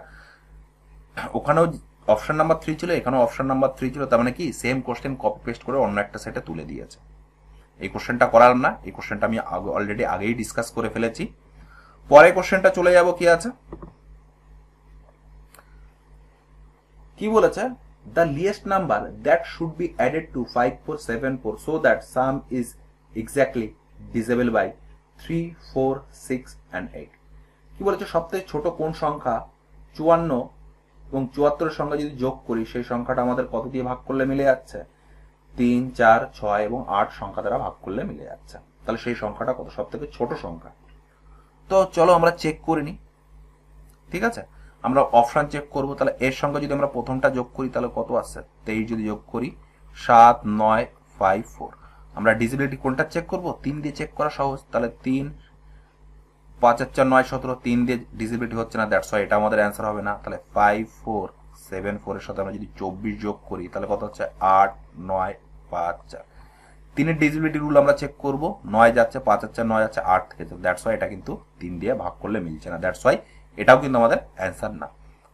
ওখানেও অপশন নাম্বার 3 ছিল, এখানেও অপশন নাম্বার 3 ছিল, তার মানে কি সেম কোশ্চেন কপি পেস্ট করে অন্য একটা সেটে তুলে দিয়েছে। এই কোশ্চেনটা করার না, এই কোশ্চেনটা আমি অলরেডি আগেই ডিসকাস করে ফেলেছি। পরে কোশ্চেনটা চলে যাব কি আছে, কি বলেছে, the least number that should be added to 5474 so that sum is exactly divisible by 3, 4, 6 and 8। কি বলেছে, সবথেকে ছোট কোন সংখ্যা 54 এবং 74 সংখ্যা যদি যোগ করি সেই সংখ্যাটা আমাদের কত দিয়ে ভাগ করলে মিলে যাচ্ছে, 3, 4, 6 এবং 8 সংখ্যা দ্বারা ভাগ করলে মিলে যাচ্ছে। তাহলে সেই সংখ্যাটা কত, সব থেকে ছোট সংখ্যা। তো চলো আমরা চেক করে নিই, ঠিক আছে। আমরা অপশন চেক করব। তাহলে এর সঙ্গে যদি আমরা প্রথমটা যোগ করি তাহলে কত আসছে, 23 যদি যোগ করি 7, 9, 5, 4। আমরা ডিজিবিলিটি কোনটা চেক করব, 3 দিয়ে চেক করা সহজ। তাহলে 3, 5 আর 4 9 17, 3 দিয়ে ডিজিবিলিটি হচ্ছে না, দ্যাটস ওয়াই এটা আমাদের অ্যান্সার হবে না। তাহলে 5, 4, 7, 4 এর সাথে আমরা যদি 24 যোগ করি তাহলে কত হচ্ছে, 8, 9, 5, 4। 3 এর ডিজিবিলিটি রুল আমরা চেক করব, 9 যাচ্ছে, 5 আর 4 9 যাচ্ছে, 8 থেকে, দ্যাটস ওয়াই এটা কিন্তু 3 দিয়ে ভাগ করলে মিলছে না, দ্যাটস ওয়াই এটাও কিন্তু আমাদের অ্যান্সার না।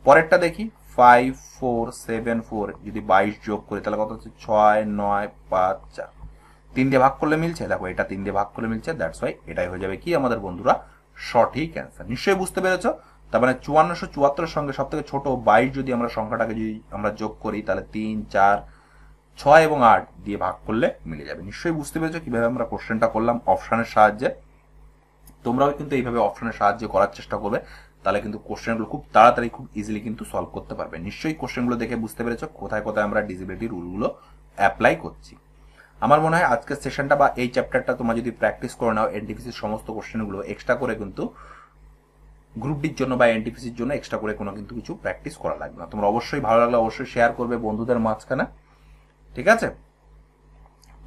পরেরটা দেখি, 5, 4, 7, 4 যদি 22 যোগ করি তাহলে কত হচ্ছে, 6, 9, 5, 4। 3 দিয়ে ভাগ করলে মিলছে, দেখো এটা 3 দিয়ে ভাগ করলে মিলছে, দ্যাটস ওয়াই এটাই হয়ে যাবে কি আমাদের বন্ধুরা সঠিক অ্যান্সার। নিশ্চয়ই বুঝতে পেরেছো? তার মানে 5474 সঙ্গে সব থেকে ছোট 22 যদি আমরা সংখ্যাটাকে যদি আমরা যোগ করি তাহলে 3, 4, 6 এবং 8 দিয়ে ভাগ করলে মিলে যাবে। নিশ্চয়ই বুঝতে পেরেছো কিভাবে আমরা কোশ্চেনটা করলাম অপশনের সাহায্যে। তোমরাও কিন্তু এইভাবে অপশনের সাহায্যে করার চেষ্টা করবে, তাহলে কিন্তু কোশ্চেনগুলো খুব তাড়াতাড়ি খুব ইজিলি কিন্তু সলভ করতে পারবে। নিশ্চয়ই কোশ্চেনগুলো দেখে বুঝতে পেরেছো কোথায় কোথায় আমরা ডিজিবিলিটি রুলগুলো অ্যাপ্লাই করছি। আমার মনে হয় আজকের সেশনটা বা এই চ্যাপ্টারটা তোমরা যদি প্র্যাকটিস করে নাও, এনটিপিসির সমস্ত কোশ্চেনগুলো এক্সট্রা করে কিন্তু গ্রুপ ডির জন্য বা এনটিপিসির জন্য এক্সট্রা করে কোনো কিন্তু কিছু প্র্যাকটিস করা লাগবে না। তোমরা অবশ্যই ভালো লাগলে অবশ্যই শেয়ার করবে বন্ধুদের মাঝখানে, ঠিক আছে।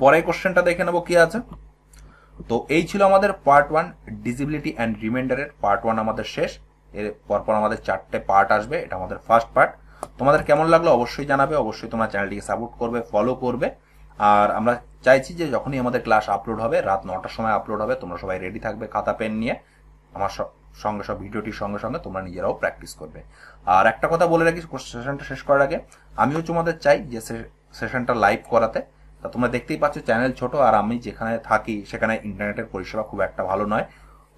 পরে কোশ্চেনটা দেখে নেবো কি আছে। তো এই ছিল আমাদের পার্ট 1 ডিজিবিলিটি অ্যান্ড রিমাইন্ডারের পার্ট 1 আমাদের শেষ। এর পরপর আমাদের 4টে পার্ট আসবে, এটা আমাদের ফার্স্ট পার্ট। তোমাদের কেমন লাগলো অবশ্যই জানাবে, অবশ্যই তোমরা চ্যানেলটিকে সাপোর্ট করবে, ফলো করবে। আর আমরা চাইছি যে যখনই আমাদের ক্লাস আপলোড হবে রাত 9টার সময় আপলোড হবে, তোমরা সবাই রেডি থাকবে খাতা পেন নিয়ে, আমার সঙ্গে সব ভিডিওটির সঙ্গে সঙ্গে তোমরা নিজেরাও প্র্যাকটিস করবে। আর একটা কথা বলে রাখি সেশনটা শেষ করার আগে, আমিও তোমাদের চাই যে সেশনটা লাইভ করাতে। তা তোমরা দেখতেই পাচ্ছ চ্যানেল ছোট, আর আমি যেখানে থাকি সেখানে ইন্টারনেটের পরিষেবা খুব একটা ভালো নয়।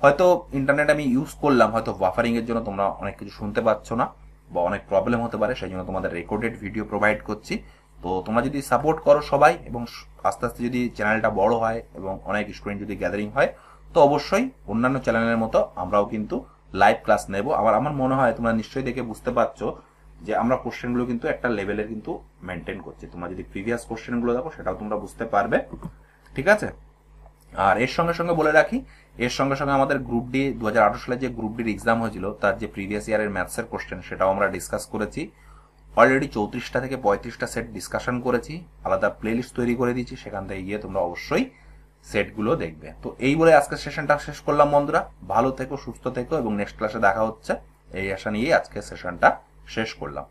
হয়তো ইন্টারনেট আমি ইউজ করলাম, হয়তো বাফারিং এর জন্য তোমরা অনেক কিছু শুনতে পাচ্ছ না বা অনেক প্রবলেম হতে পারে, সেই জন্য তোমাদের রেকর্ডেড ভিডিও প্রোভাইড করছি। তো তোমরা যদি সাপোর্ট করো সবাই এবং আস্তে আস্তে যদি চ্যানেলটা বড় হয় এবং অনেক স্টুডেন্ট যদি গ্যাদারিং হয়, তো অবশ্যই অন্যান্য চ্যানেলের মতো আমরাও কিন্তু লাইভ ক্লাস নেব। আবার আমার মনে হয় তোমরা নিশ্চয়ই দেখে বুঝতে পারছো যে আমরা কোশ্চেনগুলো কিন্তু একটা লেভেলের কিন্তু মেনটেন করছি। তোমরা যদি প্রিভিয়াস কোশ্চেনগুলো দেখো সেটাও তোমরা বুঝতে পারবে, ঠিক আছে। আর এর সঙ্গে সঙ্গে বলে রাখি, এর সঙ্গে সঙ্গে আমাদের গ্রুপ ডি 2018 সালে যে গ্রুপ ডির এক্সাম হয়েছিল তার যে প্রিভিয়াস ইয়ারের ম্যাথসের কোশ্চেন সেটাও আমরা ডিসকাস করেছি। অলরেডি 34টা থেকে 35টা সেট ডিসকাশন করেছি, আলাদা প্লেলিস্ট তৈরি করে দিয়েছি, সেখান থেকে গিয়ে তোমরা অবশ্যই সেটগুলো দেখবে। তো এই বলে আজকের সেশনটা শেষ করলাম বন্ধুরা, ভালো থেকো, সুস্থ থেকো এবং নেক্সট ক্লাসে দেখা হচ্ছে এই আশা নিয়েই আজকের সেশনটা শেষ করলাম।